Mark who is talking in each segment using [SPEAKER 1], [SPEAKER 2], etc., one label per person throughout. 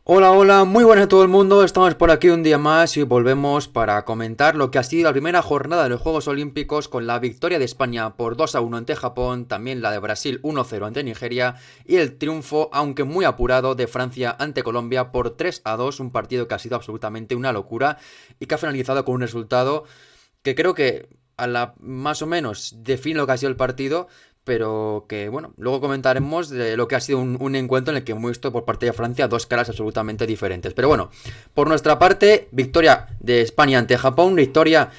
[SPEAKER 1] Hola, hola, muy buenas a todo el mundo, estamos por aquí un día más y volvemos para comentar lo que ha sido la primera jornada de los Juegos Olímpicos con la victoria de España por 2-1 ante Japón, también la de Brasil 1-0 ante Nigeria y el triunfo, aunque muy apurado, de Francia ante Colombia por 3-2, un partido que ha sido absolutamente una locura y que ha finalizado con un resultado que creo que a la más o menos define lo que ha sido el partido, pero que bueno, luego comentaremos de lo que ha sido un encuentro en el que hemos visto por parte de Francia dos caras absolutamente diferentes. Pero bueno, por nuestra parte, victoria de España ante Japón, victoria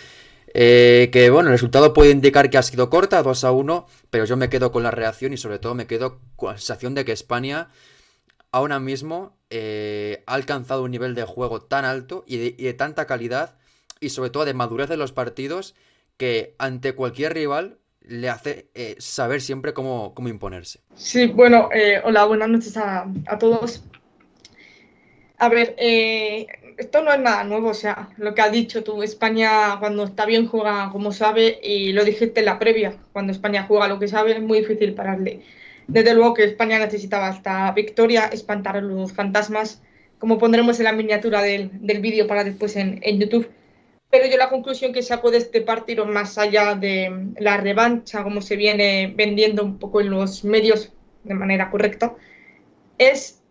[SPEAKER 1] que bueno, el resultado puede indicar que ha sido corta, 2-1, pero yo me quedo con la reacción y sobre todo me quedo con la sensación de que España ahora mismo ha alcanzado un nivel de juego tan alto y de tanta calidad y sobre todo de madurez de los partidos que ante cualquier rival le hace saber siempre cómo imponerse.
[SPEAKER 2] Sí, bueno, hola, buenas noches a todos. A ver, esto no es nada nuevo, o sea, lo que has dicho tú, España cuando está bien juega como sabe y lo dijiste en la previa, cuando España juega lo que sabe es muy difícil pararle. Desde luego que España necesitaba esta victoria, espantar a los fantasmas, como pondremos en la miniatura del vídeo para después en YouTube. Pero yo la conclusión que saco de este partido, más allá de la revancha, como se viene vendiendo un poco en los medios de manera correcta, es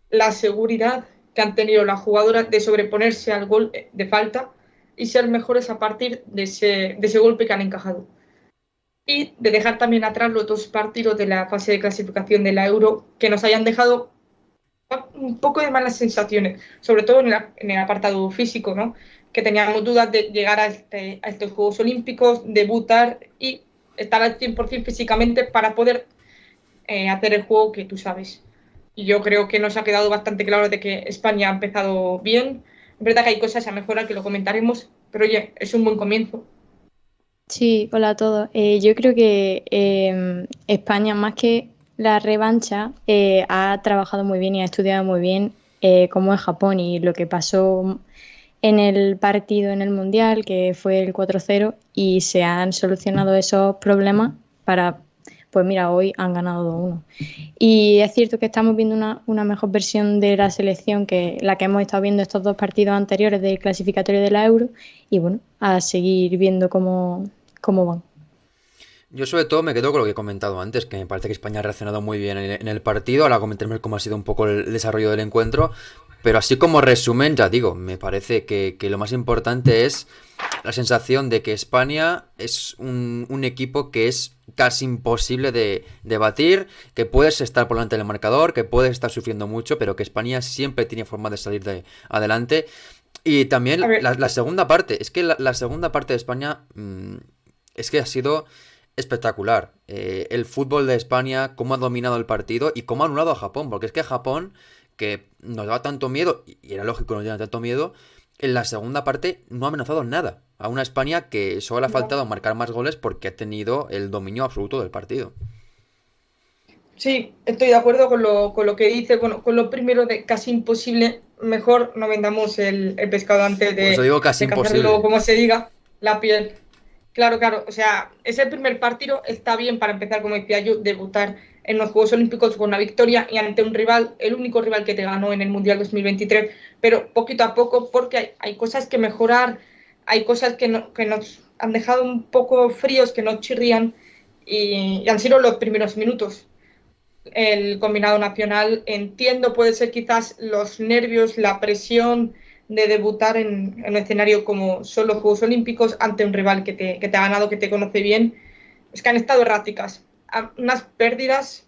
[SPEAKER 2] la seguridad que han tenido las jugadoras de sobreponerse al gol de falta y ser mejores a partir de ese golpe que han encajado. Y de dejar también atrás los dos partidos de la fase de clasificación de la Euro que nos hayan dejado un poco de malas sensaciones, sobre todo en el apartado físico, ¿no? Que teníamos dudas de llegar a estos Juegos Olímpicos, debutar y estar al 100% físicamente para poder hacer el juego que tú sabes. Y yo creo que nos ha quedado bastante claro de que España ha empezado bien. Es verdad que hay cosas a mejorar que lo comentaremos, pero oye, es un buen comienzo.
[SPEAKER 3] Sí, hola a todos. Yo creo que España, más que la revancha, ha trabajado muy bien y ha estudiado muy bien cómo es Japón y lo que pasó en el partido en el Mundial, que fue el 4-0, y se han solucionado esos problemas para, pues mira, hoy han ganado 2-1. Y es cierto que estamos viendo una mejor versión de la selección que la que hemos estado viendo estos dos partidos anteriores del clasificatorio de la Euro, y bueno, a seguir viendo cómo van.
[SPEAKER 1] Yo sobre todo me quedo con lo que he comentado antes, que me parece que España ha reaccionado muy bien en el partido, ahora comentaremos cómo ha sido un poco el desarrollo del encuentro, pero así como resumen, ya digo, me parece que lo más importante es la sensación de que España es un equipo que es casi imposible de batir, que puedes estar por delante del marcador, que puedes estar sufriendo mucho, pero que España siempre tiene forma de salir de adelante. Y
[SPEAKER 2] A
[SPEAKER 1] también
[SPEAKER 2] ver,
[SPEAKER 1] la segunda parte, es que la segunda parte de España es que ha sido espectacular. El fútbol de España, cómo ha dominado el partido y cómo ha anulado a Japón, porque es que Japón, que nos daba tanto miedo, y era lógico que nos diera tanto miedo, en la segunda parte no ha amenazado nada. A una España que solo le ha
[SPEAKER 2] no.
[SPEAKER 1] faltado marcar más goles porque ha tenido el dominio absoluto del partido.
[SPEAKER 2] Sí, estoy de acuerdo con lo que dice. Bueno, con lo primero de casi imposible, mejor no vendamos el pescado antes
[SPEAKER 1] Por eso digo casi
[SPEAKER 2] de cazarlo,
[SPEAKER 1] imposible.
[SPEAKER 2] como se diga, la piel. Claro, claro, o sea, ese primer partido está bien para empezar, como decía yo, debutar en los Juegos Olímpicos con una victoria y ante un rival, el único rival que te ganó en el Mundial 2023, pero poquito a poco, porque hay cosas que mejorar, hay cosas que nos han dejado un poco fríos, que nos chirrían y han sido los primeros minutos. El combinado nacional, entiendo, puede ser quizás los nervios, la presión de debutar en un escenario como son los Juegos Olímpicos ante un rival que te ha ganado, que te conoce bien, es que han estado erráticas. Unas pérdidas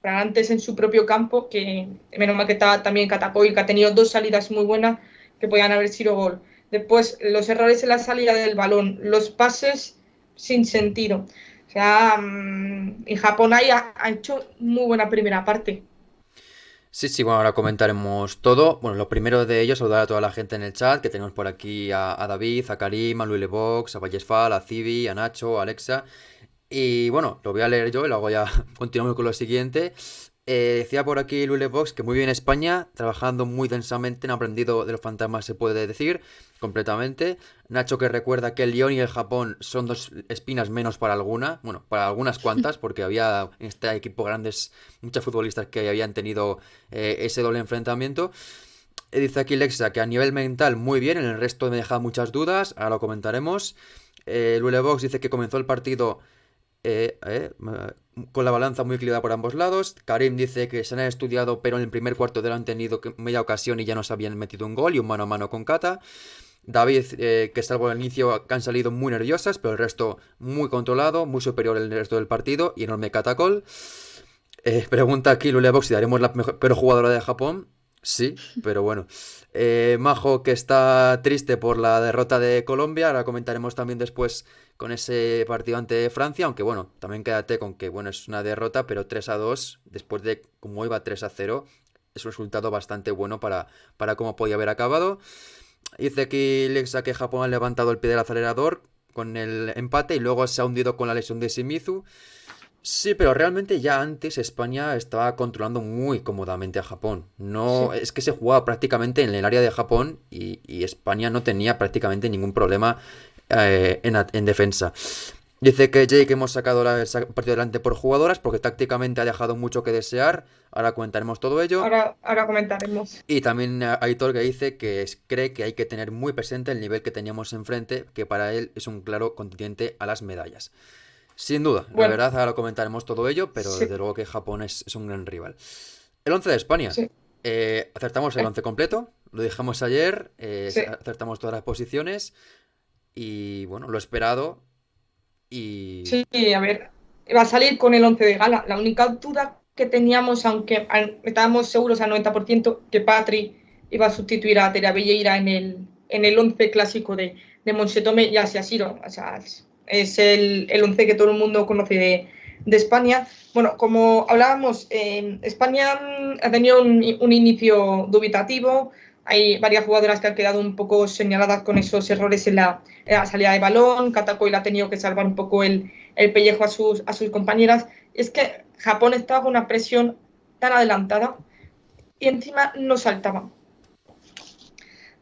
[SPEAKER 2] antes en su propio campo, que menos mal que estaba también Catacoil, que ha tenido dos salidas muy buenas que podían haber sido gol. Después, los errores en la salida del balón, los pases sin sentido. O sea, en Japón ahí ha hecho muy buena primera parte.
[SPEAKER 1] Sí, sí, bueno, ahora comentaremos todo. Bueno, lo primero de ellos, saludar a toda la gente en el chat, que tenemos por aquí a David, a Karim, a Luilebox, a Vallesfal, a Civi, a Nacho, a Alexa. Y bueno, lo voy a leer yo y luego ya continuamos con lo siguiente. Decía por aquí Lulebox que muy bien España, trabajando muy densamente, han aprendido de los fantasmas, se puede decir, completamente. Nacho que recuerda que el Lyon y el Japón son dos espinas menos para alguna, bueno, para algunas cuantas, porque había en este equipo grandes, muchos futbolistas que habían tenido ese doble enfrentamiento. Dice aquí Lexa que a nivel mental muy bien, en el resto me deja muchas dudas, ahora lo comentaremos. Lulebox dice que comenzó el partido eh, eh, con la balanza muy equilibrada por ambos lados. Karim dice que se han estudiado, pero en el primer cuarto de él han tenido media ocasión y ya nos habían metido un gol y un mano a mano con Cata. David, que salvo el inicio, que han salido muy nerviosas, pero el resto muy controlado, muy superior el resto del partido y enorme catacol. Pregunta aquí Lulebox si daremos la mejor, peor jugadora de Japón. Sí, pero bueno. Majo, que está triste por la derrota de Colombia. Ahora comentaremos también después con ese partido ante Francia. Aunque bueno, también quédate con que bueno, es una derrota, pero 3-2, después de como iba 3-0, es un resultado bastante bueno para cómo podía haber acabado. Dice aquí Lexa que Japón ha levantado el pie del acelerador con el empate y luego se ha hundido con la lesión de Shimizu. Sí, pero realmente ya antes España estaba controlando muy cómodamente a Japón. No,
[SPEAKER 2] Sí.
[SPEAKER 1] es que se jugaba prácticamente en el área de Japón y España no tenía prácticamente ningún problema en defensa. Dice que Jake hemos sacado el partido adelante por jugadoras porque tácticamente ha dejado mucho que desear. Ahora comentaremos todo ello.
[SPEAKER 2] Ahora comentaremos.
[SPEAKER 1] Y también Aitor que dice que cree que hay que tener muy presente el nivel que teníamos enfrente, que para él es un claro contendiente a las medallas. Sin duda, la
[SPEAKER 2] Bueno,
[SPEAKER 1] verdad, ahora comentaremos todo ello, pero
[SPEAKER 2] sí,
[SPEAKER 1] desde luego que Japón es un gran rival. El 11 de España.
[SPEAKER 2] sí,
[SPEAKER 1] Acertamos el 11 completo, lo dejamos ayer,
[SPEAKER 2] sí.
[SPEAKER 1] acertamos todas las posiciones y bueno, lo esperado y...
[SPEAKER 2] Sí, a ver, va a salir con el 11 de gala. La única duda que teníamos, aunque estábamos seguros al 90% que Patri iba a sustituir a Tere Velleira en el 11 clásico de Monsetome, y así ha sido. O sea, es el 11 que todo el mundo conoce de España. Bueno, como hablábamos, España ha tenido un inicio dubitativo. Hay varias jugadoras que han quedado un poco señaladas con esos errores en la salida de balón. Katakoy ha tenido que salvar un poco el pellejo a sus compañeras. Es que Japón estaba con una presión tan adelantada y encima no saltaba.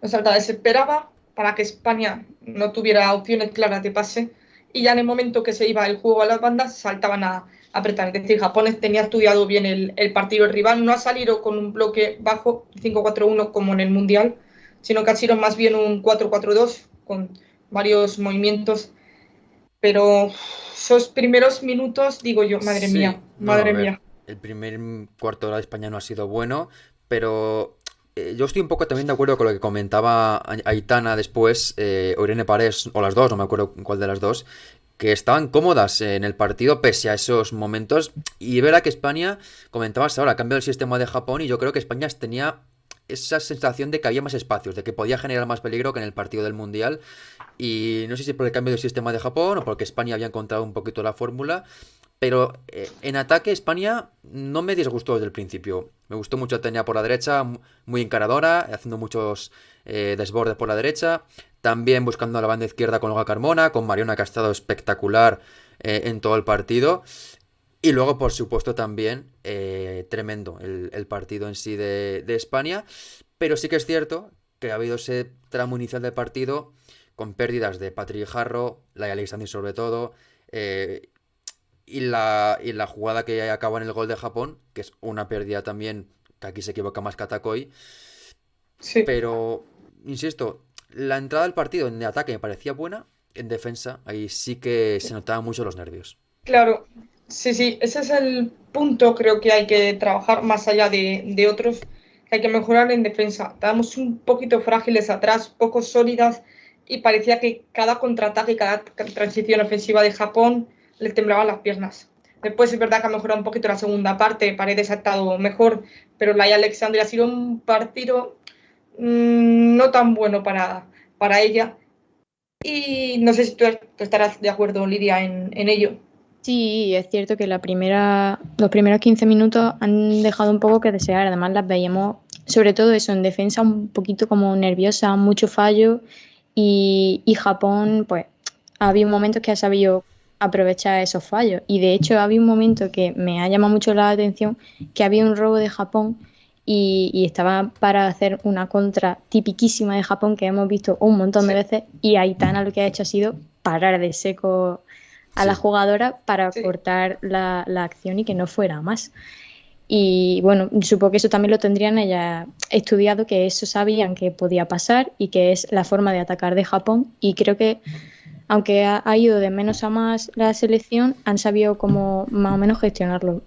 [SPEAKER 2] No saltaba, desesperaba para que España no tuviera opciones claras de pase y ya en el momento que se iba el juego a las bandas saltaban a apretar. Es decir, Japón tenía estudiado bien el partido. El rival no ha salido con un bloque bajo 5-4-1 como en el Mundial, sino que ha sido más bien un 4-4-2 con varios movimientos. Pero esos primeros minutos, digo yo, madre
[SPEAKER 1] Sí,
[SPEAKER 2] mía,
[SPEAKER 1] no, no, a
[SPEAKER 2] madre
[SPEAKER 1] ver,
[SPEAKER 2] mía.
[SPEAKER 1] el primer cuarto de hora de España no ha sido bueno, pero yo estoy un poco también de acuerdo con lo que comentaba Aitana después, o Irene Parés, o las dos, no me acuerdo cuál de las dos, que estaban cómodas en el partido pese a esos momentos. Y verá que España, comentabas ahora, ha cambiado el sistema de Japón y yo creo que España tenía esa sensación de que había más espacios, de que podía generar más peligro que en el partido del Mundial. Y no sé si por el cambio del sistema de Japón o porque España había encontrado un poquito la fórmula. Pero en ataque España no me disgustó desde el principio. Me gustó mucho Tenia por la derecha, muy encaradora, haciendo muchos desbordes por la derecha. También buscando a la banda izquierda con Olga Carmona, con Mariona que ha estado espectacular en todo el partido. Y luego, por supuesto, también tremendo el partido en sí de España. Pero sí que es cierto que ha habido ese tramo inicial del partido con pérdidas de Patrick Jarro, Laia Alexander sobre todo, eh, y la jugada que acaba en el gol de Japón, que es una pérdida también, que aquí se equivoca más Katakoi.
[SPEAKER 2] Sí,
[SPEAKER 1] Pero, insisto, la entrada del partido en ataque me parecía buena, en defensa, ahí sí que se notaban mucho los nervios.
[SPEAKER 2] claro. Sí, sí, ese es el punto, creo que hay que trabajar más allá de otros, que hay que mejorar en defensa. Estábamos un poquito frágiles atrás, poco sólidas, y parecía que cada contraataque, cada transición ofensiva de Japón le temblaban las piernas. Después es verdad que ha mejorado un poquito la segunda parte, Paredes ha estado mejor, pero Laia Alexandre ha sido un partido no tan bueno para ella. Y no sé si tú estarás de acuerdo, Lidia, en ello.
[SPEAKER 3] Sí, es cierto que los primeros 15 minutos han dejado un poco que desear. Además, las veíamos, sobre todo eso, en defensa un poquito como nerviosa, mucho fallo. Y Japón, pues, había momentos que ha sabido aprovechar esos fallos. Y de hecho había un momento que me ha llamado mucho la atención, que había un robo de Japón y estaba para hacer una contra tipiquísima de Japón que hemos visto un montón de
[SPEAKER 2] Sí,
[SPEAKER 3] veces, y Aitana lo que ha hecho ha sido parar de seco a la
[SPEAKER 1] Sí.
[SPEAKER 3] jugadora para
[SPEAKER 2] sí.
[SPEAKER 3] cortar la acción y que no fuera más. Y bueno, supongo que eso también lo tendrían ellas estudiado, que eso sabían que podía pasar y que es la forma de atacar de Japón. Y creo que, aunque ha ido de menos a más la selección, han sabido cómo más o menos gestionarlo.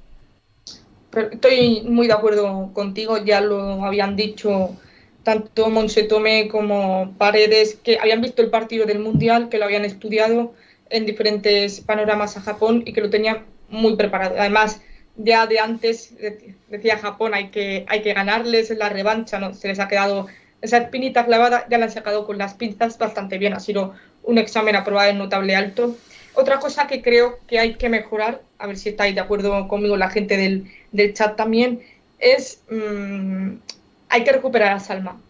[SPEAKER 2] Pero estoy muy de acuerdo contigo, ya lo habían dicho tanto Monse Tomé como Paredes, que habían visto el partido del Mundial, que lo habían estudiado en diferentes panoramas a Japón y que lo tenían muy preparado. Además, ya de antes decía Japón, hay que ganarles en la revancha, ¿no? Se les ha quedado esa espinita clavada, ya la han sacado con las pinzas bastante bien, ha sido un examen aprobado en notable alto. Otra cosa que creo que hay que mejorar, a ver si estáis de acuerdo conmigo la gente del chat también, es hay que recuperar a Salma.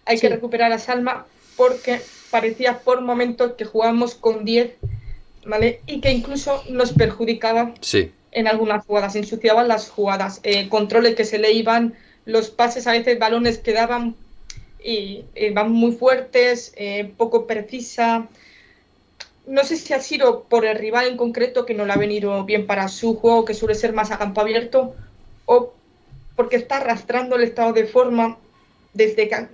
[SPEAKER 2] Hay que
[SPEAKER 3] Sí,
[SPEAKER 2] recuperar a Salma porque parecía por momentos que jugábamos con 10, ¿vale? Y que incluso nos perjudicaba
[SPEAKER 1] Sí.
[SPEAKER 2] en algunas jugadas, ensuciaban las jugadas, controles que se le iban, los pases a veces, balones que daban y van muy fuertes, poco precisa. No sé si ha sido por el rival en concreto que no le ha venido bien para su juego, que suele ser más a campo abierto, o porque está arrastrando el estado de forma desde que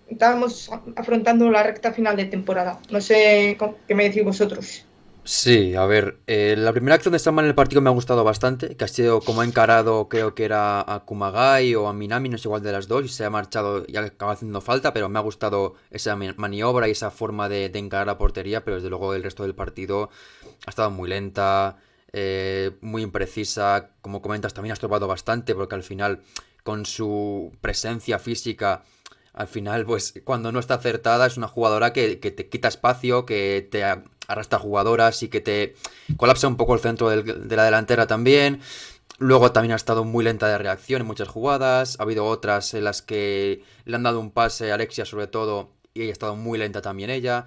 [SPEAKER 2] estábamos afrontando la recta final de temporada. No sé qué me decís vosotros.
[SPEAKER 1] Sí, a ver, la primera acción de Sandman en el partido me ha gustado bastante, que ha sido como ha encarado, creo que era a Kumagai o a Minami, no sé cuál de las dos, y se ha marchado y acaba haciendo falta, pero me ha gustado esa maniobra y esa forma de encarar la portería, pero desde luego el resto del partido ha estado muy lenta, muy imprecisa, como comentas también ha estorbado bastante, porque al final con su presencia física al final, pues cuando no está acertada es una jugadora que te quita espacio, que te arrastra jugadoras y que te colapsa un poco el centro de la delantera también. Luego también ha estado muy lenta de reacción en muchas jugadas. Ha habido otras en las que le han dado un pase a Alexia sobre todo y ella ha estado muy lenta también ella.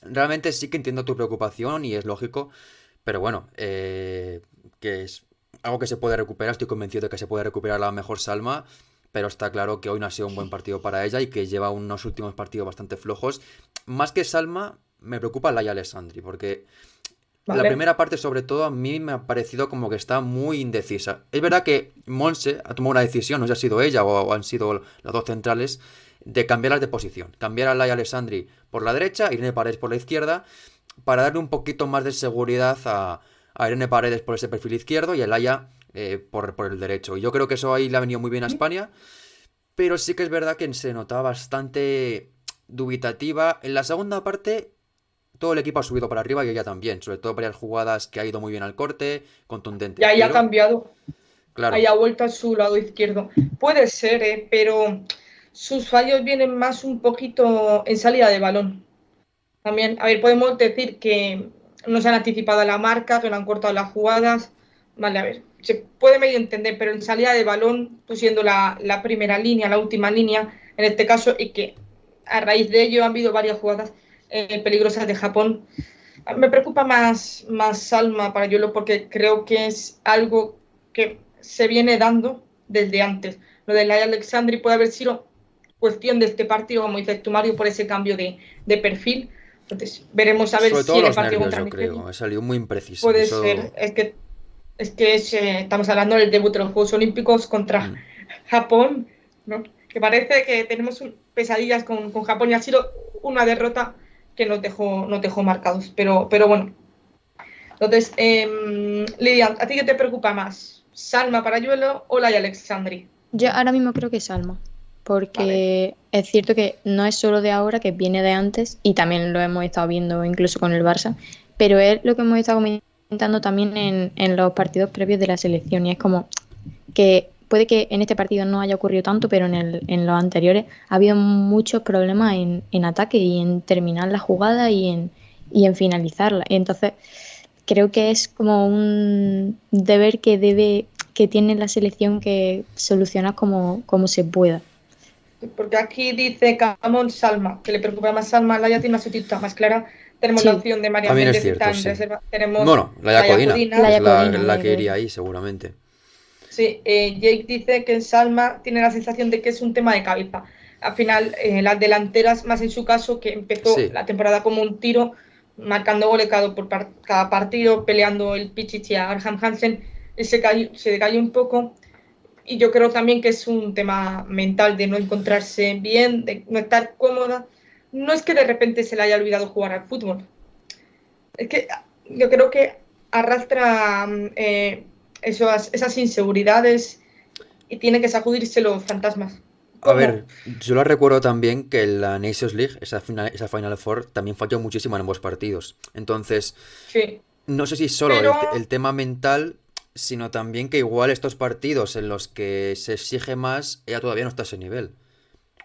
[SPEAKER 1] Realmente sí que entiendo tu preocupación y es lógico, pero bueno, que es algo que se puede recuperar. Estoy convencido de que se puede recuperar la mejor Salma, pero está claro que hoy no ha sido un buen partido para ella y que lleva unos últimos partidos bastante flojos. Más que Salma, me preocupa Laia Alessandri, porque la
[SPEAKER 2] Vale.
[SPEAKER 1] primera parte, sobre todo, a mí me ha parecido como que está muy indecisa. Es verdad que Monse ha tomado una decisión, no sé si ha sido ella o han sido las dos centrales, de cambiarlas de posición. Cambiar a Laia Alessandri por la derecha, Irene Paredes por la izquierda, para darle un poquito más de seguridad a Irene Paredes por ese perfil izquierdo y a Laia por el derecho. Y yo creo que eso ahí le ha venido muy bien a España, pero sí que es verdad que se notaba bastante dubitativa. En la segunda parte todo el equipo ha subido para arriba y ella también, sobre todo varias jugadas que ha ido muy bien al corte, contundente,
[SPEAKER 2] Ya ahí ha
[SPEAKER 1] pero
[SPEAKER 2] cambiado, ahí
[SPEAKER 1] claro,
[SPEAKER 2] ha vuelto a su lado izquierdo. Puede ser, pero sus fallos vienen más un poquito en salida de balón. También, a ver, podemos decir que no se han anticipado a la marca, que no han cortado las jugadas. Vale, a ver, se puede medio entender, pero en salida de balón, tú siendo la primera línea, la última línea, en este caso, y que a raíz de ello han habido varias jugadas peligrosas de Japón. Me preocupa más Salma para Yolo porque creo que es algo que se viene dando desde antes. Lo de la Alexandri puede haber sido cuestión de este partido, como dices tú, Mario, por ese cambio de perfil. Entonces, veremos a ver
[SPEAKER 1] sobre
[SPEAKER 2] si
[SPEAKER 1] todo
[SPEAKER 2] en el
[SPEAKER 1] los
[SPEAKER 2] partido
[SPEAKER 1] nervios
[SPEAKER 2] contra
[SPEAKER 1] yo
[SPEAKER 2] Nigeria
[SPEAKER 1] creo, salió muy imprecisa,
[SPEAKER 2] puede ser.
[SPEAKER 1] eso...
[SPEAKER 2] Estamos hablando del debut de los Juegos Olímpicos contra
[SPEAKER 1] mm.
[SPEAKER 2] Japón, ¿no? Que parece que tenemos pesadillas con Japón y ha sido una derrota que nos dejó marcados. Pero bueno, entonces, Lidia, ¿a ti qué te preocupa más? ¿Salma Parayuelo o Laia Alexandri?
[SPEAKER 3] yo ahora mismo creo que Salma,
[SPEAKER 2] Vale.
[SPEAKER 3] porque es cierto que no es solo de ahora, que viene de antes, y también lo hemos estado viendo incluso con el Barça, pero es lo que hemos estado comentando también en los partidos previos de la selección, y es como que puede que en este partido no haya ocurrido tanto, pero en los anteriores ha habido muchos problemas en ataque y en terminar la jugada y en finalizarla. Entonces, creo que es como un deber que tiene la selección que solucionar como se pueda.
[SPEAKER 2] Porque aquí dice Camón Salma, que le preocupa más Salma, Laia tiene una sutilidad más clara Tenemos la
[SPEAKER 3] Sí,
[SPEAKER 2] opción de María
[SPEAKER 1] También es
[SPEAKER 2] Méndez, está
[SPEAKER 1] cierto,
[SPEAKER 2] en
[SPEAKER 1] sí.
[SPEAKER 2] reserva. Tenemos
[SPEAKER 1] Bueno, la
[SPEAKER 2] la
[SPEAKER 1] Jacodina
[SPEAKER 2] Yacudina.
[SPEAKER 3] la
[SPEAKER 1] es
[SPEAKER 3] Jacobina,
[SPEAKER 1] la
[SPEAKER 3] la
[SPEAKER 1] que iría
[SPEAKER 3] Jacobina.
[SPEAKER 1] ahí seguramente.
[SPEAKER 2] Sí, Jake dice que en Salma tiene la sensación de que es un tema de cabeza. Al final, las delanteras, más en su caso, que empezó
[SPEAKER 1] Sí,
[SPEAKER 2] la temporada como un tiro, marcando goles cada partido, peleando el Pichichi a Graham Hansen, él se decayó un poco. Y yo creo también que es un tema mental de no encontrarse bien, de no estar cómoda. No es que de repente se le haya olvidado jugar al fútbol. Es que yo creo que arrastra esas inseguridades y tiene que sacudirse los fantasmas.
[SPEAKER 1] a
[SPEAKER 2] ¿Cómo?
[SPEAKER 1] ver, yo lo recuerdo también que en la Nations League, esa Final Four, también falló muchísimo en ambos partidos. Entonces,
[SPEAKER 2] Sí.
[SPEAKER 1] no sé si solo
[SPEAKER 2] Pero
[SPEAKER 1] el tema mental, sino también que igual estos partidos en los que se exige más, ella todavía no está a ese nivel.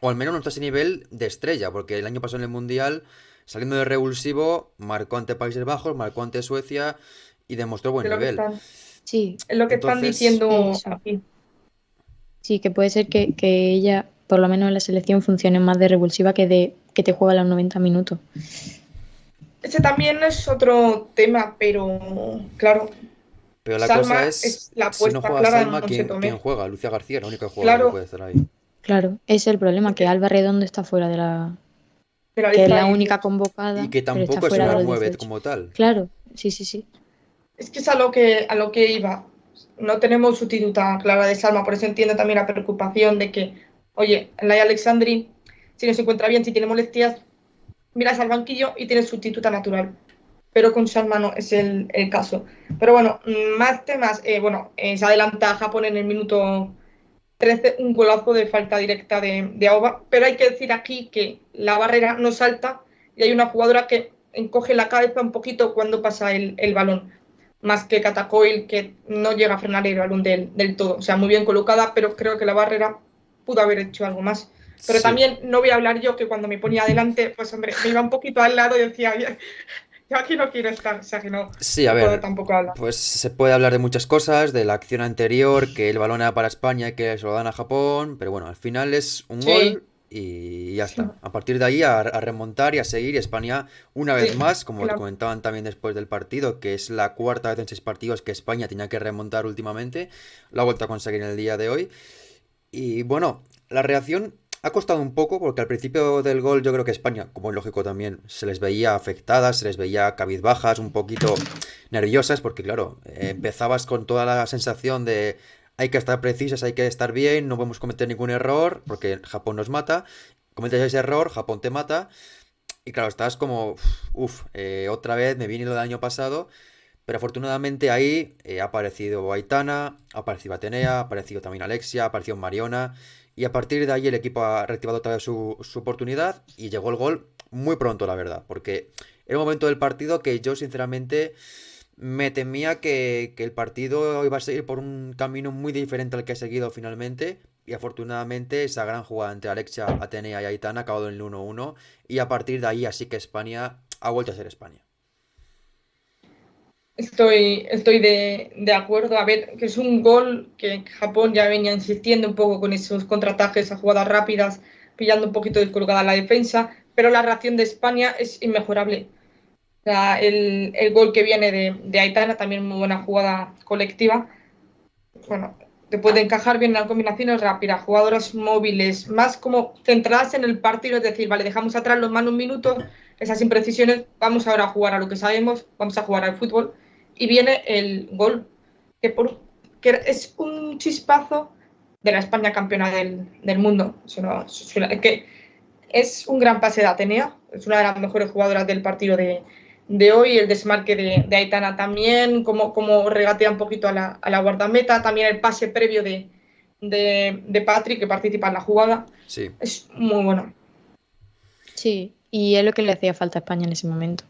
[SPEAKER 1] O al menos no está a ese nivel de estrella, porque el año pasado en el Mundial, saliendo de revulsivo, marcó ante Países Bajos, marcó ante Suecia y demostró buen
[SPEAKER 2] es lo que
[SPEAKER 1] nivel.
[SPEAKER 2] están,
[SPEAKER 3] Sí,
[SPEAKER 2] es lo que están
[SPEAKER 1] Entonces,
[SPEAKER 2] diciendo
[SPEAKER 3] eso.
[SPEAKER 2] aquí.
[SPEAKER 3] Sí, que puede ser que ella, por lo menos en la selección, funcione más de revulsiva que de que te juega los 90 minutos.
[SPEAKER 2] Ese también es otro tema, pero claro,
[SPEAKER 1] pero la cosa
[SPEAKER 2] Salma
[SPEAKER 1] es,
[SPEAKER 2] es la
[SPEAKER 1] si no
[SPEAKER 2] apuesta
[SPEAKER 1] juega
[SPEAKER 2] clara de
[SPEAKER 1] Salma,
[SPEAKER 2] Monse
[SPEAKER 1] quién
[SPEAKER 2] Tomé.
[SPEAKER 1] juega? Lucia García, la única jugadora que
[SPEAKER 2] Claro,
[SPEAKER 1] puede estar ahí.
[SPEAKER 3] Claro, ese es el problema,
[SPEAKER 2] es
[SPEAKER 3] que
[SPEAKER 2] que
[SPEAKER 3] Alba Redondo está fuera de la...
[SPEAKER 2] de la
[SPEAKER 3] que es
[SPEAKER 2] lista
[SPEAKER 3] la
[SPEAKER 2] de
[SPEAKER 3] única
[SPEAKER 2] 18.
[SPEAKER 1] Y
[SPEAKER 3] convocada,
[SPEAKER 1] que
[SPEAKER 3] pero está
[SPEAKER 1] tampoco es
[SPEAKER 3] fuera de
[SPEAKER 1] una
[SPEAKER 2] Claro,
[SPEAKER 3] los
[SPEAKER 1] 9
[SPEAKER 3] 18.
[SPEAKER 1] como tal.
[SPEAKER 3] Claro, sí, sí, sí.
[SPEAKER 2] es que es a lo que iba. No tenemos sustituta clara de Salma, por eso entiendo también la preocupación de que, oye, Laia Alexandri, si no se encuentra bien, si tiene molestias, miras al banquillo y tienes sustituta natural. Pero con Salma no es el caso. Pero bueno, más temas. Bueno, se adelanta Japón en el minuto 13, un golazo de falta directa de Aoba. Pero hay que decir aquí que la barrera no salta y hay una jugadora que encoge la cabeza un poquito cuando pasa el balón. Más que Catacoil, que no llega a frenar el balón del todo. O sea, muy bien colocada, pero creo que la barrera pudo haber hecho algo más. Pero
[SPEAKER 1] Sí.
[SPEAKER 2] también no voy a hablar yo que cuando me ponía adelante, pues hombre, me iba un poquito al lado y decía, yo aquí no quiero estar, o sea que no,
[SPEAKER 1] Sí, a
[SPEAKER 2] no puedo
[SPEAKER 1] ver,
[SPEAKER 2] tampoco hablar.
[SPEAKER 1] pues se puede hablar de muchas cosas, de la acción anterior, que el balón era para España y que se lo dan a Japón, pero bueno, al final es un
[SPEAKER 2] Sí,
[SPEAKER 1] gol y ya está. A partir de ahí a remontar y a seguir, y España una vez
[SPEAKER 2] sí,
[SPEAKER 1] más, como
[SPEAKER 2] final.
[SPEAKER 1] comentaban también después del partido, que es la cuarta vez en 6 partidos que España tenía que remontar últimamente, lo ha vuelto a conseguir en el día de hoy. Y bueno, la reacción ha costado un poco porque al principio del gol yo creo que España, como es lógico también, se les veía afectadas, se les veía cabizbajas, un poquito nerviosas porque claro, empezabas con toda la sensación de hay que estar precisas, hay que estar bien, no podemos cometer ningún error porque Japón nos mata. Cometes ese error, Japón te mata. Y claro, estás como, uff, otra vez me viene lo del año pasado. Pero afortunadamente ahí ha aparecido Aitana, ha aparecido Atenea, ha aparecido también Alexia, ha aparecido Mariona. Y a partir de ahí el equipo ha reactivado otra vez su oportunidad y llegó el gol muy pronto, la verdad. Porque era un momento del partido que yo sinceramente me temía que el partido iba a seguir por un camino muy diferente al que ha seguido finalmente. Y afortunadamente esa gran jugada entre Alexia, Atenea y Aitana ha acabado en el 1-1. Y a partir de ahí así que España ha vuelto a ser España.
[SPEAKER 2] Estoy de acuerdo. A ver, que es un gol que Japón ya venía insistiendo un poco con esos contraataques a jugadas rápidas, pillando un poquito descolocada la defensa, pero la reacción de España es inmejorable. O sea, el gol que viene de Aitana, también muy buena jugada colectiva. Bueno, te puede encajar bien las combinaciones rápidas, jugadoras móviles, más como centradas en el partido, es decir, vale, dejamos atrás los malos minutos, esas imprecisiones, vamos ahora a jugar a lo que sabemos, vamos a jugar al fútbol, y viene el gol, que es un chispazo de la España campeona del mundo. Que es un gran pase de Atenea, es una de las mejores jugadoras del partido de hoy, el desmarque de Aitana también, como regatea un poquito a la guardameta, también el pase previo de Patrick, que participa en la jugada,
[SPEAKER 1] Sí,
[SPEAKER 2] es muy bueno.
[SPEAKER 3] Sí, y es lo que le hacía falta a España en ese momento.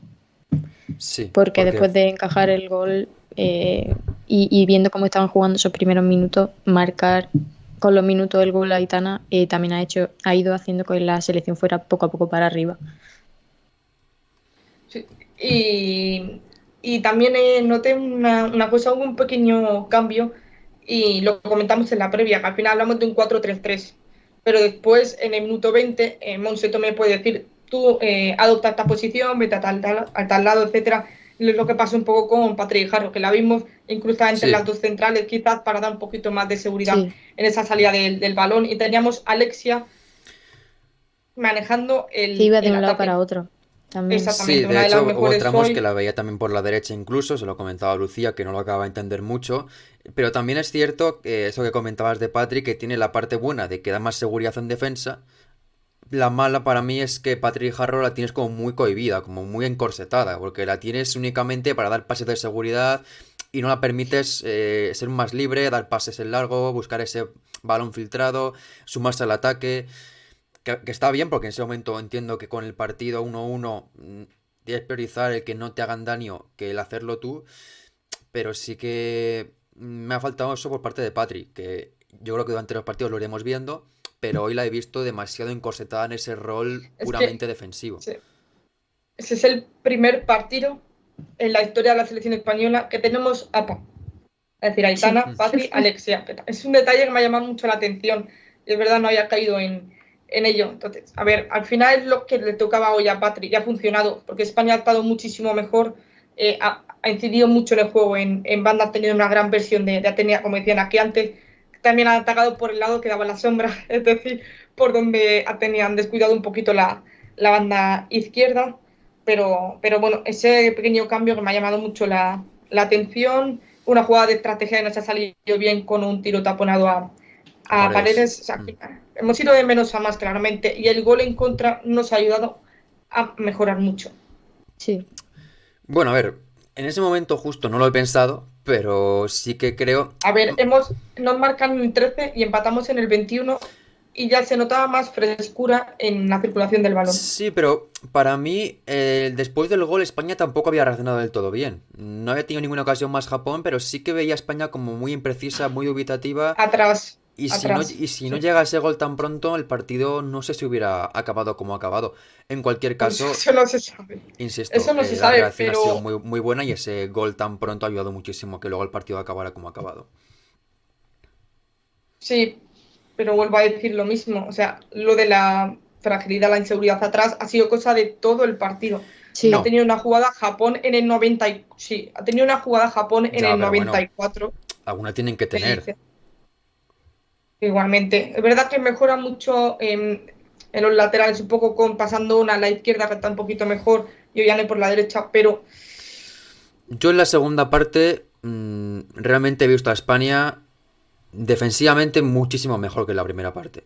[SPEAKER 1] sí,
[SPEAKER 3] Porque
[SPEAKER 1] porque
[SPEAKER 3] después de encajar el gol y viendo cómo estaban jugando esos primeros minutos, marcar con los minutos el gol a Aitana también ha ido haciendo que la selección fuera poco a poco para arriba.
[SPEAKER 2] Sí. Y también noté una cosa, hubo un pequeño cambio y lo comentamos en la previa, que al final hablamos de un 4-3-3, pero después en el minuto 20 Monse Tomé puede decir tú adopta esta posición, vete a tal lado, etcétera. Y es lo que pasó un poco con Patrick Jarro, que la vimos incrustamente en las dos centrales, quizás para dar un poquito más de seguridad en esa salida del balón. Y teníamos a Alexia manejando
[SPEAKER 3] que iba de
[SPEAKER 2] el
[SPEAKER 3] un lado
[SPEAKER 2] ataque.
[SPEAKER 3] para otro. También.
[SPEAKER 2] Exactamente,
[SPEAKER 1] Sí,
[SPEAKER 2] una
[SPEAKER 1] de
[SPEAKER 2] de las
[SPEAKER 1] hecho hubo
[SPEAKER 2] mejores
[SPEAKER 1] tramos
[SPEAKER 2] hoy.
[SPEAKER 1] que la veía también por la derecha incluso, se lo comentaba a Lucía, que no lo acaba de entender mucho, pero también es cierto que eso que comentabas de Patrick, que tiene la parte buena de que da más seguridad en defensa. La mala para mí es que Patrick Harrow la tienes como muy cohibida, como muy encorsetada, porque la tienes únicamente para dar pases de seguridad y no la permites ser más libre, dar pases en largo, buscar ese balón filtrado, sumarse al ataque, que está bien porque en ese momento entiendo que con el partido 1-1 debes priorizar el que no te hagan daño que el hacerlo tú, pero sí que me ha faltado eso por parte de Patrick, que yo creo que durante los partidos lo iremos viendo, pero hoy la he visto demasiado encorsetada en ese rol
[SPEAKER 2] Es que
[SPEAKER 1] puramente defensivo.
[SPEAKER 2] ese es el primer partido en la historia de la selección española que tenemos APA. Es decir, Aitana, Patri, Alexia. Es un detalle que me ha llamado mucho la atención. Y es verdad, no había caído en ello. Entonces, a ver, al final es lo que le tocaba hoy a Patri. Y ha funcionado, porque España ha estado muchísimo mejor. Ha incidido mucho en el juego. En banda ha tenido una gran versión de Atenea, como decían aquí antes. También ha atacado por el lado que daba la sombra. Es decir, por donde Atenea han descuidado un poquito la banda izquierda. Pero bueno, ese pequeño cambio que me ha llamado mucho la atención, una jugada de estrategia que nos ha salido bien con un tiro taponado a Paredes. O sea, hemos ido de menos a más claramente y el gol en contra nos ha ayudado a mejorar mucho.
[SPEAKER 3] Sí.
[SPEAKER 1] Bueno, a ver, en ese momento justo no lo he pensado, pero sí que creo...
[SPEAKER 2] A ver, nos marcan en el 13 y empatamos en el 21 y ya se notaba más frescura en la circulación del balón.
[SPEAKER 1] Sí, pero para mí, después del gol, España tampoco había reaccionado del todo bien. No había tenido ninguna ocasión más Japón, pero sí que veía a España como muy imprecisa, muy dubitativa.
[SPEAKER 2] Atrás.
[SPEAKER 1] Y si no llega ese gol tan pronto, el partido no sé si hubiera acabado como ha acabado. En cualquier
[SPEAKER 2] Pues
[SPEAKER 1] caso,
[SPEAKER 2] eso no se sabe.
[SPEAKER 1] insisto,
[SPEAKER 2] Eso no se
[SPEAKER 1] la
[SPEAKER 2] sabe,
[SPEAKER 1] reacción ha sido
[SPEAKER 2] pero
[SPEAKER 1] muy buena y ese gol tan pronto ha ayudado muchísimo a que luego el partido acabara como ha acabado.
[SPEAKER 2] sí, pero vuelvo a decir lo mismo. O sea, lo de la fragilidad, la inseguridad atrás ha sido cosa de todo el partido.
[SPEAKER 3] Sí.
[SPEAKER 2] Ha tenido una jugada Japón en el 90 sí, ha tenido una jugada Japón en
[SPEAKER 1] Ya,
[SPEAKER 2] el
[SPEAKER 1] pero bueno,
[SPEAKER 2] 94.
[SPEAKER 1] alguna tienen que tener.
[SPEAKER 2] Igualmente. Es verdad que mejora mucho en los laterales, un poco pasando una a la izquierda que está un poquito mejor y Ollane por la derecha, pero
[SPEAKER 1] Yo en la segunda parte realmente he visto a España defensivamente muchísimo mejor que en la primera parte.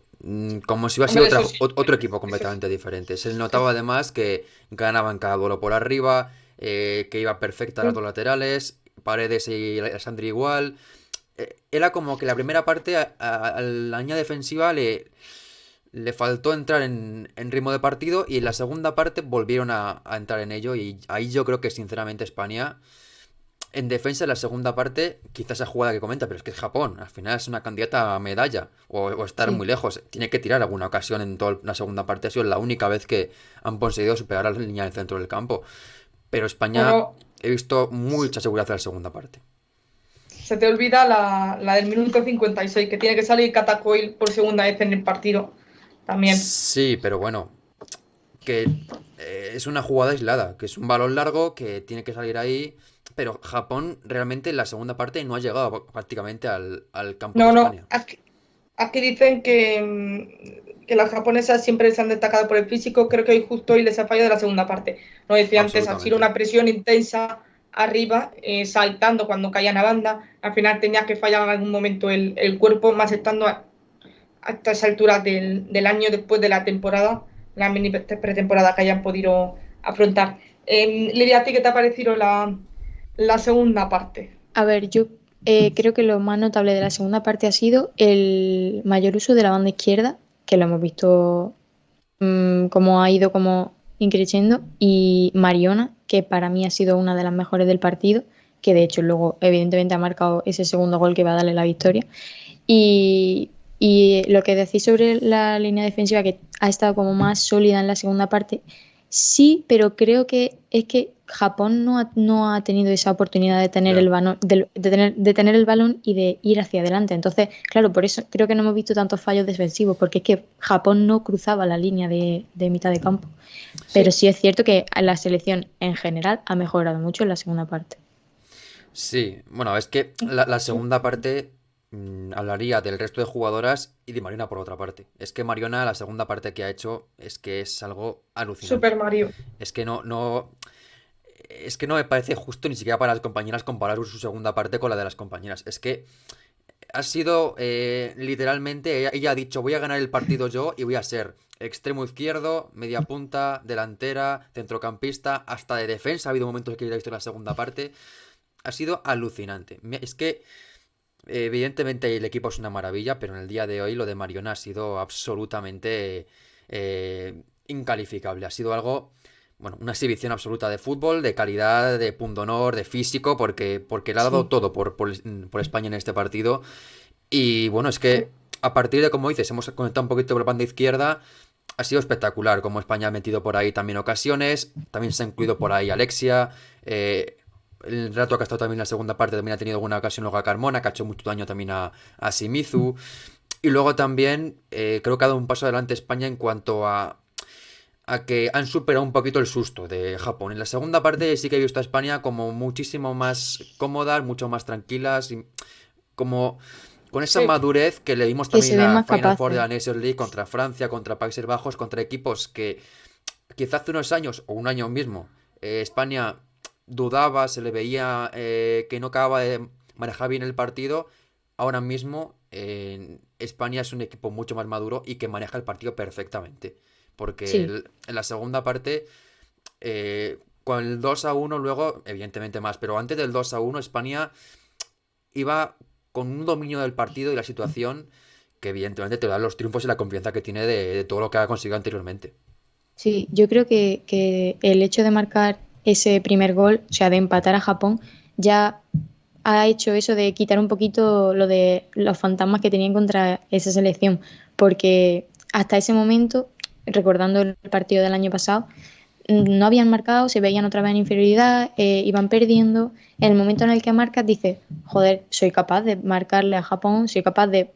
[SPEAKER 1] Como si hubiera sido
[SPEAKER 2] hombre, eso sí,
[SPEAKER 1] otro equipo
[SPEAKER 2] eso
[SPEAKER 1] completamente diferente. Se
[SPEAKER 2] sí.
[SPEAKER 1] notaba además que ganaban cada duelo por arriba, que iba perfecta las dos laterales, Paredes y Alessandri igual. Era como que la primera parte a la línea defensiva le faltó entrar en ritmo de partido y en la segunda parte volvieron a entrar en ello y ahí yo creo que sinceramente España en defensa en la segunda parte quizás esa jugada que comenta, pero es que es Japón, al final es una candidata a medalla o estar muy lejos, tiene que tirar alguna ocasión en toda la segunda parte, ha sido la única vez que han conseguido superar a la línea del centro del campo, pero España he visto mucha seguridad en la segunda parte.
[SPEAKER 2] Se te olvida la del minuto 56, que tiene que salir Catacoil por segunda vez en el partido también.
[SPEAKER 1] Sí, pero bueno, que es una jugada aislada, que es un balón largo que tiene que salir ahí, pero Japón realmente en la segunda parte no ha llegado prácticamente al campo de España.
[SPEAKER 2] Aquí dicen que las japonesas siempre se han destacado por el físico, creo que hoy justo hoy les ha fallado la segunda parte. No decía antes, ha sido una presión intensa arriba, saltando cuando caían a banda, al final tenía que fallar en algún momento el cuerpo, más estando hasta esa altura del año después de la temporada, la mini pretemporada que hayan podido afrontar. Lidia, ¿a ti qué te ha parecido la segunda parte?
[SPEAKER 3] A ver, yo creo que lo más notable de la segunda parte ha sido el mayor uso de la banda izquierda, que lo hemos visto como ha ido como increciendo, y Mariona, que para mí ha sido una de las mejores del partido, que de hecho luego evidentemente ha marcado ese segundo gol que va a darle la victoria. Y lo que decís sobre la línea defensiva, que ha estado como más sólida en la segunda parte, sí, pero creo que es que Japón no ha tenido esa oportunidad de tener
[SPEAKER 1] Ya.
[SPEAKER 3] el balón, de tener el balón y de ir hacia adelante. Entonces, claro, por eso creo que no hemos visto tantos fallos defensivos, porque es que Japón no cruzaba la línea de mitad de campo. Pero
[SPEAKER 2] Sí,
[SPEAKER 3] sí es cierto que la selección en general ha mejorado mucho en la segunda parte.
[SPEAKER 1] Sí, bueno, es que la segunda parte hablaría del resto de jugadoras y de Mariona por otra parte. Es que Mariona, la segunda parte que ha hecho, es que es algo
[SPEAKER 2] Super
[SPEAKER 1] alucinante.
[SPEAKER 2] Mario.
[SPEAKER 1] Es que es que no me parece justo ni siquiera para las compañeras comparar su segunda parte con la de las compañeras. Es que ha sido literalmente, ella ha dicho, voy a ganar el partido yo y voy a ser extremo izquierdo, media punta, delantera, centrocampista, hasta de defensa. Ha habido momentos que ya he visto en la segunda parte. Ha sido alucinante. Es que evidentemente el equipo es una maravilla, pero en el día de hoy lo de Mariona ha sido absolutamente incalificable. Ha sido algo, bueno, una exhibición absoluta de fútbol, de calidad, de pundonor, de físico, porque le ha dado
[SPEAKER 3] Sí,
[SPEAKER 1] todo por España en este partido. Y bueno, es que a partir de, como dices, hemos conectado un poquito con la banda izquierda. Ha sido espectacular como España ha metido por ahí también ocasiones. También se ha incluido por ahí Alexia. El rato que ha estado también en la segunda parte también ha tenido alguna ocasión luego a Carmona, que ha hecho mucho daño también a Shimizu. Y luego también creo que ha dado un paso adelante España en cuanto a que han superado un poquito el susto de Japón. En la segunda parte sí que he visto a España como muchísimo más cómodas, mucho más tranquilas, y como con esa
[SPEAKER 2] Sí,
[SPEAKER 1] madurez que le vimos
[SPEAKER 3] que
[SPEAKER 1] también
[SPEAKER 3] se
[SPEAKER 1] en
[SPEAKER 3] ven
[SPEAKER 1] la
[SPEAKER 3] más
[SPEAKER 1] Final Four de
[SPEAKER 3] capaces.
[SPEAKER 1] la Nations League contra Francia, contra Países Bajos, contra equipos que quizá hace unos años o un año mismo España dudaba, se le veía que no acababa de manejar bien el partido. Ahora mismo España es un equipo mucho más maduro y que maneja el partido perfectamente. Porque
[SPEAKER 3] Sí,
[SPEAKER 1] en la segunda parte, con el 2-1 luego, evidentemente más, pero antes del 2-1 España iba con un dominio del partido y la situación que evidentemente te da los triunfos y la confianza que tiene de todo lo que ha conseguido anteriormente.
[SPEAKER 3] sí, yo creo que el hecho de marcar ese primer gol, o sea, de empatar a Japón, ya ha hecho eso de quitar un poquito lo de los fantasmas que tenían contra esa selección, porque hasta ese momento, recordando el partido del año pasado, no habían marcado, se veían otra vez en inferioridad, iban perdiendo. En el momento en el que marcas, dices, joder, soy capaz de marcarle a Japón, soy capaz de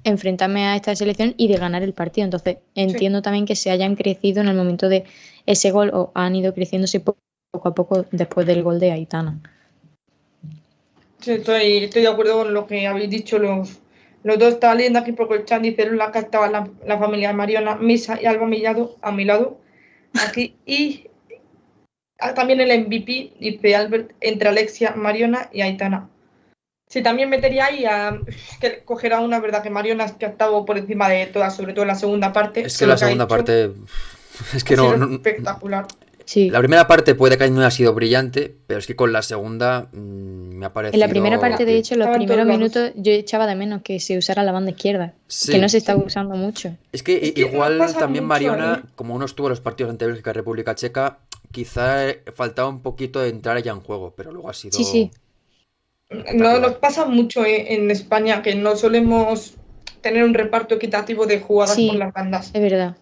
[SPEAKER 3] enfrentarme a esta selección y de ganar el partido. Entonces,
[SPEAKER 2] sí,
[SPEAKER 3] entiendo también que se hayan crecido en el momento de ese gol o han ido creciéndose poco a poco después del gol de Aitana.
[SPEAKER 2] sí, estoy de acuerdo con lo que habéis dicho los dos. Estaba leyendo aquí porque el chat dice que estaba la familia Mariona, Misa y Alba Millado a mi lado, aquí. Y también el MVP, dice Albert, entre Alexia, Mariona y Aitana. Sí, también metería ahí que cogerá una, verdad que Mariona es que ha estado por encima de todas, sobre todo en la segunda parte,
[SPEAKER 1] Es que
[SPEAKER 2] con lo
[SPEAKER 1] la
[SPEAKER 2] que ha
[SPEAKER 1] segunda
[SPEAKER 2] hecho,
[SPEAKER 1] parte, es
[SPEAKER 2] ha
[SPEAKER 1] que
[SPEAKER 2] sido espectacular.
[SPEAKER 3] Sí,
[SPEAKER 1] la primera parte puede que no haya sido brillante, pero es que con la segunda me ha
[SPEAKER 3] en la primera
[SPEAKER 1] parecido
[SPEAKER 3] parte, de
[SPEAKER 1] que
[SPEAKER 3] hecho, los
[SPEAKER 2] Estaba en todos
[SPEAKER 3] primeros
[SPEAKER 2] lados.
[SPEAKER 3] minutos yo echaba de menos que se usara la banda izquierda, que no
[SPEAKER 1] sí.
[SPEAKER 3] se está
[SPEAKER 2] Sí.
[SPEAKER 3] usando mucho.
[SPEAKER 1] Es que
[SPEAKER 2] Es que nos
[SPEAKER 1] igual
[SPEAKER 2] pasa
[SPEAKER 1] también
[SPEAKER 2] mucho,
[SPEAKER 1] Mariona, como uno estuvo en los partidos ante Bélgica y República Checa, quizá faltaba un poquito de entrar ella en juego, pero luego ha
[SPEAKER 3] Sí,
[SPEAKER 1] sido
[SPEAKER 3] sí,
[SPEAKER 2] No, nos
[SPEAKER 1] espectacular.
[SPEAKER 2] pasa mucho en España que no solemos tener un reparto equitativo de jugadas por
[SPEAKER 3] sí,
[SPEAKER 2] las bandas.
[SPEAKER 3] es verdad.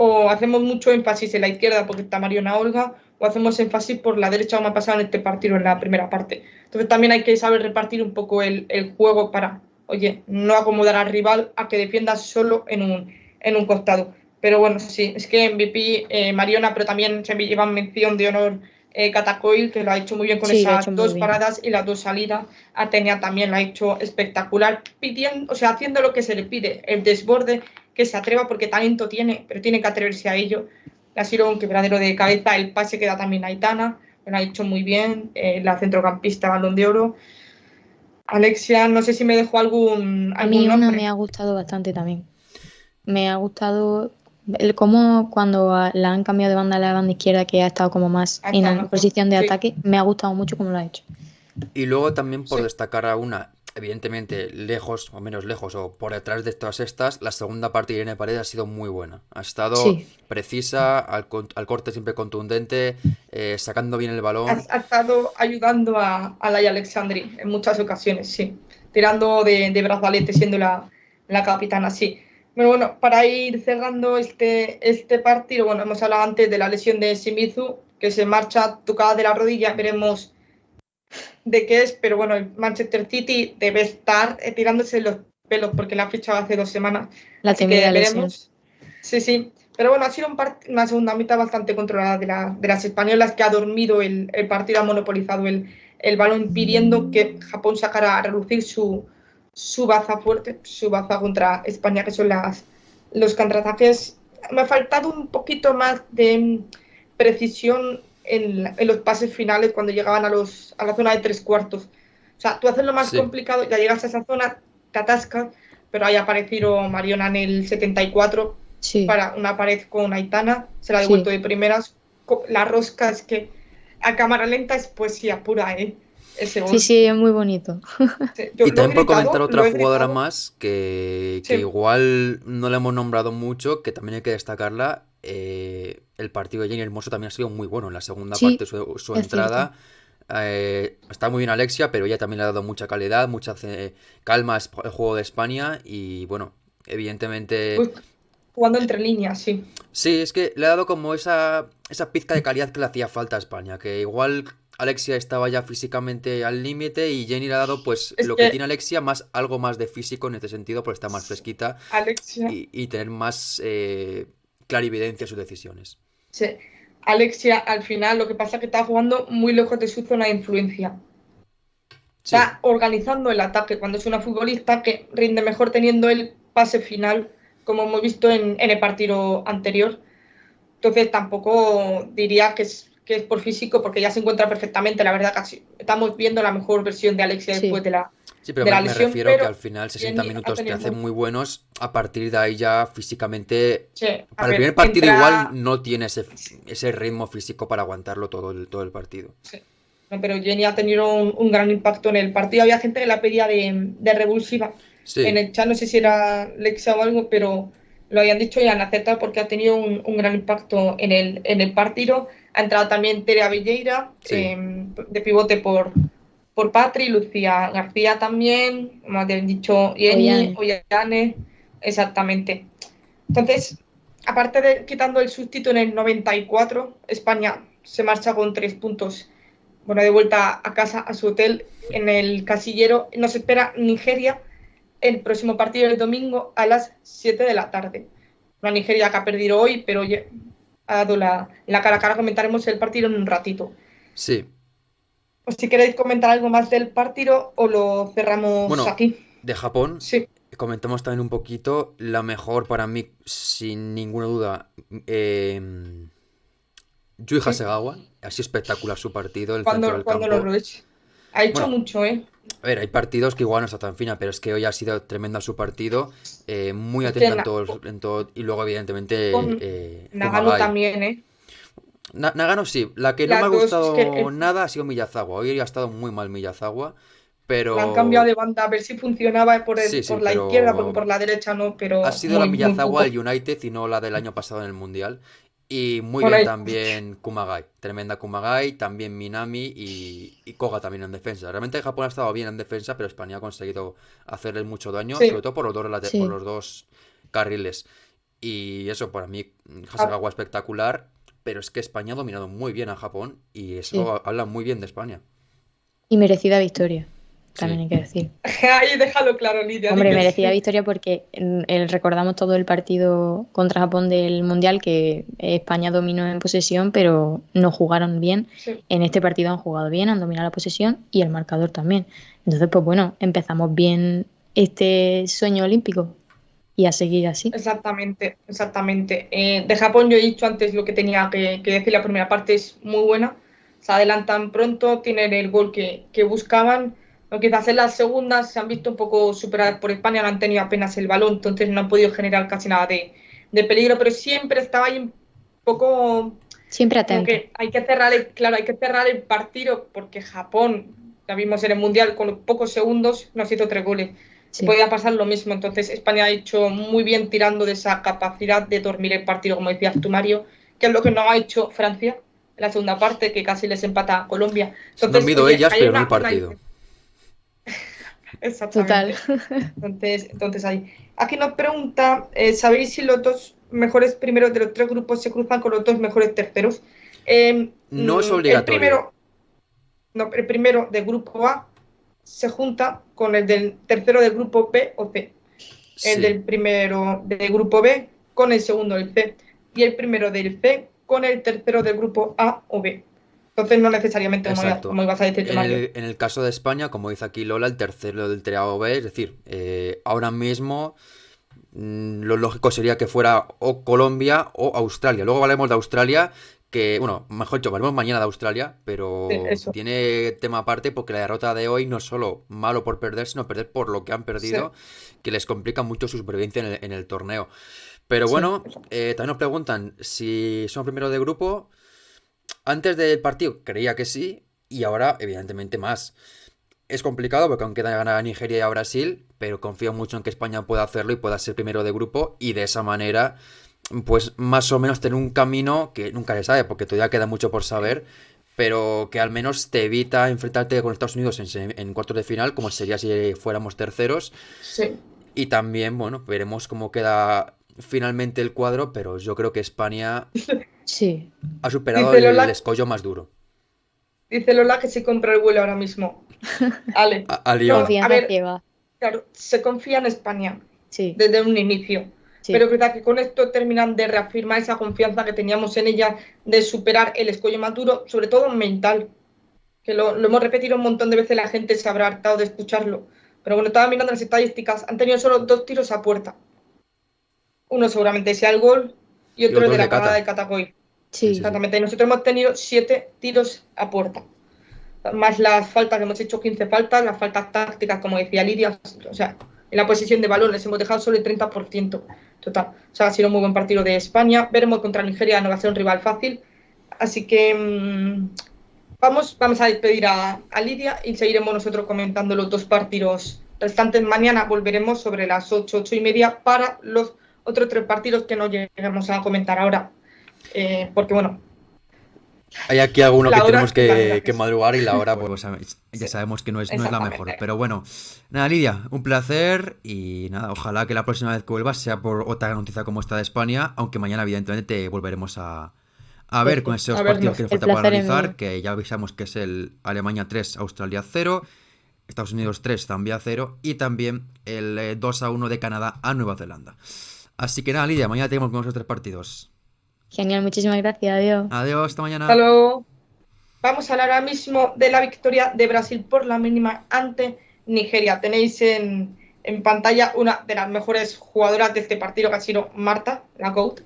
[SPEAKER 2] O hacemos mucho énfasis en la izquierda porque está Mariona Olga, o hacemos énfasis por la derecha, como ha pasado en este partido en la primera parte. Entonces también hay que saber repartir un poco el juego para, oye, no acomodar al rival a que defienda solo en un costado. Pero bueno, sí, es que MVP Mariona, pero también se me lleva mención de honor Catacoil, que lo ha hecho muy bien con
[SPEAKER 3] Sí, lo ha hecho
[SPEAKER 2] esas
[SPEAKER 3] muy
[SPEAKER 2] dos
[SPEAKER 3] bien.
[SPEAKER 2] paradas y las dos salidas. Atenea también lo ha hecho espectacular, pidiendo, o sea, haciendo lo que se le pide, el desborde, que se atreva porque talento tiene, pero tiene que atreverse a ello. Ha sido un quebradero de cabeza, el pase que da también Aitana, lo ha hecho muy bien, la centrocampista Balón de Oro. Alexia, no sé si me dejó
[SPEAKER 3] A mí
[SPEAKER 2] algún
[SPEAKER 3] una me
[SPEAKER 2] nombre.
[SPEAKER 3] ha gustado bastante también. Me ha gustado el cómo cuando la han cambiado de banda a la banda izquierda, que ha estado como más
[SPEAKER 2] Ha estado
[SPEAKER 3] en
[SPEAKER 2] mejor.
[SPEAKER 3] posición de
[SPEAKER 2] Sí,
[SPEAKER 3] ataque, me ha gustado mucho cómo lo ha hecho.
[SPEAKER 1] Y luego también por
[SPEAKER 2] sí,
[SPEAKER 1] destacar a una, evidentemente lejos o menos lejos o por detrás de todas estas, la segunda parte de Irene Paredes ha sido muy buena. Ha estado
[SPEAKER 3] Sí,
[SPEAKER 1] precisa, al corte siempre contundente, sacando bien el balón.
[SPEAKER 2] ha estado ayudando a Laia Alexandri en muchas ocasiones, sí. Tirando de brazalete, siendo la capitana, sí. Pero bueno, para ir cerrando este partido, bueno, hemos hablado antes de la lesión de Shimizu, que se marcha tocada de la rodilla, veremos de qué es, pero bueno, el Manchester City debe estar tirándose los pelos porque la ha fichado hace 2 semanas.
[SPEAKER 3] La
[SPEAKER 2] Así que
[SPEAKER 3] temida lesión.
[SPEAKER 2] veremos. Sí. Pero bueno, ha sido una segunda mitad bastante controlada de las españolas, que ha dormido el partido, ha monopolizado el balón, impidiendo que Japón sacara a relucir su baza fuerte, su baza contra España, que son los contraataques. Me ha faltado un poquito más de precisión en los pases finales cuando llegaban a la zona de 3/4. O sea, tú haces lo más complicado, ya llegas a esa zona, te atascas, pero ahí apareció Mariona en el 74 para una pared con Aitana, se la ha devuelto de primeras. La rosca es que a cámara lenta es poesía pura, ese gol.
[SPEAKER 3] Sí, es muy bonito.
[SPEAKER 1] Y también por comentar otra jugadora más que igual no le hemos nombrado mucho, que también hay que destacarla. El partido de Jenny Hermoso también ha sido muy bueno en la segunda parte, su entrada. Está muy bien Alexia, pero ella también le ha dado mucha calidad, mucha calma al juego de España y bueno, evidentemente...
[SPEAKER 2] Pues, jugando entre líneas, sí.
[SPEAKER 1] Sí, es que le ha dado como esa pizca de calidad que le hacía falta a España, que igual Alexia estaba ya físicamente al límite y Jenny le ha dado pues lo que tiene Alexia, más algo más de físico en este sentido, porque está más fresquita y tener más clarividencia en sus decisiones.
[SPEAKER 2] Sí, Alexia al final lo que pasa es que está jugando muy lejos de su zona de influencia. Está organizando el ataque cuando es una futbolista que rinde mejor teniendo el pase final, como hemos visto en el partido anterior. Entonces tampoco diría que es por físico, porque ya se encuentra perfectamente. La verdad que estamos viendo la mejor versión de Alexia después de la
[SPEAKER 1] pero
[SPEAKER 2] de la
[SPEAKER 1] me
[SPEAKER 2] lesión,
[SPEAKER 1] refiero que al final 60 minutos te hacen muy buenos. A partir de ahí ya físicamente... para el primer partido igual no tiene ese ritmo físico para aguantarlo todo el partido.
[SPEAKER 2] Sí. No, pero Jenny ha tenido un gran impacto en el partido. Había gente que la pedía de revulsiva. En el chat, no sé si era Lexa o algo, pero lo habían dicho y han aceptado porque ha tenido un gran impacto en el partido. Ha entrado también Tere Velleira, de pivote por Patri, Lucía García también, como habían dicho Jenny, Ollane, exactamente. Entonces, aparte de quitando el sustituto en el 94, España se marcha con 3 puntos. Bueno, de vuelta a casa, a su hotel, en el casillero. Nos espera Nigeria el próximo partido del domingo a las 7 de la tarde. Una Nigeria que ha perdido hoy, pero ha dado la cara a cara. Comentaremos el partido en un ratito.
[SPEAKER 1] Sí.
[SPEAKER 2] O si queréis comentar algo más del partido o lo cerramos aquí.
[SPEAKER 1] De Japón, comentamos también un poquito. La mejor para mí, sin ninguna duda, Yui Hasegawa. Ha sido espectacular su partido. El centro del campo.
[SPEAKER 2] Ha hecho mucho,
[SPEAKER 1] A ver, hay partidos que igual no está tan fina, pero es que hoy ha sido tremenda su partido. Muy atenta en todo. Y luego, evidentemente,
[SPEAKER 2] Nagano también,
[SPEAKER 1] Nagano sí. La que no me ha gustado nada ha sido Miyazawa. Hoy ha estado muy mal Miyazawa, pero...
[SPEAKER 2] La han cambiado de banda a ver si funcionaba por la izquierda, porque por la derecha no, pero...
[SPEAKER 1] Ha sido la Miyazawa del United y no la del año pasado en el Mundial. Y muy bien también Kumagai, tremenda Kumagai, también Minami y Koga también en defensa. Realmente Japón ha estado bien en defensa, pero España ha conseguido hacerles mucho daño, sobre todo por los dos carriles. Y eso, para mí, Hasegawa espectacular, pero es que España ha dominado muy bien a Japón y eso habla muy bien de España.
[SPEAKER 3] Y merecida victoria. También hay que decir.
[SPEAKER 2] Ahí déjalo claro, Lidia.
[SPEAKER 3] Hombre, merecida victoria porque recordamos todo el partido contra Japón del Mundial, que España dominó en posesión, pero no jugaron bien. Sí. En este partido han jugado bien, han dominado la posesión y el marcador también. Entonces, pues bueno, empezamos bien este sueño olímpico y a seguir así.
[SPEAKER 2] Exactamente. De Japón yo he dicho antes lo que tenía que decir. La primera parte es muy buena. Se adelantan pronto, tienen el gol que buscaban. O quizás en las segundas se han visto un poco superadas por España, no han tenido apenas el balón, entonces no han podido generar casi nada de peligro, pero siempre estaba ahí un poco...
[SPEAKER 3] Siempre atento.
[SPEAKER 2] Que hay que cerrar el partido, porque Japón, ya vimos en el Mundial, con los pocos segundos nos hizo 3 goles. Sí. Podía pasar lo mismo, entonces España ha hecho muy bien tirando de esa capacidad de dormir el partido, como decías tú, Mario, que es lo que no ha hecho Francia en la segunda parte, que casi les empata a Colombia.
[SPEAKER 1] Se han dormido ellas, pero no el partido.
[SPEAKER 2] Exactamente. Total. Entonces ahí. Aquí nos pregunta, ¿sabéis si los 2 mejores primeros de los 3 grupos se cruzan con los 2 mejores terceros?
[SPEAKER 1] No es
[SPEAKER 2] El
[SPEAKER 1] obligatorio.
[SPEAKER 2] primero, no, el primero del grupo A se junta con el del tercero del grupo B o C. El
[SPEAKER 1] Sí,
[SPEAKER 2] del primero del grupo B con el segundo del C. Y el primero del C con el tercero del grupo A o B. Entonces no necesariamente
[SPEAKER 1] exacto.
[SPEAKER 2] como ibas a decir, Mario.
[SPEAKER 1] En el caso de España, como dice aquí Lola, el tercero del triado B, es decir, ahora mismo lo lógico sería que fuera o Colombia o Australia. Luego hablaremos de Australia, que, bueno, mejor dicho, hablaremos mañana de Australia,
[SPEAKER 2] Sí,
[SPEAKER 1] pero
[SPEAKER 2] eso.
[SPEAKER 1] tiene tema aparte porque la derrota de hoy no es solo malo por perder, sino perder por lo que han
[SPEAKER 2] Sí,
[SPEAKER 1] perdido, que les complica mucho su supervivencia en el torneo. Pero
[SPEAKER 2] sí,
[SPEAKER 1] bueno, también nos preguntan si son primero de grupo. Antes del partido creía que sí, y ahora, evidentemente, más. Es complicado porque aún queda ganar a Nigeria y a Brasil, pero confío mucho en que España pueda hacerlo y pueda ser primero de grupo y de esa manera, pues más o menos tener un camino que nunca se sabe porque todavía queda mucho por saber, pero que al menos te evita enfrentarte con Estados Unidos en cuartos de final, como sería si fuéramos terceros.
[SPEAKER 2] sí.
[SPEAKER 1] Y también, bueno, veremos cómo queda finalmente el cuadro, pero yo creo que España
[SPEAKER 3] Sí.
[SPEAKER 1] ha superado
[SPEAKER 2] Dice
[SPEAKER 1] el
[SPEAKER 2] Lola,
[SPEAKER 1] escollo más duro.
[SPEAKER 2] dice Lola que se compra el vuelo ahora mismo. Ale.
[SPEAKER 1] A
[SPEAKER 2] No,
[SPEAKER 1] Lyon.
[SPEAKER 2] a
[SPEAKER 3] Confianza
[SPEAKER 2] ver,
[SPEAKER 3] ciega.
[SPEAKER 2] claro, se confía en España
[SPEAKER 3] Sí,
[SPEAKER 2] desde un inicio. Pero
[SPEAKER 3] sí.
[SPEAKER 2] es verdad que con esto terminan de reafirmar esa confianza que teníamos en ella de superar el escollo más duro, sobre todo mental, que lo hemos repetido un montón de veces, la gente se habrá hartado de escucharlo. Pero bueno, estaba mirando las estadísticas, han tenido solo 2 tiros a puerta. Uno seguramente sea el gol y
[SPEAKER 1] Y
[SPEAKER 2] otro el
[SPEAKER 1] otros
[SPEAKER 2] de
[SPEAKER 1] de
[SPEAKER 2] la parada
[SPEAKER 1] Cata.
[SPEAKER 2] de Catacoy.
[SPEAKER 1] Sí, sí,
[SPEAKER 3] Sí.
[SPEAKER 1] sí.
[SPEAKER 2] Exactamente. Y nosotros hemos tenido 7 tiros a puerta. Más las faltas, que hemos hecho 15 faltas, las faltas tácticas, como decía Lidia, o sea, en la posición de balón les hemos dejado solo el 30% total. O sea, ha sido un muy buen partido de España. Veremos contra Nigeria, no va a ser un rival fácil. Así que vamos a despedir a Lidia y seguiremos nosotros comentando los 2 partidos restantes. Mañana volveremos sobre las 8, 8:30 para los otros 3 partidos que no lleguemos a comentar ahora. Porque bueno,
[SPEAKER 1] Hay aquí alguno que
[SPEAKER 2] la
[SPEAKER 1] tenemos
[SPEAKER 2] hora es la hora que
[SPEAKER 1] que
[SPEAKER 2] es.
[SPEAKER 1] madrugar y la hora, pues ya
[SPEAKER 2] Sí,
[SPEAKER 1] sabemos que no es la mejor.
[SPEAKER 2] exactamente.
[SPEAKER 1] Pero bueno, nada, Lidia, un placer y nada, ojalá que la próxima vez que vuelvas sea por otra noticia como esta de España, aunque mañana evidentemente te volveremos a ver con
[SPEAKER 2] Eso,
[SPEAKER 1] esos
[SPEAKER 2] a
[SPEAKER 1] partidos que
[SPEAKER 2] vernos.
[SPEAKER 1] nos
[SPEAKER 3] El
[SPEAKER 1] falta por
[SPEAKER 3] placer es
[SPEAKER 1] analizar,
[SPEAKER 3] mío.
[SPEAKER 1] que ya avisamos que es el Alemania 3 Australia 0, Estados Unidos 3 Zambia 0 y también el 2-1 de Canadá a Nueva Zelanda. Así que nada, Lidia, mañana tenemos con esos 3 partidos.
[SPEAKER 3] Genial, muchísimas gracias. Adiós.
[SPEAKER 1] Adiós, hasta
[SPEAKER 2] Hasta
[SPEAKER 1] mañana.
[SPEAKER 2] luego. Vamos a hablar ahora mismo de la victoria de Brasil por la mínima ante Nigeria. Tenéis en pantalla una de las mejores jugadoras de este partido, que ha sido Marta, la GOAT.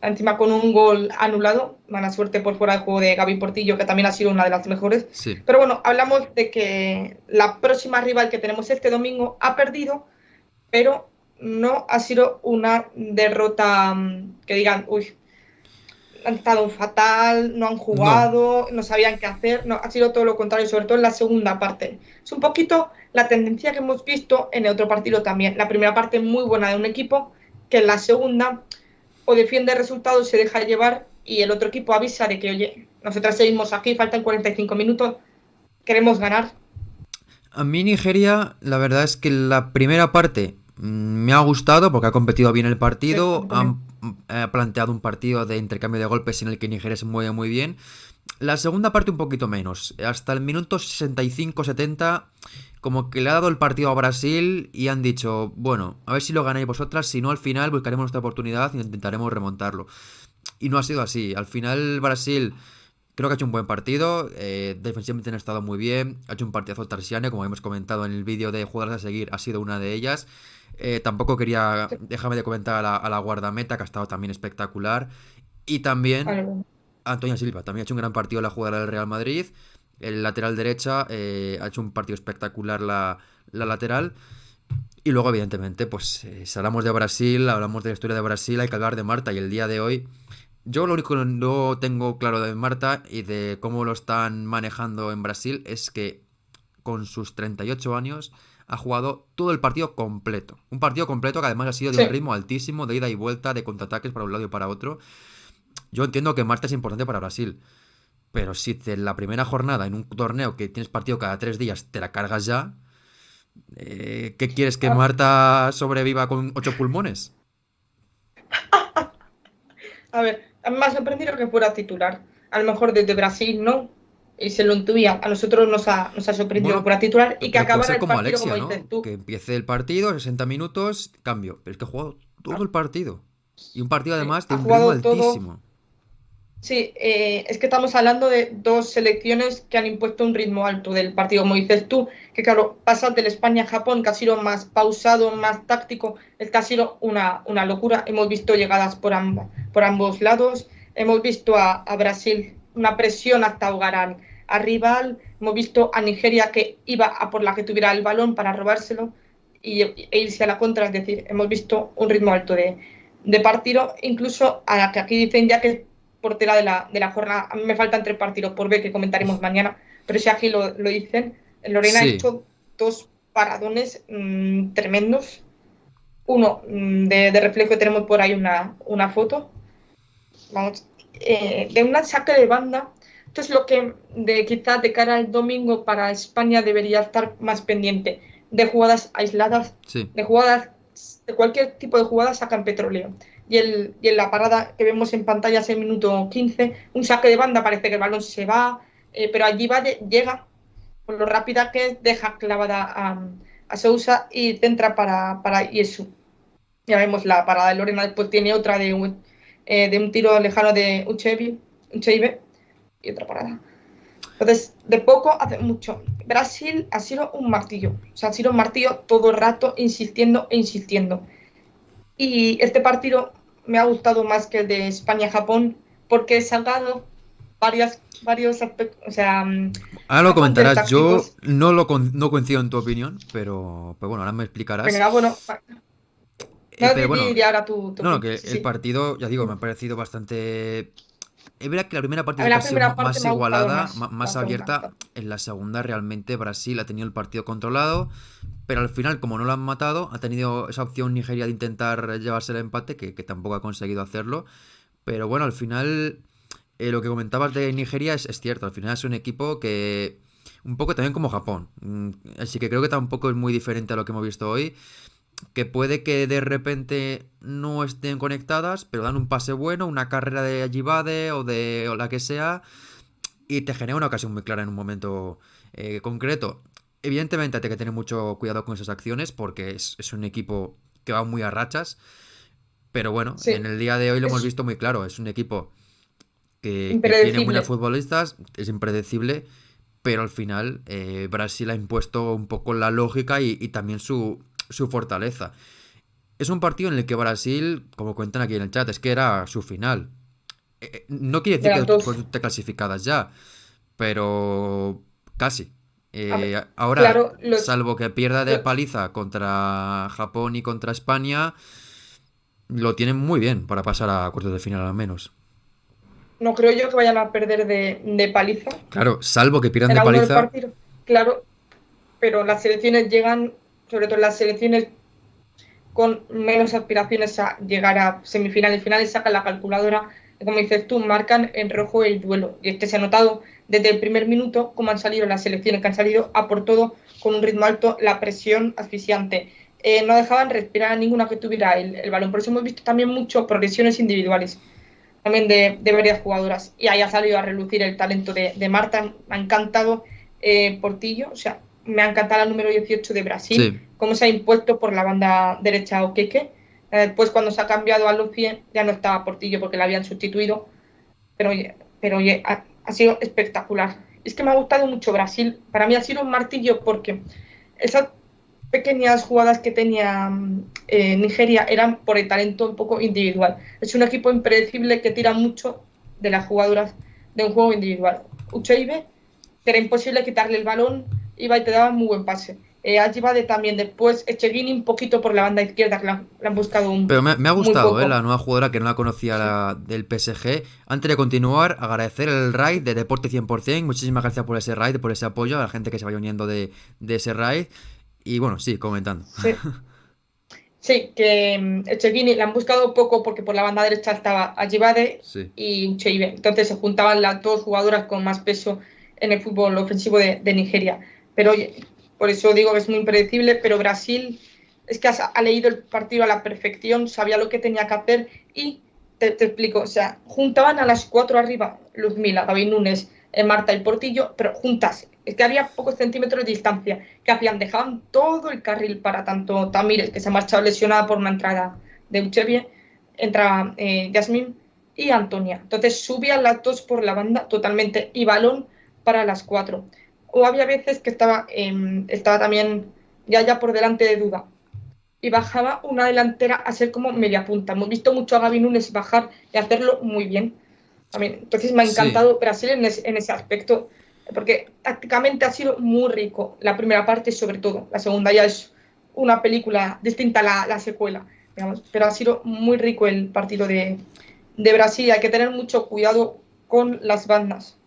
[SPEAKER 2] Encima con un gol anulado, mala suerte por fuera de juego de Gaby Portillo, que también ha sido una de las mejores.
[SPEAKER 1] Sí.
[SPEAKER 2] Pero bueno, hablamos de que la próxima rival que tenemos este domingo ha perdido, pero no ha sido una derrota que digan, uy, han estado fatal, no han
[SPEAKER 1] No,
[SPEAKER 2] jugado, no sabían qué hacer, no, ha sido todo lo contrario, sobre todo en la segunda parte. Es un poquito la tendencia que hemos visto en el otro partido también. La primera parte muy buena de un equipo, que en la segunda o defiende resultados, se deja llevar y el otro equipo avisa de que, oye, nosotras seguimos aquí, faltan 45 minutos, queremos ganar.
[SPEAKER 1] a mí Nigeria, la verdad es que la primera parte me ha gustado porque ha competido bien el
[SPEAKER 2] Sí, a
[SPEAKER 1] partido,
[SPEAKER 2] mí también.
[SPEAKER 1] han planteado un partido de intercambio de golpes en el que Nigeria se mueve muy bien. La segunda parte un poquito menos, hasta el minuto 65-70 como que le ha dado el partido a Brasil y han dicho, bueno, a ver si lo ganáis vosotras, si no al final buscaremos nuestra oportunidad e intentaremos remontarlo. Y no ha sido así, al final Brasil creo que ha hecho un buen partido, defensivamente han estado muy bien, ha hecho un partidazo Tarsiane, como hemos comentado en el vídeo de jugadoras a seguir, ha sido una de ellas. Tampoco quería, déjame de comentar a la guardameta, que ha estado también espectacular. Y también
[SPEAKER 2] Vale,
[SPEAKER 1] Antonia Silva, también ha hecho un gran partido la jugadora del Real Madrid. El lateral derecha ha hecho un partido espectacular la lateral. Y luego, evidentemente, pues si hablamos de Brasil, hablamos de la historia de Brasil, hay que hablar de Marta. Y el día de hoy yo lo único que no tengo claro de Marta y de cómo lo están manejando en Brasil es que con sus 38 años ha jugado todo el partido completo. Un partido completo que además ha sido de un
[SPEAKER 2] sí,
[SPEAKER 1] ritmo altísimo, de ida y vuelta, de contraataques para un lado y para otro. Yo entiendo que Marta es importante para Brasil, pero si la primera jornada en un torneo que tienes partido cada 3 días te la cargas ya, ¿qué quieres que
[SPEAKER 2] a,
[SPEAKER 1] Marta sobreviva con 8 pulmones?
[SPEAKER 2] a ver, a mí me ha sorprendido que fuera titular. a lo mejor desde Brasil no, y se lo intuía. A nosotros nos ha sorprendido
[SPEAKER 1] Bueno,
[SPEAKER 2] por la titular y que
[SPEAKER 1] pero puede
[SPEAKER 2] acabara
[SPEAKER 1] ser
[SPEAKER 2] el
[SPEAKER 1] como
[SPEAKER 2] partido,
[SPEAKER 1] Alexia,
[SPEAKER 2] como
[SPEAKER 1] ¿no?
[SPEAKER 2] dices tú.
[SPEAKER 1] Que empiece el partido, 60 minutos, cambio. Pero es que ha jugado todo el partido. Y un partido
[SPEAKER 2] Sí,
[SPEAKER 1] además de
[SPEAKER 2] ha
[SPEAKER 1] un ritmo
[SPEAKER 2] jugado todo.
[SPEAKER 1] altísimo.
[SPEAKER 2] Sí, es que estamos hablando de dos selecciones que han impuesto un ritmo alto del partido, como dices tú, que claro, pasa del España-Japón, que ha sido más pausado, más táctico, el que ha sido una locura. Hemos visto llegadas por ambos lados, hemos visto a Brasil una presión hasta ahogar al rival, hemos visto a Nigeria que iba a por la que tuviera el balón para robárselo e irse a la contra, es decir, hemos visto un ritmo alto de partido, incluso a la que aquí dicen ya que portera de la jornada. A mí me faltan 3 partidos por ver que comentaremos mañana, pero si aquí lo dicen, Lorena ha
[SPEAKER 1] Sí,
[SPEAKER 2] hecho 2 paradones tremendos. Uno, de reflejo, tenemos por ahí una foto. Vamos, de un saque de banda. Esto es lo que quizás de cara al domingo para España debería estar más pendiente. De jugadas aisladas,
[SPEAKER 1] sí.
[SPEAKER 2] de jugadas, de cualquier tipo de jugada sacan petróleo. Y en la parada que vemos en pantalla es el minuto 15, un saque de banda, parece que el balón se va, pero allí llega, por lo rápida que es, deja clavada a Sousa y centra para Iesu. Ya vemos la parada de Lorena, después tiene otra de un tiro lejano de Ucheibe y otra parada. Entonces, de poco hace mucho. Brasil ha sido un martillo. O sea, ha sido un martillo todo el rato, insistiendo e insistiendo. Y este partido me ha gustado más que el de España-Japón porque se han dado varios aspectos, o sea,
[SPEAKER 1] Ahora lo
[SPEAKER 2] apuntes
[SPEAKER 1] comentarás. Yo
[SPEAKER 2] tácticos.
[SPEAKER 1] no coincido en tu opinión, pero bueno, ahora me explicarás.
[SPEAKER 2] Venga, bueno, no
[SPEAKER 1] Pero bueno,
[SPEAKER 2] diría ahora tu
[SPEAKER 1] no, no,
[SPEAKER 2] opinión.
[SPEAKER 1] que
[SPEAKER 2] Sí,
[SPEAKER 1] el
[SPEAKER 2] sí.
[SPEAKER 1] partido, ya digo, me ha parecido bastante. Es verdad que la primera parte
[SPEAKER 2] A
[SPEAKER 1] sí
[SPEAKER 2] ver,
[SPEAKER 1] que ha
[SPEAKER 2] la
[SPEAKER 1] sido
[SPEAKER 2] primera parte
[SPEAKER 1] más
[SPEAKER 2] me ha gustado
[SPEAKER 1] igualada,
[SPEAKER 2] más,
[SPEAKER 1] más
[SPEAKER 2] la segunda no
[SPEAKER 1] abierta.
[SPEAKER 2] tanto.
[SPEAKER 1] En la segunda realmente Brasil ha tenido el partido controlado, pero al final, como no lo han matado, ha tenido esa opción Nigeria de intentar llevarse el empate, que tampoco ha conseguido hacerlo. Pero bueno, al final, lo que comentabas de Nigeria es cierto. Al final es un equipo que, un poco también como Japón. Así que creo que tampoco es muy diferente a lo que hemos visto hoy. Que puede que de repente no estén conectadas, pero dan un pase bueno, una carrera de Ajibade o la que sea, y te genera una ocasión muy clara en un momento concreto. Evidentemente hay que tener mucho cuidado con esas acciones porque es un equipo que va muy a rachas, pero bueno, en
[SPEAKER 2] Sí,
[SPEAKER 1] el día de hoy lo hemos
[SPEAKER 2] es
[SPEAKER 1] visto muy claro. Es un equipo que tiene buenas
[SPEAKER 2] impredecible.
[SPEAKER 1] futbolistas, es impredecible, pero al final Brasil ha impuesto un poco la lógica y también su fortaleza. Es un partido en el que Brasil, como cuentan aquí en el chat, es que era su final. No quiere
[SPEAKER 2] De
[SPEAKER 1] decir
[SPEAKER 2] las
[SPEAKER 1] que
[SPEAKER 2] dos.
[SPEAKER 1] esté clasificadas ya, pero casi.
[SPEAKER 2] A ver,
[SPEAKER 1] Ahora,
[SPEAKER 2] claro,
[SPEAKER 1] salvo que pierda de
[SPEAKER 2] lo-
[SPEAKER 1] paliza contra Japón y contra España, lo tienen muy bien para pasar a cuartos de final al menos.
[SPEAKER 2] no creo yo que vayan a perder de paliza
[SPEAKER 1] Claro, salvo que pierdan
[SPEAKER 2] en
[SPEAKER 1] de
[SPEAKER 2] alguno del
[SPEAKER 1] paliza.
[SPEAKER 2] partido. Claro, pero las selecciones llegan, sobre todo las selecciones con menos aspiraciones a llegar a semifinales, finales, sacan la calculadora, y como dices tú, marcan en rojo el duelo. Y es que se ha notado desde el primer minuto cómo han salido las selecciones, que han salido a por todo con un ritmo alto, la presión asfixiante. No dejaban respirar a ninguna que tuviera el balón. Por eso hemos visto también mucho progresiones individuales, también de varias jugadoras. Y ahí ha salido a relucir el talento de Marta. Me ha encantado Portillo, o sea, me ha encantado la número 18 de Brasil,
[SPEAKER 1] Sí.
[SPEAKER 2] cómo se ha impuesto por la banda derecha Okeke. Después, cuando se ha cambiado a Lucie, ya no estaba Portillo porque la habían sustituido, pero oye, ha sido espectacular. Es que me ha gustado mucho Brasil. Para mí ha sido un martillo porque esas pequeñas jugadas que tenía Nigeria eran por el talento un poco individual. Es un equipo impredecible que tira mucho de las jugadoras de un juego individual. Ucheibe, que era imposible quitarle el balón, iba y te daba muy buen pase. Ajibade también, después Echegini un poquito por la banda izquierda, que le han buscado
[SPEAKER 1] Pero me ha
[SPEAKER 2] muy
[SPEAKER 1] gustado,
[SPEAKER 2] poco.
[SPEAKER 1] la nueva jugadora que no la conocía
[SPEAKER 2] Sí.
[SPEAKER 1] del PSG. Antes de continuar, agradecer el raid de Deporte 100%. Muchísimas gracias por ese raid, por ese apoyo a la gente que se vaya uniendo de ese raid. Y bueno, sí, comentando.
[SPEAKER 2] Sí. Sí, que Echegini le han buscado poco porque por la banda derecha estaba Ajibade
[SPEAKER 1] Sí.
[SPEAKER 2] y Ucheibe. Entonces se juntaban las dos jugadoras con más peso en el fútbol ofensivo de Nigeria. Pero oye, por eso digo que es muy impredecible, pero Brasil es que ha leído el partido a la perfección, sabía lo que tenía que hacer y te explico, o sea, juntaban a las 4 arriba, Luzmila, Gaby Núñez, Marta y Portillo, pero juntas. Es que había pocos centímetros de distancia. ¿Qué hacían? Dejaban todo el carril para tanto Tamires, que se ha marchado lesionada por una entrada de Uchevie, entraba Yasmín y Antonia. Entonces subían las dos por la banda totalmente y balón para las 4. O había veces que estaba también ya por delante de Duda y bajaba una delantera a ser como media punta. Hemos visto mucho a Gaby Núñez bajar y hacerlo muy bien también. Entonces me ha
[SPEAKER 1] Sí,
[SPEAKER 2] encantado Brasil en ese aspecto, porque tácticamente ha sido muy rico. La primera parte sobre todo, la segunda ya es una película distinta a la secuela, digamos, pero ha sido muy rico el partido de Brasil. Hay que tener mucho cuidado con las bandas.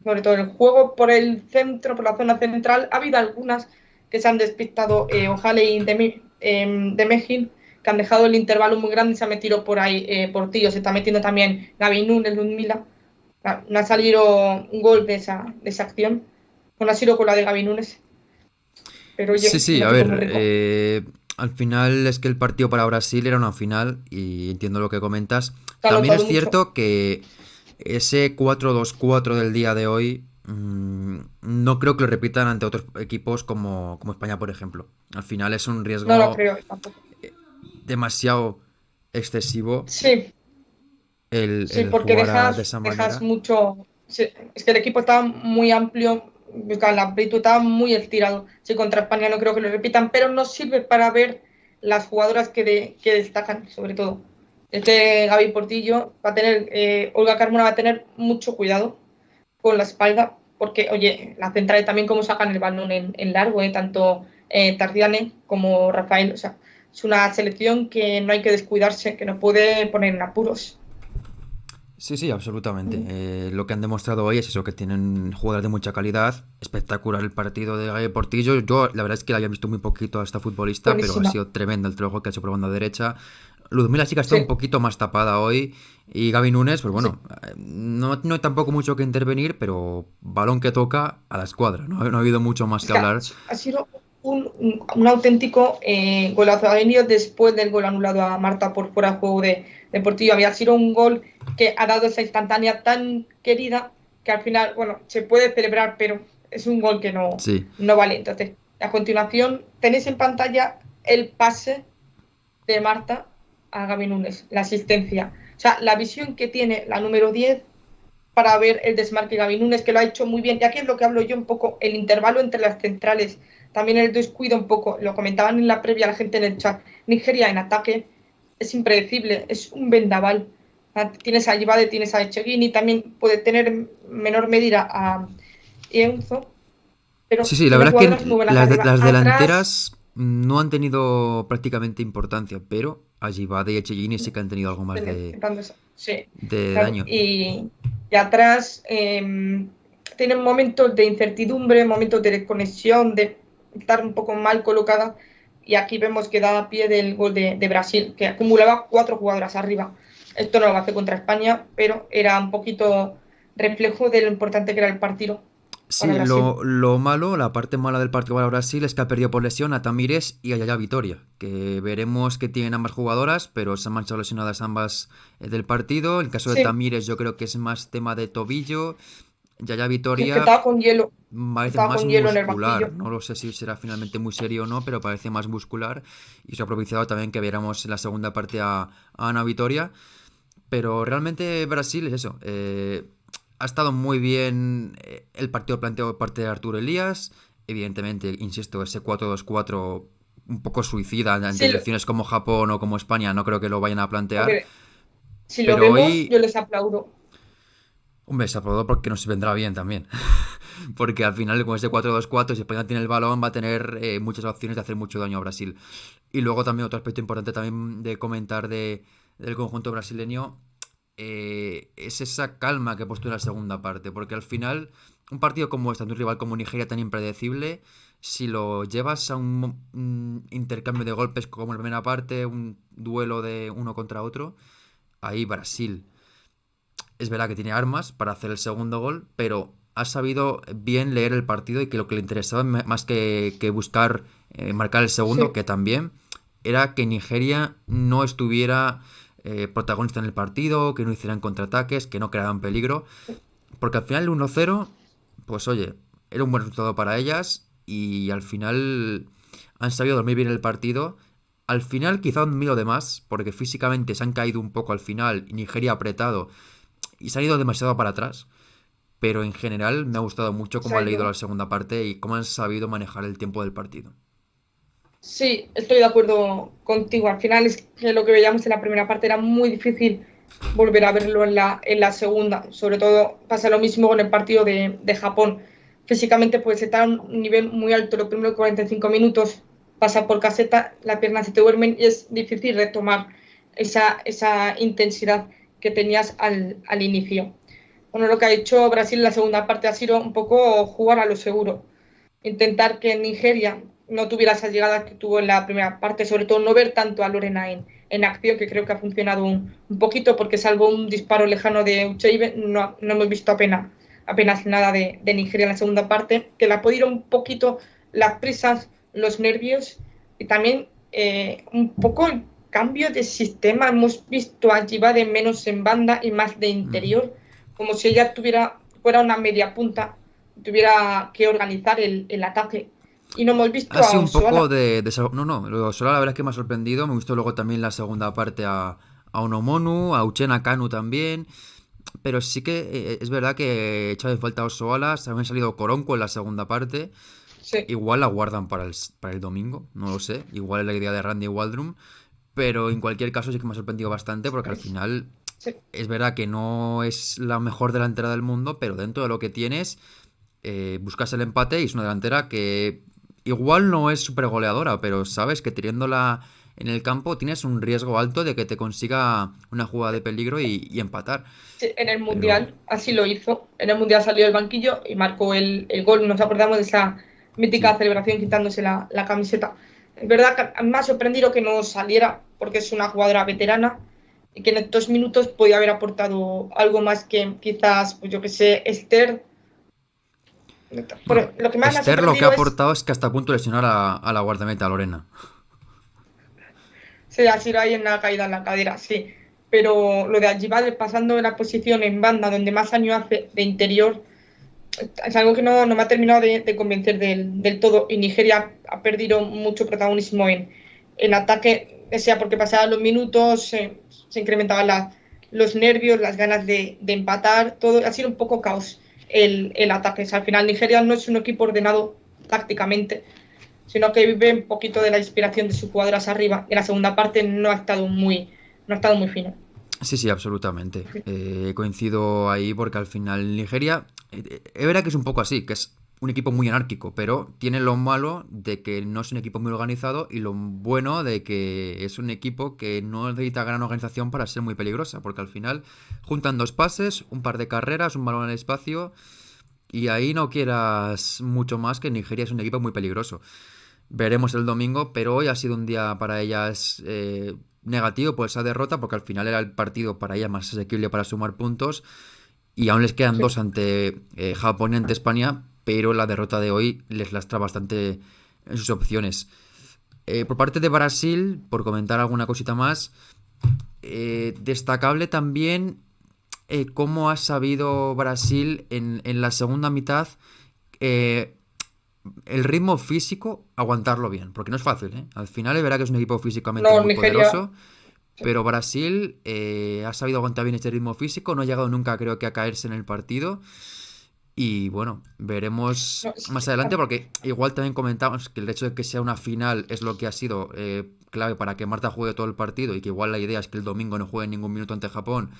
[SPEAKER 2] Sobre todo el juego por el centro, por la zona central, ha habido algunas que se han despistado, Ojale y de Mejin, que han dejado el intervalo muy grande y se ha metido por ahí Portillo, se está metiendo también Gaby Núñez, Ludmila. No ha salido un gol de esa acción, no ha sido con la de Gaby Núñez, pero
[SPEAKER 1] sí,
[SPEAKER 2] oye,
[SPEAKER 1] sí,
[SPEAKER 2] un
[SPEAKER 1] a
[SPEAKER 2] ratito muy
[SPEAKER 1] ver,
[SPEAKER 2] rico.
[SPEAKER 1] al final es que el partido para Brasil era una final y entiendo lo que comentas.
[SPEAKER 2] Se ha
[SPEAKER 1] También es
[SPEAKER 2] notado mucho.
[SPEAKER 1] cierto que ese 4-2-4 del día de hoy no creo que lo repitan ante otros equipos como España, por ejemplo. Al final es un
[SPEAKER 2] No lo
[SPEAKER 1] riesgo
[SPEAKER 2] creo tampoco.
[SPEAKER 1] demasiado excesivo
[SPEAKER 2] Sí, sí,
[SPEAKER 1] el
[SPEAKER 2] porque
[SPEAKER 1] jugar de esa
[SPEAKER 2] dejas
[SPEAKER 1] manera.
[SPEAKER 2] mucho. Sí, es que el equipo está muy amplio, la amplitud está muy estirado. Sí, contra España no creo que lo repitan, pero nos sirve para ver las jugadoras que destacan, sobre todo. Es que Gaby Portillo va a tener, Olga Carmona va a tener mucho cuidado con la espalda, porque, oye, las centrales también como sacan el balón en largo, tanto Tardiane como Rafael. O sea, es una selección que no hay que descuidarse, que no puede poner en apuros.
[SPEAKER 1] Sí, sí, absolutamente. Lo que han demostrado hoy es eso, que tienen jugadores de mucha calidad. Espectacular el partido de Gaby Portillo. Yo la verdad es que la había visto muy poquito a esta futbolista, pero ha
[SPEAKER 2] Buenísima.
[SPEAKER 1] sido tremendo el trabajo que ha hecho por banda derecha. Luzmila sí que está un
[SPEAKER 2] Sí,
[SPEAKER 1] poquito más tapada hoy. Y Gaby Núñez, pues
[SPEAKER 2] sí.
[SPEAKER 1] bueno, no hay tampoco mucho que intervenir, pero balón que toca a la escuadra. No ha habido mucho más
[SPEAKER 2] Es
[SPEAKER 1] que
[SPEAKER 2] que
[SPEAKER 1] hablar.
[SPEAKER 2] ha sido un auténtico golazo. Ha venido después del gol anulado a Marta por fuera de juego de Portillo. Había sido un gol que ha dado esa instantánea tan querida que al final, bueno, se puede celebrar, pero es un gol que
[SPEAKER 1] Sí.
[SPEAKER 2] no vale. Entonces, a continuación, tenéis en pantalla el pase de Marta a Gaby Núñez, la asistencia. O sea, la visión que tiene la número 10 para ver el desmarque de Gaby Núñez, que lo ha hecho muy bien. Y aquí es lo que hablo yo un poco, el intervalo entre las centrales, también el descuido un poco, lo comentaban en la previa la gente en el chat. Nigeria en ataque es impredecible, es un vendaval. Tienes a Yibade, tienes a Echegini, también puede tener en menor medida a Enzo, pero
[SPEAKER 1] Sí, sí, la
[SPEAKER 2] tiene
[SPEAKER 1] verdad es
[SPEAKER 2] jugadoras
[SPEAKER 1] que
[SPEAKER 2] muy buenas arriba.
[SPEAKER 1] las
[SPEAKER 2] Atrás,
[SPEAKER 1] delanteras no han tenido prácticamente importancia, pero Ajibade y Echellini sí que han tenido algo más
[SPEAKER 2] sí,
[SPEAKER 1] de
[SPEAKER 2] claro.
[SPEAKER 1] daño.
[SPEAKER 2] Y atrás tienen momentos de incertidumbre, momentos de desconexión, de estar un poco mal colocada. Y aquí vemos que da pie del gol de Brasil, que acumulaba 4 jugadoras arriba. Esto no lo hace contra España, pero era un poquito reflejo de lo importante que era el partido para
[SPEAKER 1] Sí,
[SPEAKER 2] Brasil.
[SPEAKER 1] lo malo, la parte mala del partido para Brasil es que ha perdido por lesión a Tamires y a Yaya Vitoria, que veremos que tienen ambas jugadoras, pero se han marchado lesionadas ambas del partido. El caso de
[SPEAKER 2] Sí,
[SPEAKER 1] Tamires yo creo que es más tema de tobillo. Yaya
[SPEAKER 2] sí, es que
[SPEAKER 1] Vitoria parece
[SPEAKER 2] estaba
[SPEAKER 1] más
[SPEAKER 2] con hielo en el
[SPEAKER 1] muscular.
[SPEAKER 2] banquillo.
[SPEAKER 1] No lo sé si será finalmente muy serio o no, pero parece más muscular. Y se ha propiciado también que viéramos en la segunda parte a Ana Vitoria. Pero realmente Brasil es eso. Ha estado muy bien el partido planteado por parte de Arturo Elías. Evidentemente, insisto, ese 4-2-4 un poco suicida ante
[SPEAKER 2] Sí,
[SPEAKER 1] selecciones como Japón o como España. No creo que lo vayan a plantear.
[SPEAKER 2] hombre, si lo
[SPEAKER 1] Pero
[SPEAKER 2] vemos,
[SPEAKER 1] hoy,
[SPEAKER 2] yo les aplaudo.
[SPEAKER 1] un beso porque nos vendrá bien también. Porque al final, con ese 4-2-4, si España tiene el balón, va a tener muchas opciones de hacer mucho daño a Brasil. Y luego también otro aspecto importante también de comentar del conjunto brasileño es esa calma que he puesto en la segunda parte. Porque al final, un partido como este, ante un rival como Nigeria tan impredecible, si lo llevas a un intercambio de golpes como en la primera parte, un duelo de uno contra otro, ahí Brasil es verdad que tiene armas para hacer el segundo gol, pero ha sabido bien leer el partido y que lo que le interesaba más que buscar marcar el segundo,
[SPEAKER 2] Sí,
[SPEAKER 1] que también, era que Nigeria no estuviera protagonista en el partido, que no hicieran contraataques, que no crearan peligro. Porque al final el 1-0, pues oye, era un buen resultado para ellas y al final han sabido dormir bien el partido. Al final quizá un miedo de más, porque físicamente se han caído un poco al final y Nigeria ha apretado y se han ido demasiado para atrás. Pero en general me ha gustado mucho cómo han leído
[SPEAKER 2] Exacto.
[SPEAKER 1] la segunda parte y cómo han sabido manejar el tiempo del partido.
[SPEAKER 2] Sí, estoy de acuerdo contigo. Al final es que lo que veíamos en la primera parte era muy difícil volver a verlo en la segunda. Sobre todo pasa lo mismo con el partido de Japón. Físicamente pues está a un nivel muy alto. Los primeros 45 minutos pasa por caseta, las piernas se te duermen y es difícil retomar esa intensidad que tenías al inicio. Bueno, lo que ha hecho Brasil en la segunda parte ha sido un poco jugar a lo seguro, intentar que Nigeria no tuviera esa llegada que tuvo en la primera parte, sobre todo no ver tanto a Lorena en acción, que creo que ha funcionado un poquito, porque salvo un disparo lejano de Ucheibe, no hemos visto apenas nada de Nigeria en la segunda parte, que la pudieron un poquito las prisas, los nervios y también un poco el cambio de sistema. Hemos visto a Giva de menos en banda y más de
[SPEAKER 1] Ujú.
[SPEAKER 2] interior, como si ella fuera una media punta, tuviera que organizar el ataque. Y no hemos visto
[SPEAKER 1] Ha
[SPEAKER 2] a
[SPEAKER 1] sido un poco
[SPEAKER 2] Osoala.
[SPEAKER 1] No, no, lo solo la verdad es que me ha sorprendido. Me gustó luego también la segunda parte a Onomonu, a Uchena Kanu también. Pero sí que es verdad que he echado en falta a Osoala. Se habían salido Coronco en la segunda parte.
[SPEAKER 2] Sí,
[SPEAKER 1] Igual la guardan para el domingo, no lo sé. Igual es la idea de Randy Waldrum. Pero en cualquier caso sí que me ha sorprendido bastante porque al final
[SPEAKER 2] sí.
[SPEAKER 1] es verdad que no es la mejor delantera del mundo, pero dentro de lo que tienes, buscas el empate y es una delantera que igual no es súper goleadora, pero sabes que teniéndola en el campo tienes un riesgo alto de que te consiga una jugada de peligro y empatar.
[SPEAKER 2] Sí, en el
[SPEAKER 1] Pero
[SPEAKER 2] Mundial así lo hizo. En el Mundial salió del banquillo y marcó el gol. Nos acordamos de esa mítica
[SPEAKER 1] sí,
[SPEAKER 2] celebración quitándose la camiseta. Es verdad que a mí me ha sorprendido que no saliera porque es una jugadora veterana y que en estos minutos podía haber aportado algo más que quizás, pues yo que sé, Esther.
[SPEAKER 1] bueno,
[SPEAKER 2] Lo que más me ha
[SPEAKER 1] Esther lo que ha
[SPEAKER 2] sorprendido es,
[SPEAKER 1] aportado es que hasta a punto de lesionar a la guardameta Lorena.
[SPEAKER 2] se ha sido ahí en la caída en la cadera, sí. Pero lo de Ajibaде pasando de la posición en banda donde más año hace de interior es algo que no me ha terminado de convencer del todo. Y Nigeria ha perdido mucho protagonismo en ataque, sea porque pasaban los minutos, se incrementaban los nervios, las ganas de empatar, todo. Ha sido un poco caos el ataque. O sea, al final Nigeria no es un equipo ordenado tácticamente, sino que vive un poquito de la inspiración de sus jugadoras arriba. Y en la segunda parte no ha estado muy fino.
[SPEAKER 1] Sí, sí, absolutamente. Coincido ahí porque al final Nigeria, es verdad que es un poco así, que es un equipo muy anárquico, pero tiene lo malo de que no es un equipo muy organizado y lo bueno de que es un equipo que no necesita gran organización para ser muy peligrosa, porque al final juntan dos pases, un par de carreras, un balón en el espacio y ahí no quieras mucho más que Nigeria es un equipo muy peligroso. Veremos el domingo, pero hoy ha sido un día para ellas negativo por esa derrota, porque al final era el partido para ellas más asequible para sumar puntos y aún les quedan
[SPEAKER 2] Sí.
[SPEAKER 1] dos ante Japón y ante España, pero la derrota de hoy les lastra bastante en sus opciones. Por parte de Brasil, por comentar alguna cosita más, destacable también cómo ha sabido Brasil en la segunda mitad eh, el ritmo físico, aguantarlo bien, porque no es fácil, ¿eh? Al final es verdad que es un equipo físicamente
[SPEAKER 2] No,
[SPEAKER 1] muy
[SPEAKER 2] Nigeria.
[SPEAKER 1] poderoso, pero Brasil ha sabido aguantar bien este ritmo físico, no ha llegado nunca creo que a caerse en el partido y bueno, veremos
[SPEAKER 2] No, es
[SPEAKER 1] más
[SPEAKER 2] que,
[SPEAKER 1] adelante porque igual también comentamos que el hecho de que sea una final es lo que ha sido clave para que Marta juegue todo el partido y que igual la idea es que el domingo no juegue ningún minuto ante Japón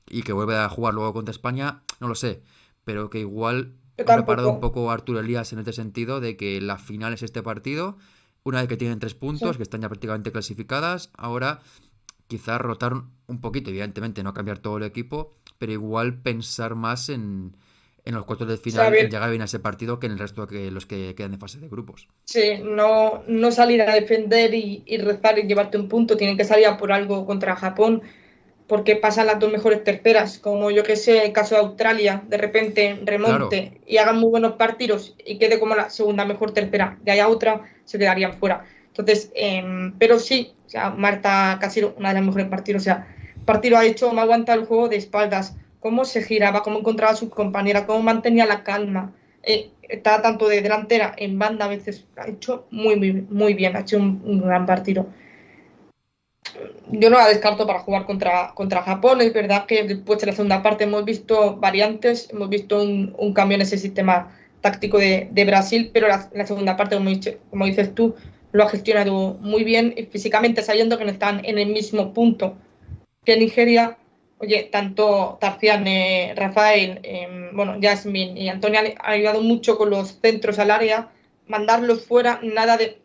[SPEAKER 1] y que vuelva a jugar luego contra España, no lo sé, pero que igual
[SPEAKER 2] yo
[SPEAKER 1] han preparado un
[SPEAKER 2] tampoco.
[SPEAKER 1] poco a Arturo Elías en este sentido de que la final es este partido, una vez que tienen 3 puntos,
[SPEAKER 2] Sí.
[SPEAKER 1] que están ya prácticamente clasificadas, ahora quizás rotar un poquito, evidentemente no cambiar todo el equipo, pero igual pensar más en los cuartos de
[SPEAKER 2] O sea, a
[SPEAKER 1] final, en
[SPEAKER 2] ver,
[SPEAKER 1] llegar bien a ese partido que en el resto que los que quedan de fase de grupos.
[SPEAKER 2] sí, no salir a defender y rezar y llevarte un punto, tienen que salir a por algo contra Japón, porque pasan las dos mejores terceras, como yo que sé, el caso de Australia, de repente
[SPEAKER 1] Claro,
[SPEAKER 2] remonte y hagan muy buenos partidos y quede como la segunda mejor tercera, de haya otra, se quedarían fuera. Entonces, pero sí, o sea, Marta casi una de las mejores partidos, o sea, partido ha hecho, me ha aguantado el juego de espaldas, cómo se giraba, cómo encontraba a sus compañeras, cómo mantenía la calma. Estaba tanto de delantera en banda, a veces ha hecho muy bien, ha hecho un gran partido. Yo no la descarto para jugar contra Japón. Es verdad que después de la segunda parte hemos visto variantes, hemos visto un cambio en ese sistema táctico de Brasil, pero la segunda parte, como dices tú, lo ha gestionado muy bien y físicamente, sabiendo que no están en el mismo punto que Nigeria. Oye, tanto Tarciane, Rafael, Yasmin y Antonia han ayudado mucho con los centros al área, mandarlos fuera, nada de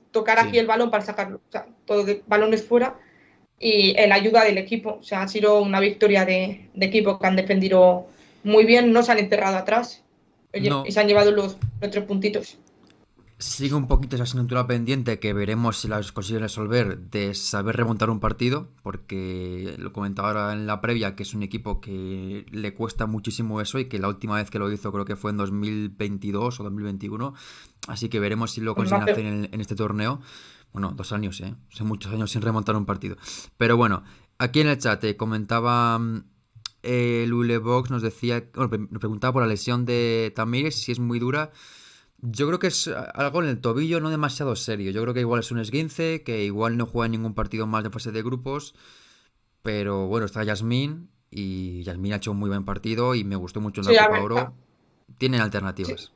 [SPEAKER 2] tocar aquí el balón para sacarlo, o sea, todo de balones fuera y la ayuda del equipo. O sea, ha sido una victoria de equipo que han defendido muy bien, no se han encerrado atrás, oye, y
[SPEAKER 1] No,
[SPEAKER 2] se han llevado los 3 puntitos.
[SPEAKER 1] sigue un poquito esa asignatura pendiente que veremos si las consiguen resolver de saber remontar un partido, porque lo comentaba ahora en la previa que es un equipo que le cuesta muchísimo eso y que la última vez que lo hizo creo que fue en 2022 o 2021, así que veremos si lo consiguen hacer en este torneo. Bueno, 2 años, son muchos años sin remontar un partido. Pero bueno, aquí en el chat comentaba Lulebox, nos decía, bueno, nos preguntaba por la lesión de Tamires, si es muy dura. Yo creo que es algo en el tobillo no demasiado serio. Yo creo que igual es un esguince, que igual no juega en ningún partido más de fase de grupos. Pero bueno, está Yasmín y Yasmín ha hecho un muy buen partido y me gustó mucho en la
[SPEAKER 2] Sí, a
[SPEAKER 1] Copa
[SPEAKER 2] ver,
[SPEAKER 1] Oro. Tienen
[SPEAKER 2] sí,
[SPEAKER 1] alternativas.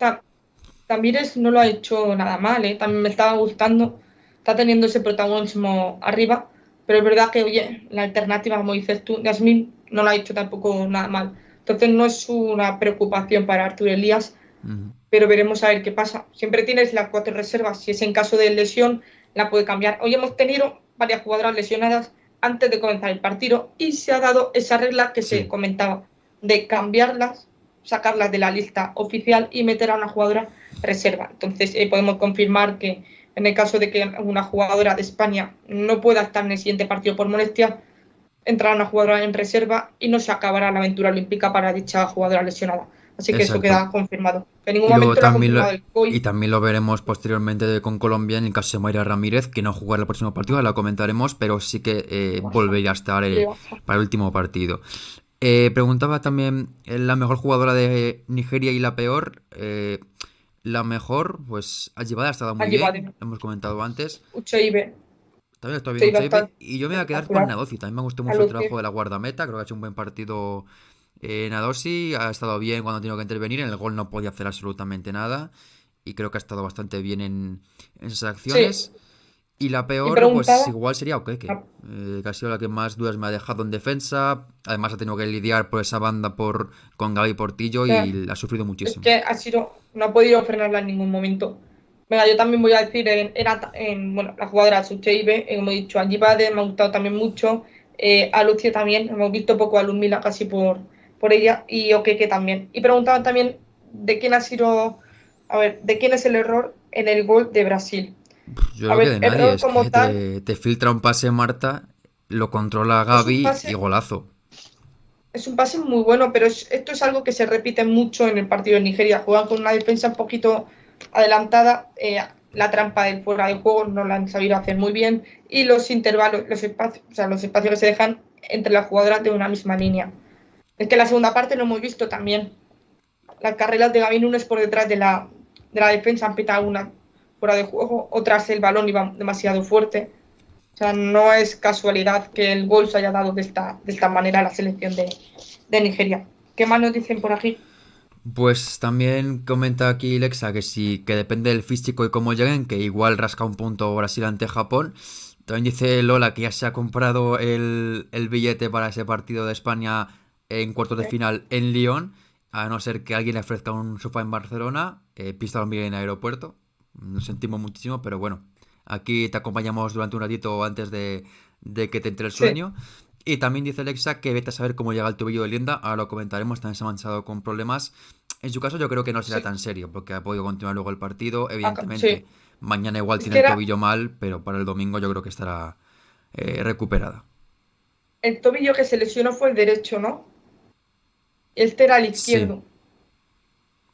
[SPEAKER 2] Tamires no lo ha hecho nada mal, ¿eh? También me estaba gustando, está teniendo ese protagonismo arriba, pero es verdad que, oye, la alternativa, como dices tú, Yasmín no lo ha hecho tampoco nada mal. Entonces no es una preocupación para Arturo Elías,
[SPEAKER 1] Ujú.
[SPEAKER 2] pero veremos a ver qué pasa. Siempre tienes las 4 reservas, si es en caso de lesión, la puede cambiar. Hoy hemos tenido varias jugadoras lesionadas antes de comenzar el partido y se ha dado esa regla que se
[SPEAKER 1] Sí,
[SPEAKER 2] comentaba de cambiarlas, sacarlas de la lista oficial y meter a una jugadora reserva. Entonces podemos confirmar que en el caso de que una jugadora de España no pueda estar en el siguiente partido por molestia, entrará una jugadora en reserva y no se acabará la aventura olímpica para dicha jugadora lesionada. Así que eso
[SPEAKER 1] exacto.
[SPEAKER 2] queda confirmado. En ningún
[SPEAKER 1] Y luego
[SPEAKER 2] momento lo ha
[SPEAKER 1] también
[SPEAKER 2] confirmado el
[SPEAKER 1] y
[SPEAKER 2] COI.
[SPEAKER 1] también lo veremos posteriormente con Colombia en el caso de Mayra Ramírez, que no jugará el próximo partido, la comentaremos, pero sí que volvería a estar para el último partido. Preguntaba también la mejor jugadora de Nigeria y la peor. La mejor, pues Ayibada ha estado muy
[SPEAKER 2] Allí va
[SPEAKER 1] bien,
[SPEAKER 2] de
[SPEAKER 1] lo hemos comentado antes.
[SPEAKER 2] Ucheibe.
[SPEAKER 1] También está bien
[SPEAKER 2] Ucheibe está
[SPEAKER 1] Ucheibe. Y yo me voy a quedar con
[SPEAKER 2] espectacular.
[SPEAKER 1] Nadozi. También me gustó
[SPEAKER 2] A
[SPEAKER 1] mucho el
[SPEAKER 2] lo
[SPEAKER 1] trabajo
[SPEAKER 2] que
[SPEAKER 1] de la guardameta. Creo que ha hecho un buen partido Nadozi. Ha estado bien cuando ha tenido que intervenir. En el gol no podía hacer absolutamente nada. Y creo que ha estado bastante bien en esas
[SPEAKER 2] sí.
[SPEAKER 1] acciones. Y la
[SPEAKER 2] Y
[SPEAKER 1] peor, pues
[SPEAKER 2] preguntaba,
[SPEAKER 1] igual sería Okeke, que ha sido la que más dudas me ha dejado en defensa. Además ha tenido que lidiar por esa banda con Gaby Portillo
[SPEAKER 2] eh,
[SPEAKER 1] y la ha sufrido
[SPEAKER 2] es
[SPEAKER 1] muchísimo.
[SPEAKER 2] que no ha podido frenarla en ningún momento. Venga, yo también voy a decir la jugadora Sucheibe, como he dicho, Allibade me ha gustado también mucho, a Lucia también, hemos visto poco a Ludmila casi por ella, y Okeke también. Y preguntaban también de quién ha sido, a ver, de quién es el error en el gol de Brasil.
[SPEAKER 1] Yo
[SPEAKER 2] A
[SPEAKER 1] creo que
[SPEAKER 2] ver,
[SPEAKER 1] de nadie.
[SPEAKER 2] error
[SPEAKER 1] Es
[SPEAKER 2] como
[SPEAKER 1] que
[SPEAKER 2] tal,
[SPEAKER 1] te filtra un pase Marta, lo controla
[SPEAKER 2] es un
[SPEAKER 1] Gaby y
[SPEAKER 2] pase
[SPEAKER 1] golazo.
[SPEAKER 2] Es un pase muy bueno, pero esto es algo que se repite mucho en el partido de Nigeria. Juegan con una defensa un poquito adelantada, la trampa del fuera de juego no la han sabido hacer muy bien y los intervalos, los espacios que se dejan entre las jugadoras de una misma línea. Es que en la segunda parte lo hemos visto también. Las carreras de Gaby Núñez por detrás de la defensa han pitado una fuera de juego, otras el balón iba demasiado fuerte. O sea, no es casualidad que el gol se haya dado de esta manera a la selección de Nigeria. ¿Qué más nos dicen por aquí?
[SPEAKER 1] Pues también comenta aquí Lexa que sí, que depende del físico y cómo lleguen, que igual rasca un punto Brasil ante Japón. También dice Lola que ya se ha comprado el billete para ese partido de España en cuartos de final en Lyon, a no ser que alguien le ofrezca un sofá en Barcelona, pista lo en el aeropuerto. Nos sentimos muchísimo, pero bueno, aquí te acompañamos durante un ratito antes de que te entre el
[SPEAKER 2] Sí,
[SPEAKER 1] sueño. Y también dice Alexa que vete a saber cómo llega el tobillo de Lienda. Ahora lo comentaremos, también se ha manchado con problemas. En su caso yo creo que no será
[SPEAKER 2] sí,
[SPEAKER 1] tan serio, porque ha podido continuar luego el partido.
[SPEAKER 2] sí.
[SPEAKER 1] Evidentemente, mañana igual
[SPEAKER 2] Es
[SPEAKER 1] tiene
[SPEAKER 2] que
[SPEAKER 1] el
[SPEAKER 2] era
[SPEAKER 1] tobillo mal, pero para el domingo yo creo que estará recuperada.
[SPEAKER 2] el tobillo que se lesionó fue el derecho, ¿no? Este era el
[SPEAKER 1] Sí.
[SPEAKER 2] izquierdo.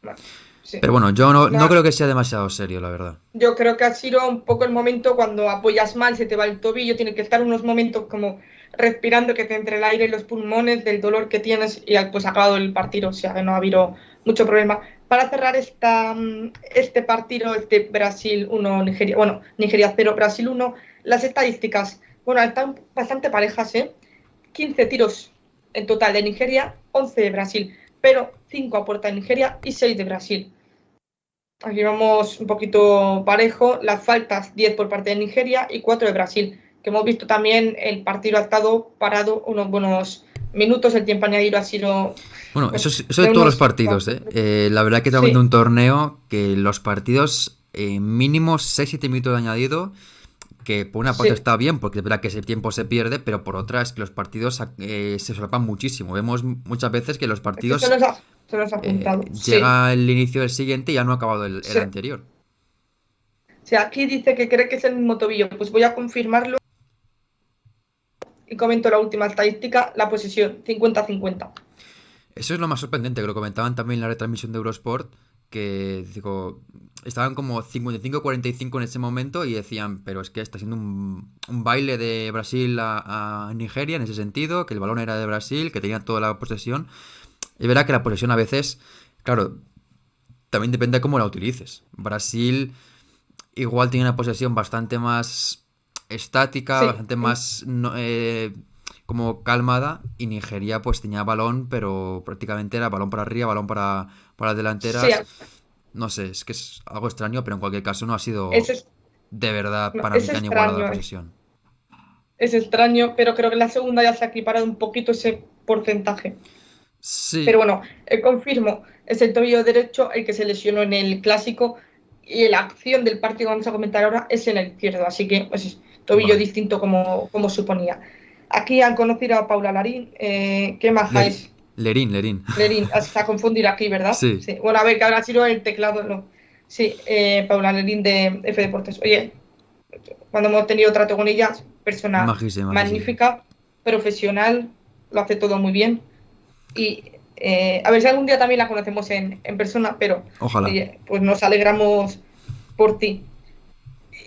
[SPEAKER 2] Vale, sí.
[SPEAKER 1] Pero bueno, yo no
[SPEAKER 2] Nada,
[SPEAKER 1] creo que sea demasiado serio, la verdad.
[SPEAKER 2] yo creo que ha sido un poco el momento cuando apoyas mal, se te va el tobillo, tiene que estar unos momentos como respirando, que te entre el aire en los pulmones, del dolor que tienes y pues ha acabado el partido, o sea que no ha habido mucho problema. Para cerrar este partido, este Brasil 1, Nigeria, bueno, Nigeria 0, Brasil 1, las estadísticas, bueno, están bastante parejas, ¿eh? 15 tiros en total de Nigeria, 11 de Brasil, pero 5 a puerta de Nigeria y 6 de Brasil. Aquí vamos un poquito parejo, las faltas 10 por parte de Nigeria y 4 de Brasil, que hemos visto también el partido ha estado parado unos buenos minutos, el tiempo añadido ha sido...
[SPEAKER 1] Bueno, eso de todos los partidos, ¿eh? La verdad que estamos viendo un torneo que los partidos mínimo 6-7 minutos de añadido, que por una parte está bien, porque es verdad que ese tiempo se pierde, pero por otra es que los partidos se solapan muchísimo. Vemos muchas veces que los partidos
[SPEAKER 2] se nos ha juntado.
[SPEAKER 1] Llega el inicio del siguiente y ya no ha acabado el anterior.
[SPEAKER 2] O sea, aquí dice que cree que es el mismo tobillo, pues voy a confirmarlo y comento la última estadística, la posesión, 50-50.
[SPEAKER 1] Eso es lo más sorprendente, que lo comentaban también en la retransmisión de Eurosport, que digo, estaban como 55-45 en ese momento y decían, pero es que está siendo un baile de Brasil a Nigeria en ese sentido, que el balón era de Brasil, que tenía toda la posesión. Es verdad que la posesión a veces, claro, también depende de cómo la utilices. Brasil igual tiene una posesión bastante más estática, bastante más... como calmada, y Nigeria pues tenía balón, pero prácticamente era balón para arriba, balón para las delanteras. Sí. No sé, es que es algo extraño, pero en cualquier caso no ha sido de verdad para mí tan igualada la posesión.
[SPEAKER 2] Es extraño, pero creo que en la segunda ya se ha equiparado un poquito ese porcentaje.
[SPEAKER 1] Sí.
[SPEAKER 2] Pero bueno, confirmo, es el tobillo derecho el que se lesionó en el clásico y la acción del partido que vamos a comentar ahora es en el izquierdo, así que pues, tobillo distinto como suponía. Aquí han conocido a Paula Larín. ¿Qué maja es?
[SPEAKER 1] Lerín.
[SPEAKER 2] Lerín, hasta confundir aquí, ¿verdad?
[SPEAKER 1] Sí.
[SPEAKER 2] Bueno, a ver, que habrá sido el teclado, no. Sí, Paula Lerín de F Deportes. Oye, cuando hemos tenido trato con ella, persona magnífica, profesional, lo hace todo muy bien. Y a ver si algún día también la conocemos en persona, pero
[SPEAKER 1] ojalá.
[SPEAKER 2] Oye, pues nos alegramos por ti.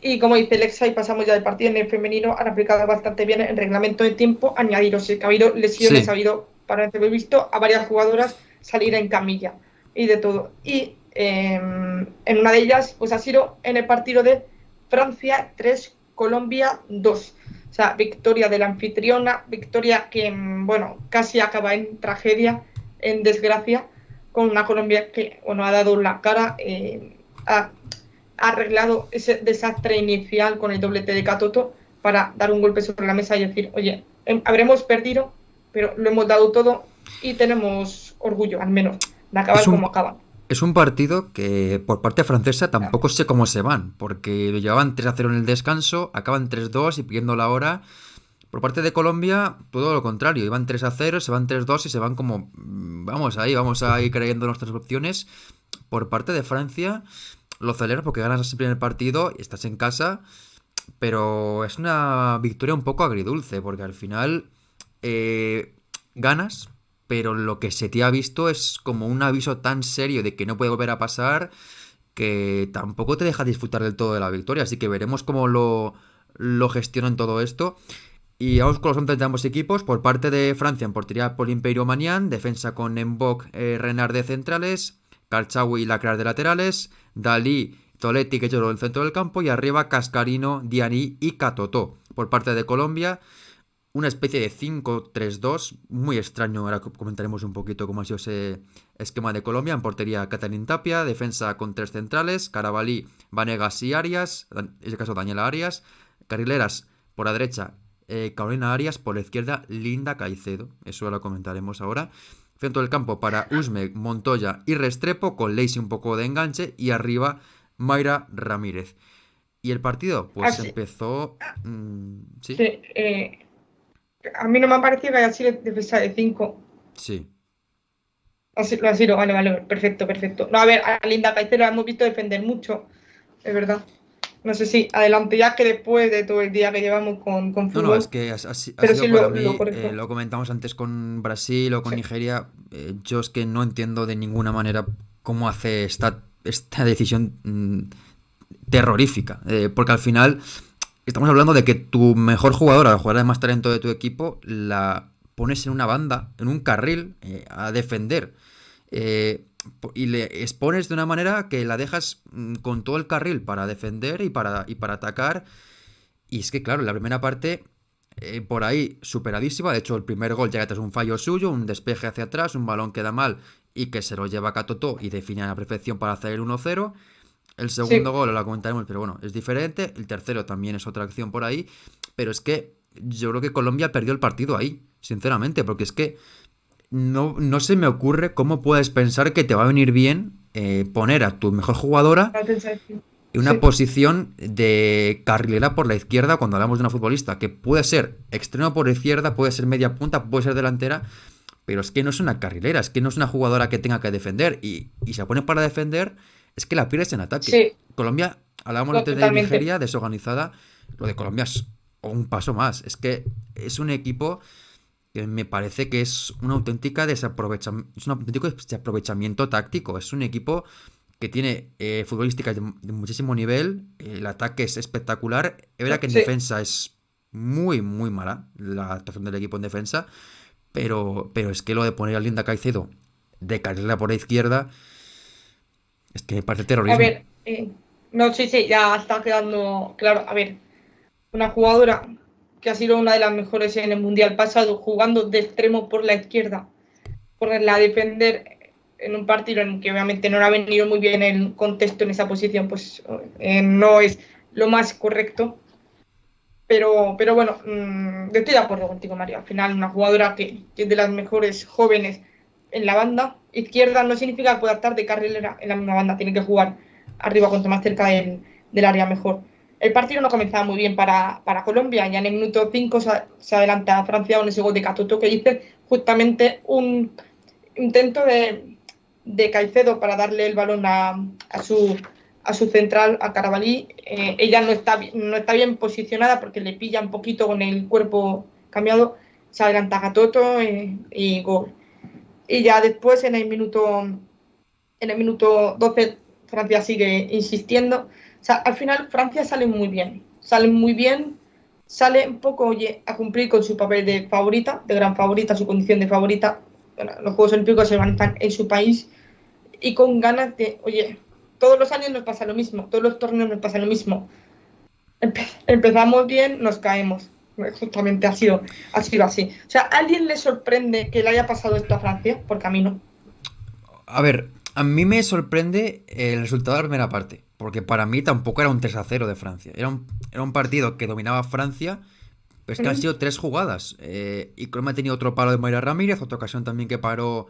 [SPEAKER 2] Y como dice Lexa, y pasamos ya del partido en el femenino, han aplicado bastante bien el reglamento de tiempo añadido. Sí, que ha habido lesiones, ha habido, para haberlo visto, a varias jugadoras salir en camilla y de todo. Y en una de ellas, pues ha sido en el partido de Francia 3, Colombia 2. O sea, victoria de la anfitriona, victoria que, bueno, casi acaba en tragedia, en desgracia, con una Colombia que, bueno, ha dado la cara, ha arreglado ese desastre inicial con el doblete de Katoto para dar un golpe sobre la mesa y decir, oye, habremos perdido, pero lo hemos dado todo y tenemos orgullo, al menos, de acabar como acaban.
[SPEAKER 1] Es un partido que por parte francesa tampoco sé cómo se van, porque llevaban 3-0 en el descanso, acaban 3-2 y pidiendo la hora. Por parte de Colombia, todo lo contrario, iban 3-0, se van 3-2 y se van como, vamos a ir creyendo nuestras opciones. Por parte de Francia, lo celebras porque ganas el primer partido y estás en casa, pero es una victoria un poco agridulce, porque al final ganas, pero lo que se te ha visto es como un aviso tan serio de que no puede volver a pasar, que tampoco te deja disfrutar del todo de la victoria, así que veremos cómo lo gestionan todo esto. Y vamos con los 11 de ambos equipos. Por parte de Francia, en portería Paul Imperio Manian, defensa con Mbok, Renard de centrales, Karchaoui y Lacrar de laterales, Dalí, Toletti, que lloró en el centro del campo, y arriba Cascarino, Diani y Katoto. Por parte de Colombia, una especie de 5-3-2, muy extraño. Ahora comentaremos un poquito cómo ha sido ese esquema de Colombia. En portería Catalín Tapia, defensa con 3 centrales, Carabalí, Vanegas y Arias, en ese caso Daniela Arias, carrileras por la derecha, Carolina Arias, por la izquierda Linda Caicedo, eso lo comentaremos ahora. Centro del campo para Usme, Montoya y Restrepo, con Lacey un poco de enganche, y arriba Mayra Ramírez. Y el partido pues empezó... sí,
[SPEAKER 2] a mí no me ha parecido que haya sido defensa de 5.
[SPEAKER 1] Sí.
[SPEAKER 2] Así, lo ha sido, vale, perfecto. No, a ver, a Linda Caicedo la hemos visto defender mucho, es verdad. No sé si adelante ya, que después de todo el día que llevamos con fútbol.
[SPEAKER 1] No, es que ha sido para mí, lo comentamos antes con Brasil o con Nigeria, yo es que no entiendo de ninguna manera cómo hace esta decisión terrorífica, porque al final estamos hablando de que tu mejor jugadora, la jugadora de más talento de tu equipo, la pones en una banda, en un carril, a defender. Y le expones de una manera que la dejas con todo el carril para defender y para atacar. Y es que, claro, en la primera parte, por ahí, superadísima. De hecho, el primer gol llega tras un fallo suyo, un despeje hacia atrás, un balón que da mal y que se lo lleva a Katoto y define a la perfección para hacer el 1-0. El segundo
[SPEAKER 2] Sí,
[SPEAKER 1] gol lo comentaremos, pero bueno, es diferente. El tercero también es otra acción por ahí. Pero es que yo creo que Colombia perdió el partido ahí, sinceramente, porque es que no se me ocurre cómo puedes pensar que te va a venir bien poner a tu mejor jugadora
[SPEAKER 2] la sensación.
[SPEAKER 1] en una
[SPEAKER 2] Sí,
[SPEAKER 1] posición de carrilera por la izquierda cuando hablamos de una futbolista que puede ser extremo por izquierda, puede ser media punta, puede ser delantera, pero es que no es una carrilera, es que no es una jugadora que tenga que defender y se pone para defender, es que la pierdes en ataque.
[SPEAKER 2] sí,
[SPEAKER 1] Colombia, hablábamos antes de
[SPEAKER 2] totalmente.
[SPEAKER 1] Nigeria, desorganizada, lo de Colombia es un paso más, es que es un equipo que me parece que es una auténtica es un auténtico desaprovechamiento táctico, es un equipo que tiene futbolísticas de muchísimo nivel, el ataque es espectacular, es verdad que en
[SPEAKER 2] Sí.
[SPEAKER 1] defensa es muy, muy mala la actuación del equipo en defensa, pero es que lo de poner a Linda Caicedo de carrera por la izquierda, es que me parece
[SPEAKER 2] A
[SPEAKER 1] terrorismo.
[SPEAKER 2] ver, no, sí, sí, ya está quedando claro. A ver, una jugadora que ha sido una de las mejores en el Mundial pasado, jugando de extremo por la izquierda, ponerla a defender en un partido en el que obviamente no le ha venido muy bien el contexto en esa posición, pues no es lo más correcto. Pero bueno, yo estoy de acuerdo contigo, María. Al final, una jugadora que es de las mejores jóvenes en la banda izquierda no significa que pueda estar de carrilera en la misma banda, tiene que jugar arriba cuanto más cerca del área mejor. El partido no comenzaba muy bien para Colombia, ya en el minuto 5 se adelanta Francia con ese gol de Catoto que dice justamente un intento de Caicedo para darle el balón a su central, a Carabalí. Ella no está bien posicionada porque le pilla un poquito con el cuerpo cambiado, se adelanta Gatoto y gol. Y ya después en el minuto 12 Francia sigue insistiendo. O sea, al final Francia sale muy bien, sale un poco oye, a cumplir con su papel de favorita, de gran favorita, su condición de favorita. Bueno, los Juegos Olímpicos se organizan en su país y con ganas de, oye, todos los años nos pasa lo mismo, todos los torneos nos pasa lo mismo. Empezamos bien, nos caemos. Justamente ha sido así. O sea, ¿a alguien le sorprende que le haya pasado esto a Francia? Porque a mí no.
[SPEAKER 1] A ver, a mí me sorprende el resultado de la primera parte, porque para mí tampoco era un 3-0 de Francia. Era un partido que dominaba Francia, pero es que han
[SPEAKER 2] Mm,
[SPEAKER 1] sido tres jugadas. Y Colombia ha tenido otro palo de Mayra Ramírez, otra ocasión también que paró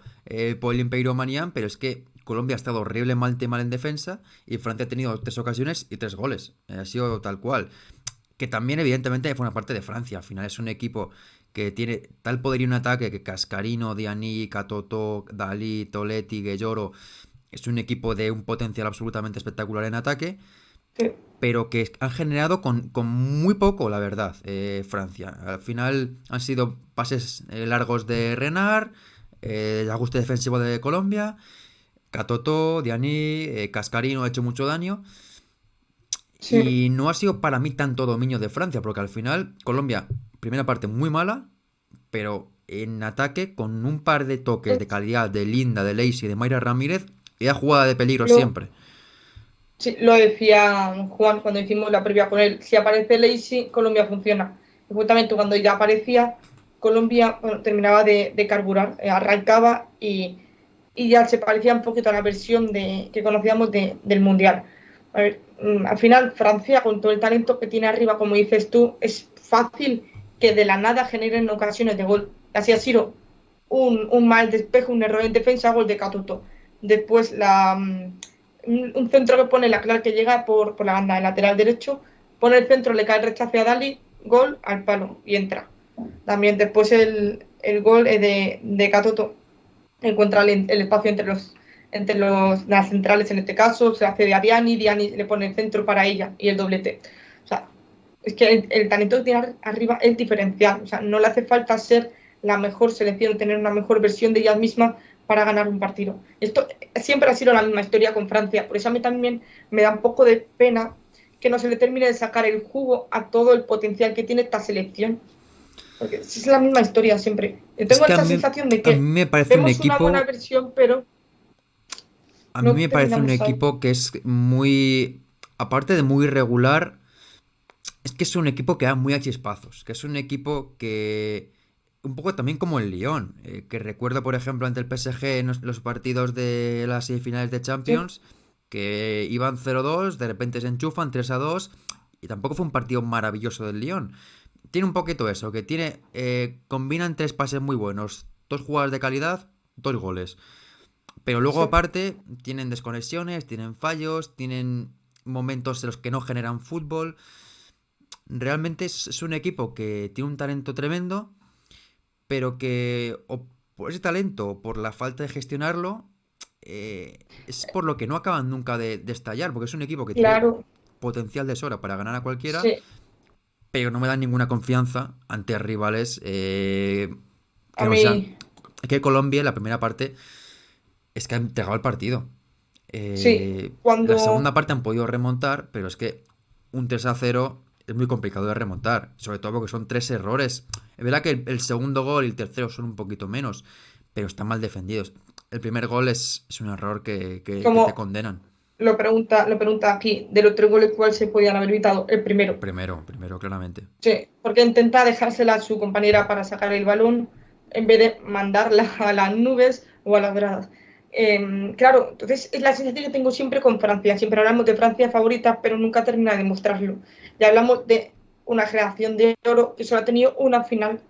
[SPEAKER 1] Paulín Peiro Manián, pero es que Colombia ha estado horrible mal en defensa y Francia ha tenido tres ocasiones y tres goles. Ha sido tal cual. Que también, evidentemente, fue una parte de Francia. Al final es un equipo que tiene tal poderío en ataque que Cascarino, Diani, Katoto, Dalí, Toletti, Guelloro es un equipo de un potencial absolutamente espectacular en ataque,
[SPEAKER 2] sí.
[SPEAKER 1] pero que han generado con muy poco, la verdad, Francia. Al final han sido pases largos de Renard, el ajuste defensivo de Colombia, Katoto, Diani, Cascarino ha hecho mucho daño.
[SPEAKER 2] Sí.
[SPEAKER 1] Y no ha sido para mí tanto dominio de Francia, porque al final Colombia, primera parte muy mala, pero en ataque con un par de toques de calidad de Linda, de Lacey, de Mayra Ramírez, era jugada de peligro
[SPEAKER 2] Lo,
[SPEAKER 1] siempre.
[SPEAKER 2] sí, lo decía Juan cuando hicimos la previa con él. Si aparece Lacey, Colombia funciona. Y justamente cuando ya aparecía, Colombia bueno, terminaba de carburar, arrancaba y ya se parecía un poquito a la versión que conocíamos del Mundial. A ver, al final, Francia, con todo el talento que tiene arriba, como dices tú, es fácil que de la nada generen ocasiones de gol. Así ha sido un mal despejo, un error en defensa, gol de Catuto. Después un centro que pone la clave que llega por la banda, el lateral derecho, pone el centro, le cae el rechace a Dali, gol al palo y entra. También después el gol de Catoto encuentra el espacio entre las centrales en este caso, se hace de a Diani, Diani le pone el centro para ella y el doblete. O sea, es que el talento que tiene arriba es diferencial, o sea, no le hace falta ser la mejor selección, tener una mejor versión de ella misma para ganar un partido. Esto siempre ha sido la misma historia con Francia, por eso a mí también me da un poco de pena que no se le termine de sacar el jugo a todo el potencial que tiene esta selección. Porque es la misma historia siempre. Yo
[SPEAKER 1] Es
[SPEAKER 2] tengo
[SPEAKER 1] que
[SPEAKER 2] esa sensación de
[SPEAKER 1] a mí
[SPEAKER 2] que
[SPEAKER 1] me parece un
[SPEAKER 2] vemos una buena
[SPEAKER 1] equipo,
[SPEAKER 2] versión, pero
[SPEAKER 1] a mí
[SPEAKER 2] no
[SPEAKER 1] me parece un
[SPEAKER 2] terminamos ahí.
[SPEAKER 1] equipo que es muy, aparte de muy regular, es que es un equipo que da muy a chispazos, que es un equipo que, un poco también como el Lyon, que recuerdo por ejemplo ante el PSG en los partidos de las semifinales de
[SPEAKER 2] Sí,
[SPEAKER 1] Champions, que iban 0-2, de repente se enchufan 3-2, y tampoco fue un partido maravilloso del Lyon. Tiene un poquito eso, que tiene, combinan tres pases muy buenos, dos jugadas de calidad, dos goles. Pero luego
[SPEAKER 2] sí.
[SPEAKER 1] aparte tienen desconexiones, tienen fallos, tienen momentos en los que no generan fútbol. Realmente es un equipo que tiene un talento tremendo, pero que o por ese talento o por la falta de gestionarlo, es por lo que no acaban nunca de estallar, porque es un equipo que tiene
[SPEAKER 2] Claro,
[SPEAKER 1] potencial de sobra para ganar a cualquiera,
[SPEAKER 2] sí.
[SPEAKER 1] pero no me dan ninguna confianza ante rivales que
[SPEAKER 2] A
[SPEAKER 1] no sean...
[SPEAKER 2] mí,
[SPEAKER 1] Que Colombia en la primera parte es que ha entregado el partido.
[SPEAKER 2] sí.
[SPEAKER 1] La
[SPEAKER 2] Cuando,
[SPEAKER 1] segunda parte han podido remontar, pero es que un 3-0 es muy complicado de remontar. Sobre todo porque son tres errores. Es verdad que el segundo gol y el tercero son un poquito menos, pero están mal defendidos. El primer gol es un error que te
[SPEAKER 2] como
[SPEAKER 1] condenan.
[SPEAKER 2] lo pregunta aquí, de los tres goles, ¿cuál se podían haber evitado? El
[SPEAKER 1] El
[SPEAKER 2] primero.
[SPEAKER 1] primero, claramente.
[SPEAKER 2] Sí, porque intenta dejársela a su compañera para sacar el balón en vez de mandarla a las nubes o a las gradas. Claro, entonces es la sensación que tengo siempre con Francia. Siempre hablamos de Francia favorita, pero nunca termina de demostrarlo. Ya hablamos de una generación de oro que solo ha tenido una final,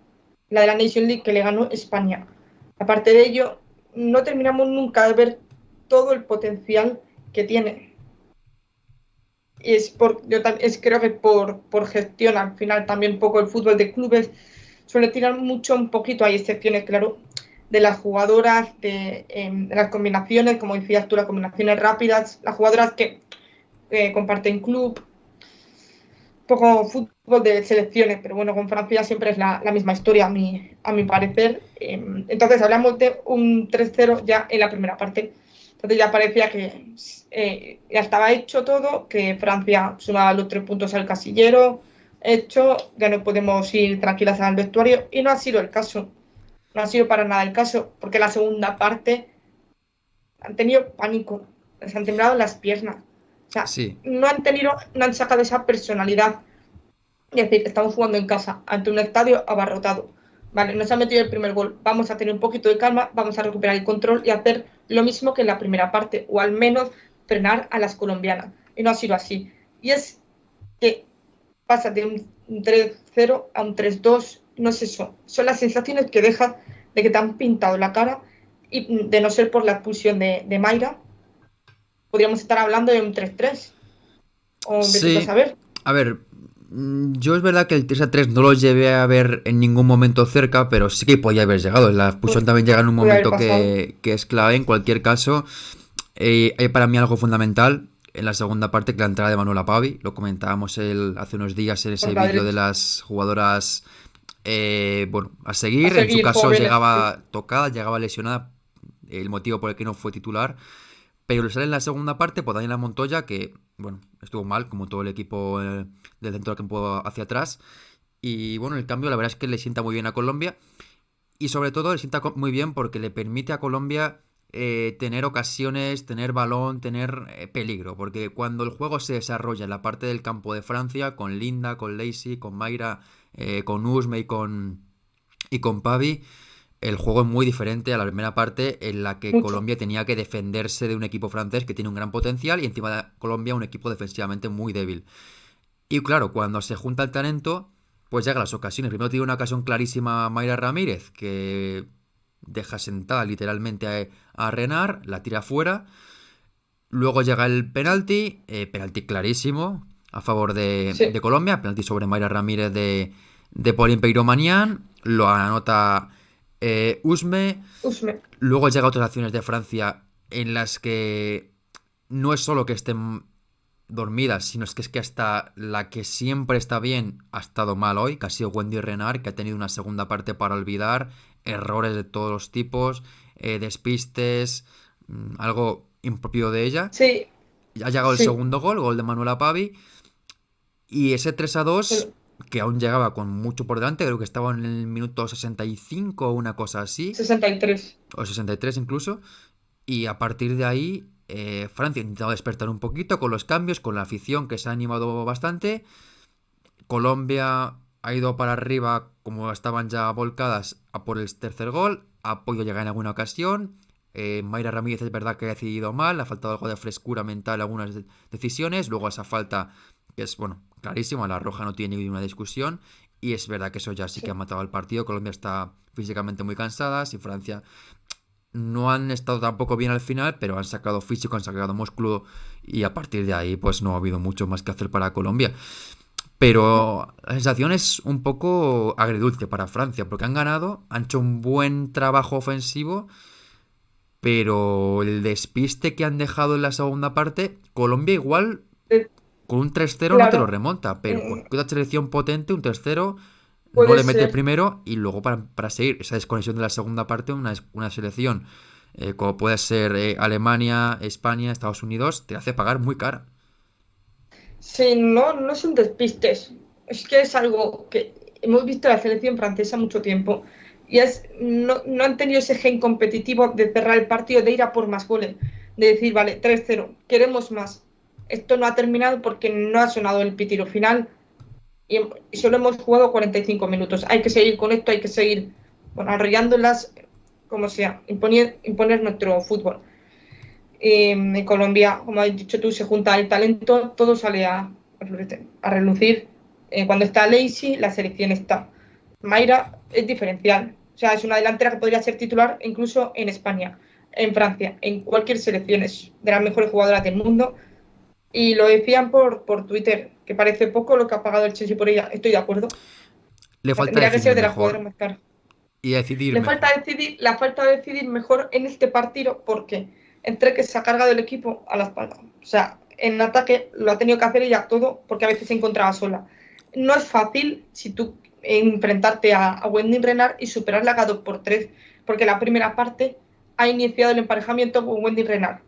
[SPEAKER 2] la de la Nation League que le ganó España. Aparte de ello, no terminamos nunca de ver todo el potencial que tiene. Y creo que por gestión, al final también un poco el fútbol de clubes suele tirar mucho un poquito, hay excepciones, claro, de las jugadoras, de las combinaciones, como decías tú, las combinaciones rápidas, las jugadoras que comparten club, poco fútbol de selecciones, pero bueno, con Francia siempre es la misma historia, a mi parecer. Entonces hablamos de un 3-0 ya en la primera parte. Entonces ya parecía que ya estaba hecho todo, que Francia sumaba los 3 puntos al casillero, hecho, ya no podemos ir tranquilas al vestuario, y no ha sido el caso. No ha sido para nada el caso, porque la segunda parte han tenido pánico, les han temblado las piernas. O sea,
[SPEAKER 1] Sí,
[SPEAKER 2] no han sacado esa personalidad. Es decir, estamos jugando en casa, ante un estadio abarrotado. Vale, nos ha metido el primer gol. Vamos a tener un poquito de calma, vamos a recuperar el control y hacer lo mismo que en la primera parte, o al menos frenar a las colombianas. Y no ha sido así. Y es que pasa de un 3-0 a un 3-2, no es eso. Son las sensaciones que dejas de que te han pintado la cara y de no ser por la expulsión de Mayra, podríamos estar hablando de un 3-3 o vete tú a
[SPEAKER 1] sí.
[SPEAKER 2] saber.
[SPEAKER 1] A ver, yo es verdad que el 3-3 no lo llevé a ver en ningún momento cerca, pero sí que podía haber llegado. La expulsión
[SPEAKER 2] Pues
[SPEAKER 1] también llega en un
[SPEAKER 2] puede haber
[SPEAKER 1] momento
[SPEAKER 2] pasado
[SPEAKER 1] que es clave. En cualquier caso, hay para mí algo fundamental en la segunda parte, que la entrada de Manuela Pavi. Lo comentábamos hace unos días en
[SPEAKER 2] por
[SPEAKER 1] ese
[SPEAKER 2] la
[SPEAKER 1] vídeo de
[SPEAKER 2] derecha.
[SPEAKER 1] las jugadoras, bueno, a
[SPEAKER 2] A
[SPEAKER 1] seguir. En su
[SPEAKER 2] seguir,
[SPEAKER 1] caso
[SPEAKER 2] jóvenes. Sí.
[SPEAKER 1] llegaba tocada, llegaba lesionada, el motivo por el que no fue titular. Pero le sale en la segunda parte por Daniela Montoya, que, bueno, estuvo mal, como todo el equipo del centro del campo hacia atrás. Y bueno, el cambio la verdad es que le sienta muy bien a Colombia. Y sobre todo le sienta muy bien porque le permite a Colombia tener ocasiones, tener balón, tener peligro. Porque cuando el juego se desarrolla en la parte del campo de Francia, con Linda, con Lacey, con Mayra, con Usme y con Pavi, el juego es muy diferente a la primera parte en la que
[SPEAKER 2] Mucho.
[SPEAKER 1] Colombia tenía que defenderse de un equipo francés que tiene un gran potencial y encima de Colombia un equipo defensivamente muy débil. Y claro, cuando se junta el talento, pues llegan las ocasiones. Primero tiene una ocasión clarísima Mayra Ramírez, que deja sentada literalmente a Renard, la tira fuera. Luego llega el penalti, penalti clarísimo a favor de
[SPEAKER 2] Sí.
[SPEAKER 1] Colombia, penalti sobre Mayra Ramírez de Pauline Peiro-Manian, lo anota Usme.
[SPEAKER 2] Usme.
[SPEAKER 1] Luego llega otras acciones de Francia en las que no es solo que estén dormidas, sino es que hasta la que siempre está bien ha estado mal hoy, que ha sido Wendy Renard, que ha tenido una segunda parte para olvidar, errores de todos los tipos, despistes, algo impropio de ella.
[SPEAKER 2] Sí,
[SPEAKER 1] Ya ha llegado el
[SPEAKER 2] sí.
[SPEAKER 1] segundo gol, gol de Manuela Pavi, Y ese 3-2,
[SPEAKER 2] Pero
[SPEAKER 1] que aún llegaba con mucho por delante, creo que estaba en el minuto 65 o una cosa así,
[SPEAKER 2] 63.
[SPEAKER 1] o 63 incluso, y a partir de ahí Francia ha intentado despertar un poquito con los cambios, con la afición que se ha animado bastante. Colombia ha ido para arriba, como estaban ya volcadas, a por el tercer gol. Ha podido llegar en alguna ocasión. Mayra Ramírez es verdad que ha decidido mal, ha faltado algo de frescura mental en algunas decisiones. Luego esa falta, que es, bueno, clarísima, la roja no tiene ninguna discusión. Y es verdad que eso ya sí que ha
[SPEAKER 2] Sí.
[SPEAKER 1] matado al partido. Colombia está físicamente muy cansada. Y Francia no han estado tampoco bien al final, pero han sacado físico, han sacado músculo. Y a partir de ahí, pues no ha habido mucho más que hacer para Colombia. Pero la sensación es un poco agridulce para Francia, porque han ganado, han hecho un buen trabajo ofensivo, pero el despiste que han dejado en la segunda parte, Colombia igual
[SPEAKER 2] Eh,
[SPEAKER 1] con un 3-0 no te lo
[SPEAKER 2] Claro,
[SPEAKER 1] remonta, pero con
[SPEAKER 2] mm,
[SPEAKER 1] una selección potente, un 3-0 no
[SPEAKER 2] puede
[SPEAKER 1] le mete el
[SPEAKER 2] ser.
[SPEAKER 1] primero y luego para seguir esa desconexión de la segunda parte, una selección como puede ser Alemania, España, Estados Unidos, te hace pagar muy cara.
[SPEAKER 2] Sí, no, no son despistes. Es que es algo que hemos visto en la selección francesa mucho tiempo. Y es, no, no han tenido ese gen competitivo de cerrar el partido, de ir a por más goles. De decir, vale, 3-0 queremos más. Esto no ha terminado porque no ha sonado el pitiro final y solo hemos jugado 45 minutos. Hay que seguir con esto, hay que seguir, bueno, arrollándolas, como sea, imponer nuestro fútbol. En Colombia, como has dicho tú, se junta el talento, todo sale a relucir. Cuando está Lacey, la selección está. Mayra es diferencial, o sea, es una delantera que podría ser titular incluso en España, en Francia, en cualquier selección, es de las mejores jugadoras del mundo. Y lo decían por Twitter, que parece poco lo que ha pagado el Chelsea por ella. Estoy de acuerdo.
[SPEAKER 1] Le falta
[SPEAKER 2] Tendría que ser
[SPEAKER 1] definir
[SPEAKER 2] de las jugadoras
[SPEAKER 1] mejor
[SPEAKER 2] más caras.
[SPEAKER 1] y decidir
[SPEAKER 2] Le falta
[SPEAKER 1] mejor.
[SPEAKER 2] decidir, la falta de decidir mejor en este partido porque entre que se ha cargado el equipo a la espalda. O sea, en ataque lo ha tenido que hacer ella todo porque a veces se encontraba sola. No es fácil si tú enfrentarte a Wendy Renard y superarla a 2 por 3 porque la primera parte ha iniciado el emparejamiento con Wendy Renard,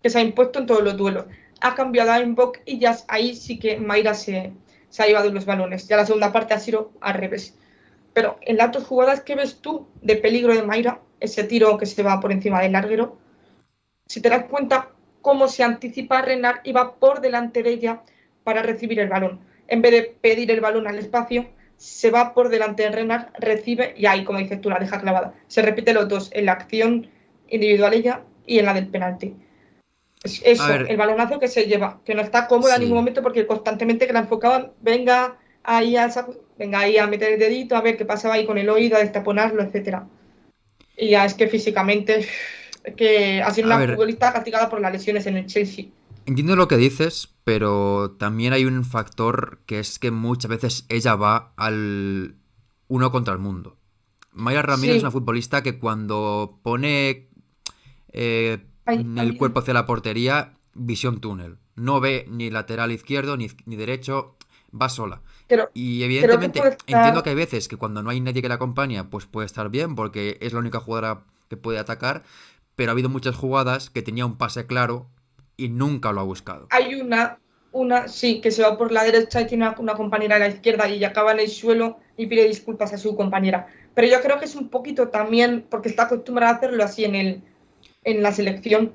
[SPEAKER 2] que se ha impuesto en todos los duelos. Ha cambiado a Inbox y ya ahí sí que Mayra se ha llevado los balones. Ya la segunda parte ha sido al revés. Pero en las dos jugadas que ves tú de peligro de Mayra, ese tiro que se va por encima del larguero, si te das cuenta cómo se anticipa Renard y va por delante de ella para recibir el balón. En vez de pedir el balón al espacio, se va por delante de Renard, recibe y ahí, como dices tú, la deja clavada. Se repite los dos, en la acción individual ella y en la del penalti. Es
[SPEAKER 1] A
[SPEAKER 2] eso, el
[SPEAKER 1] ver,
[SPEAKER 2] balonazo que se lleva, que no está cómoda en ningún
[SPEAKER 1] sí.
[SPEAKER 2] momento porque constantemente que la enfocaban, venga ahí a meter el dedito, a ver qué pasaba ahí con el oído, a destaponarlo, etcétera. Y ya es que físicamente es que ha sido
[SPEAKER 1] A
[SPEAKER 2] una
[SPEAKER 1] ver,
[SPEAKER 2] futbolista castigada por las lesiones en el Chelsea.
[SPEAKER 1] entiendo lo que dices, pero también hay un factor que es que muchas veces ella va al uno contra el mundo. Mayra Ramírez es una
[SPEAKER 2] Sí,
[SPEAKER 1] futbolista que cuando pone el
[SPEAKER 2] hay,
[SPEAKER 1] cuerpo hacia la portería, visión túnel. No ve ni lateral izquierdo ni derecho, va sola.
[SPEAKER 2] pero
[SPEAKER 1] Y
[SPEAKER 2] creo que puede
[SPEAKER 1] evidentemente entiendo que
[SPEAKER 2] estar,
[SPEAKER 1] hay veces que cuando no hay nadie que la acompaña, pues puede estar bien, porque es la única jugadora que puede atacar, pero ha habido muchas jugadas que tenía un pase claro y nunca lo ha buscado.
[SPEAKER 2] hay sí, que se va por la derecha y tiene una compañera a la izquierda y acaba en el suelo y pide disculpas a su compañera. Pero yo creo que es un poquito también porque está acostumbrada a hacerlo así en la selección.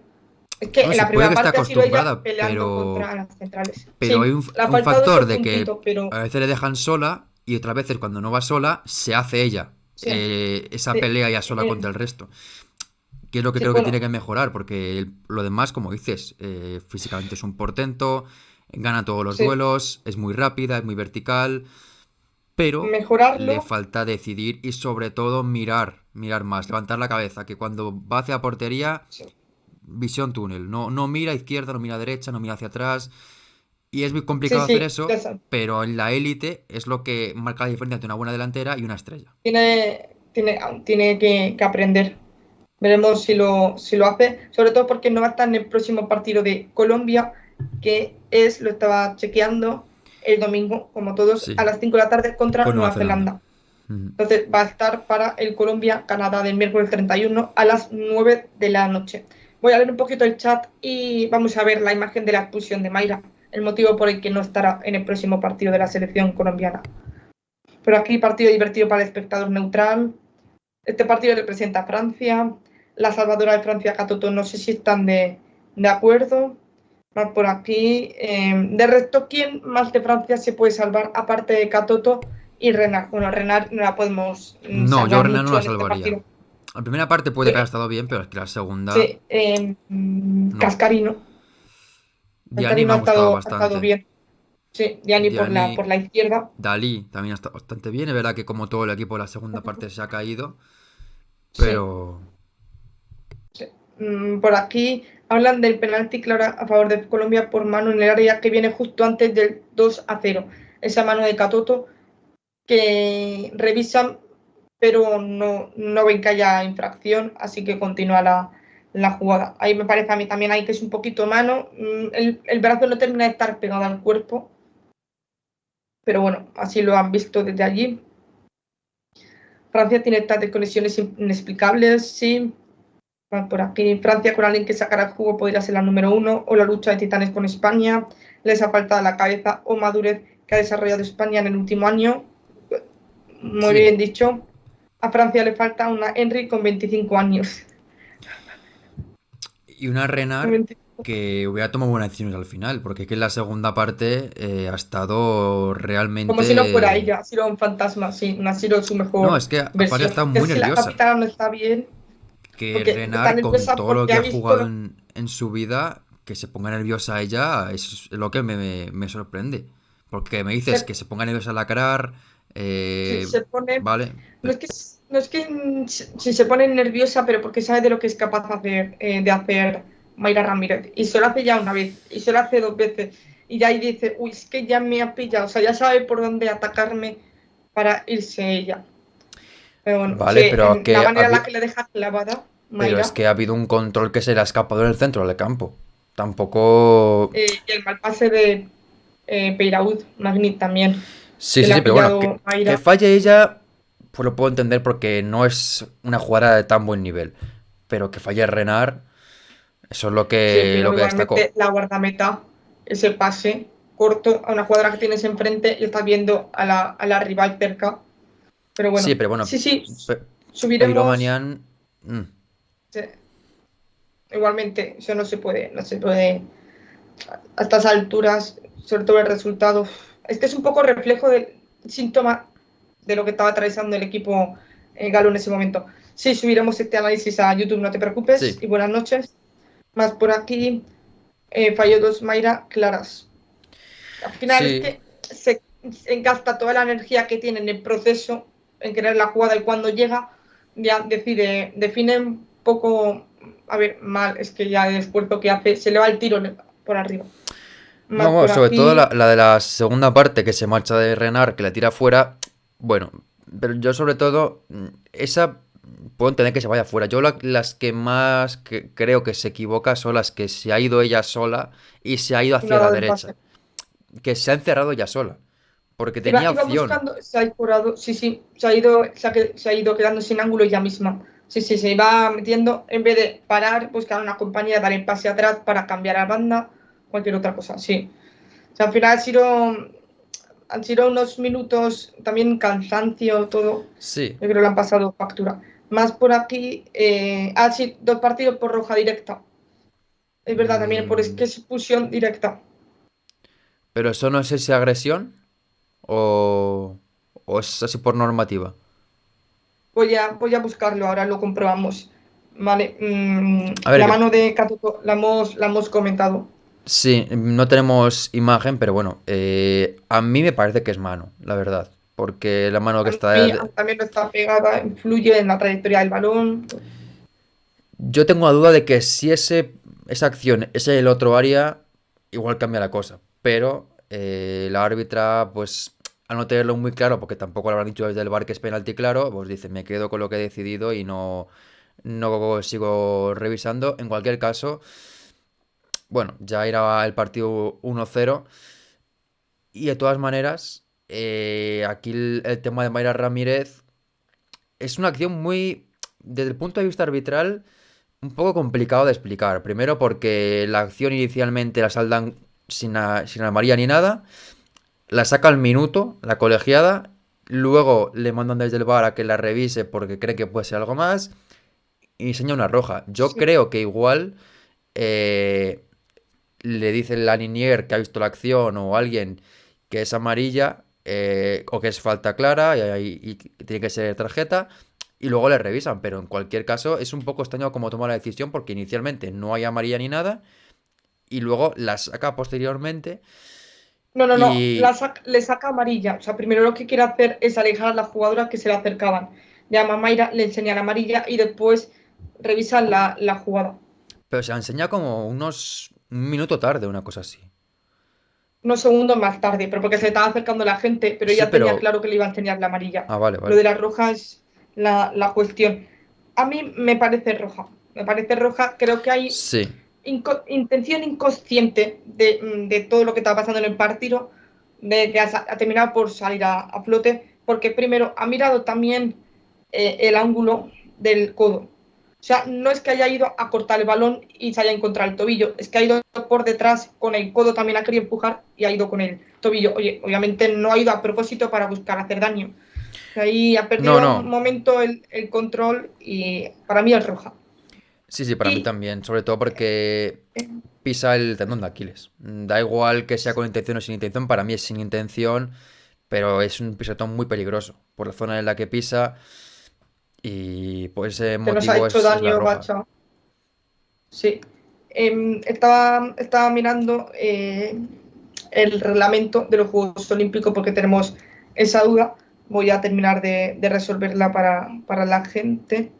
[SPEAKER 2] Es que
[SPEAKER 1] Bueno,
[SPEAKER 2] en
[SPEAKER 1] sí,
[SPEAKER 2] la
[SPEAKER 1] puede que
[SPEAKER 2] primera
[SPEAKER 1] esté
[SPEAKER 2] parte ha sido ella
[SPEAKER 1] acostumbrada,
[SPEAKER 2] peleando contra las centrales.
[SPEAKER 1] pero hay
[SPEAKER 2] Sí, le ha
[SPEAKER 1] un
[SPEAKER 2] faltado ese
[SPEAKER 1] factor de que
[SPEAKER 2] puntito, pero
[SPEAKER 1] a veces le dejan sola y otras veces cuando no va sola, se hace ella
[SPEAKER 2] sí,
[SPEAKER 1] esa
[SPEAKER 2] sí,
[SPEAKER 1] pelea ya sola contra el resto. Que es lo que
[SPEAKER 2] sí,
[SPEAKER 1] creo que tiene
[SPEAKER 2] bueno,
[SPEAKER 1] que mejorar, porque lo demás, como dices, físicamente es un portento, gana todos los
[SPEAKER 2] sí,
[SPEAKER 1] duelos, es muy rápida, es muy vertical, pero le
[SPEAKER 2] mejorarlo,
[SPEAKER 1] falta decidir y sobre todo mirar más, levantar la cabeza, que cuando va hacia la portería,
[SPEAKER 2] sí,
[SPEAKER 1] visión túnel, no mira a izquierda, no mira a derecha, no mira hacia atrás, y es muy
[SPEAKER 2] sí,
[SPEAKER 1] complicado hacer
[SPEAKER 2] sí, ya
[SPEAKER 1] eso,
[SPEAKER 2] está.
[SPEAKER 1] pero en la élite es lo que marca la diferencia entre una buena delantera y una estrella.
[SPEAKER 2] Tiene que aprender. Veremos si lo hace, sobre todo porque no va a estar en el próximo partido de Colombia, que es, lo estaba chequeando, el domingo, como todos, a
[SPEAKER 1] Sí,
[SPEAKER 2] las 5 de la tarde contra
[SPEAKER 1] con Nueva
[SPEAKER 2] Nueva
[SPEAKER 1] Zelanda.
[SPEAKER 2] Zelanda.
[SPEAKER 1] Ujú.
[SPEAKER 2] Entonces va a estar para el Colombia-Canadá del miércoles 31 a las 9 de la noche. Voy a leer un poquito el chat y vamos a ver la imagen de la expulsión de Mayra. el motivo por el que no estará en el próximo partido de la selección colombiana. Pero aquí partido divertido para el espectador neutral. Este partido representa a Francia. La salvadora de Francia, Katoto, no sé si están de acuerdo. Más por aquí. De resto, ¿quién más de Francia se puede salvar aparte de Katoto y Renard? Bueno, Renard no la podemos
[SPEAKER 1] No, yo
[SPEAKER 2] salvar
[SPEAKER 1] Renan no
[SPEAKER 2] mucho
[SPEAKER 1] la
[SPEAKER 2] en este
[SPEAKER 1] salvaría.
[SPEAKER 2] partido.
[SPEAKER 1] La primera parte puede que haya
[SPEAKER 2] Sí,
[SPEAKER 1] estado bien, pero es que la segunda,
[SPEAKER 2] sí,
[SPEAKER 1] no.
[SPEAKER 2] Cascarino.
[SPEAKER 1] Diani me
[SPEAKER 2] Cascarino
[SPEAKER 1] ha gustado
[SPEAKER 2] ha estado
[SPEAKER 1] bastante.
[SPEAKER 2] bien. Sí, Gianni
[SPEAKER 1] Diani,
[SPEAKER 2] por la izquierda.
[SPEAKER 1] Dalí también está bastante bien. Es verdad que como todo el equipo la segunda parte se ha caído,
[SPEAKER 2] Sí,
[SPEAKER 1] pero
[SPEAKER 2] sí. Por aquí hablan del penalti claro a favor de Colombia por mano en el área que viene justo antes del 2-0. Esa mano de Catoto que revisan, pero no ven que haya infracción, así que continúa la jugada. Ahí me parece a mí también hay que es un poquito mano. El brazo no termina de estar pegado al cuerpo, pero bueno, así lo han visto desde allí. Francia tiene estas desconexiones inexplicables, sí. Por aquí, Francia con alguien que sacará el jugo podría ser la número 1, o la lucha de titanes con España, les ha faltado la cabeza o madurez que ha desarrollado España en el último año. Muy
[SPEAKER 1] sí.
[SPEAKER 2] bien dicho. A Francia le falta una Henry con 25 años.
[SPEAKER 1] Y una Renard
[SPEAKER 2] 25.
[SPEAKER 1] que hubiera tomado buenas decisiones al final, porque es que en la segunda parte ha estado
[SPEAKER 2] Como si no fuera
[SPEAKER 1] realmente...
[SPEAKER 2] ella, ha sido un fantasma, sí, no ha sido su
[SPEAKER 1] No,
[SPEAKER 2] mejor
[SPEAKER 1] es que aparte
[SPEAKER 2] versión.
[SPEAKER 1] está
[SPEAKER 2] Que
[SPEAKER 1] muy
[SPEAKER 2] si la
[SPEAKER 1] nerviosa.
[SPEAKER 2] capitana no está bien,
[SPEAKER 1] Que
[SPEAKER 2] porque está
[SPEAKER 1] Renard, con
[SPEAKER 2] nerviosa
[SPEAKER 1] todo lo
[SPEAKER 2] porque
[SPEAKER 1] que
[SPEAKER 2] ha
[SPEAKER 1] ha
[SPEAKER 2] visto
[SPEAKER 1] jugado
[SPEAKER 2] lo
[SPEAKER 1] en su vida, que se ponga nerviosa a ella, es lo que me sorprende. Porque me dices
[SPEAKER 2] se,
[SPEAKER 1] que se ponga nerviosa al lacrar,
[SPEAKER 2] se pone.
[SPEAKER 1] vale,
[SPEAKER 2] No es que, no es que si se pone nerviosa, pero porque sabe de lo que es capaz de hacer Mayra Ramírez. Y se lo hace ya una vez, y se lo hace 2 veces. Y ya ahí dice, uy, es que ya me ha pillado. O sea, ya sabe por dónde atacarme para irse ella. Pero bueno,
[SPEAKER 1] vale,
[SPEAKER 2] sí,
[SPEAKER 1] pero
[SPEAKER 2] la
[SPEAKER 1] que
[SPEAKER 2] manera en la que le deja clavada,
[SPEAKER 1] pero es
[SPEAKER 2] Mayra,
[SPEAKER 1] que ha habido un control que se le ha escapado en el centro del campo. Tampoco.
[SPEAKER 2] y el mal pase de Peiraud, Magni también,
[SPEAKER 1] Sí,
[SPEAKER 2] que
[SPEAKER 1] sí,
[SPEAKER 2] le
[SPEAKER 1] sí,
[SPEAKER 2] ha
[SPEAKER 1] pero bueno,
[SPEAKER 2] pillado
[SPEAKER 1] que
[SPEAKER 2] Mayra.
[SPEAKER 1] falle ella, pues lo puedo entender porque no es una jugada de tan buen nivel. Pero que falle Renard, eso es
[SPEAKER 2] Sí,
[SPEAKER 1] lo
[SPEAKER 2] pero
[SPEAKER 1] que destacó.
[SPEAKER 2] igualmente la guardameta, ese pase corto a una cuadra que tienes enfrente y estás viendo a la rival cerca. Pero
[SPEAKER 1] Sí,
[SPEAKER 2] bueno,
[SPEAKER 1] pero bueno,
[SPEAKER 2] sí, sí,
[SPEAKER 1] Peiro
[SPEAKER 2] subiremos.
[SPEAKER 1] Manian,
[SPEAKER 2] Sí, igualmente, eso no se puede a estas alturas, sobre todo el resultado. Es que es un poco reflejo del síntoma de lo que estaba atravesando el equipo galo en ese momento. Sí, subiremos este análisis a YouTube, no te preocupes,
[SPEAKER 1] sí,
[SPEAKER 2] y buenas noches. Más por aquí, falló 2 Mayra claras. Al final es
[SPEAKER 1] sí.
[SPEAKER 2] que se gasta toda la energía que tiene en el proceso, en crear la jugada y cuando llega ya define un poco, a ver, mal, es que ya el esfuerzo que hace, se le va el tiro por arriba.
[SPEAKER 1] No,
[SPEAKER 2] Más
[SPEAKER 1] bueno,
[SPEAKER 2] por
[SPEAKER 1] sobre todo
[SPEAKER 2] aquí,
[SPEAKER 1] la de la segunda parte que se marcha de Renard, que la tira fuera. Bueno, pero yo sobre todo, esa puedo entender que se vaya fuera. Yo las que más creo que se equivoca son las que se ha ido ella sola y se ha ido
[SPEAKER 2] y no ha
[SPEAKER 1] hacia la
[SPEAKER 2] dado el
[SPEAKER 1] derecha.
[SPEAKER 2] pase.
[SPEAKER 1] Que se ha encerrado ella sola. Porque tenía
[SPEAKER 2] Iba
[SPEAKER 1] opción.
[SPEAKER 2] buscando, se ha curado, sí, sí, se ha ido quedando sin ángulo ella misma. Sí, sí, se iba metiendo, en vez de parar, buscar una compañía, dar el pase atrás para cambiar a banda, cualquier otra cosa, sí. O sea, al final han sido unos minutos, también cansancio, todo.
[SPEAKER 1] Sí.
[SPEAKER 2] Yo creo que le han pasado factura. Más por aquí, sí, 2 partidos por roja directa. Es verdad, también por es
[SPEAKER 1] Mm,
[SPEAKER 2] que es expulsión directa.
[SPEAKER 1] pero eso no es esa agresión o, o es así por normativa.
[SPEAKER 2] Voy a buscarlo, ahora lo comprobamos. Vale,
[SPEAKER 1] A ver,
[SPEAKER 2] la
[SPEAKER 1] que
[SPEAKER 2] mano de Catuto la hemos comentado.
[SPEAKER 1] sí, no tenemos imagen, pero bueno, a mí me parece que es mano, la verdad. Porque la mano que
[SPEAKER 2] A
[SPEAKER 1] está...
[SPEAKER 2] mí también no está pegada, influye en la trayectoria del balón.
[SPEAKER 1] Yo tengo la duda de que si esa acción es el otro área, igual cambia la cosa. Pero la árbitra, pues, al no tenerlo muy claro, porque tampoco lo habrán dicho desde el bar que es penalti claro, pues dice, me quedo con lo que he decidido y no sigo revisando. En cualquier caso, bueno, ya irá el partido 1-0. Y de todas maneras, aquí el tema de Mayra Ramírez es una acción muy, desde el punto de vista arbitral, un poco complicado de explicar. Primero porque la acción inicialmente la saldan sin amarilla ni nada, la saca al minuto, la colegiada, luego le mandan desde el bar a que la revise porque cree que puede ser algo más y enseña una roja. Yo
[SPEAKER 2] Sí.
[SPEAKER 1] creo que igual eh, le dice la Linier que ha visto la acción o alguien que es amarilla o que es falta clara y tiene que ser tarjeta y luego le revisan, pero en cualquier caso es un poco extraño cómo toma la decisión porque inicialmente no hay amarilla ni nada y luego la saca posteriormente
[SPEAKER 2] No, no, no,
[SPEAKER 1] y...
[SPEAKER 2] le saca amarilla. O sea, primero lo que quiere hacer es alejar a las jugadoras que se le acercaban. Llama a Mayra, le enseña la amarilla y después revisan la jugada.
[SPEAKER 1] Pero se la enseña como un minuto tarde, una cosa así.
[SPEAKER 2] Unos segundos más tarde, pero porque se estaba acercando la gente, pero
[SPEAKER 1] Sí,
[SPEAKER 2] ella tenía
[SPEAKER 1] pero...
[SPEAKER 2] claro que le iba a enseñar la amarilla.
[SPEAKER 1] Ah, vale,
[SPEAKER 2] Lo
[SPEAKER 1] vale.
[SPEAKER 2] de la roja es la cuestión. A mí me parece roja. Me parece roja. Creo que hay
[SPEAKER 1] Sí.
[SPEAKER 2] intención inconsciente de todo lo que está pasando en el partido, de que ha terminado por salir a flote, porque primero ha mirado también el ángulo del codo. O sea, no es que haya ido a cortar el balón y se haya encontrado el tobillo, es que ha ido por detrás con el codo, también ha querido empujar y ha ido con el tobillo. Oye, obviamente no ha ido a propósito para buscar hacer daño. Ahí ha
[SPEAKER 1] No,
[SPEAKER 2] perdido un
[SPEAKER 1] no.
[SPEAKER 2] momento el control y para mí es roja.
[SPEAKER 1] Sí, sí, para mí
[SPEAKER 2] Y
[SPEAKER 1] también. Sobre todo porque
[SPEAKER 2] eh,
[SPEAKER 1] pisa el tendón de Aquiles. Da igual que sea con intención o sin intención, para mí es sin intención, pero es un pisotón muy peligroso por la zona en la que pisa y por ese
[SPEAKER 2] que nos ha
[SPEAKER 1] motivo
[SPEAKER 2] hecho
[SPEAKER 1] es la
[SPEAKER 2] daño,
[SPEAKER 1] roja.
[SPEAKER 2] Gacha. Sí. Estaba mirando el reglamento de los Juegos Olímpicos porque tenemos esa duda. Voy a terminar de resolverla para la gente.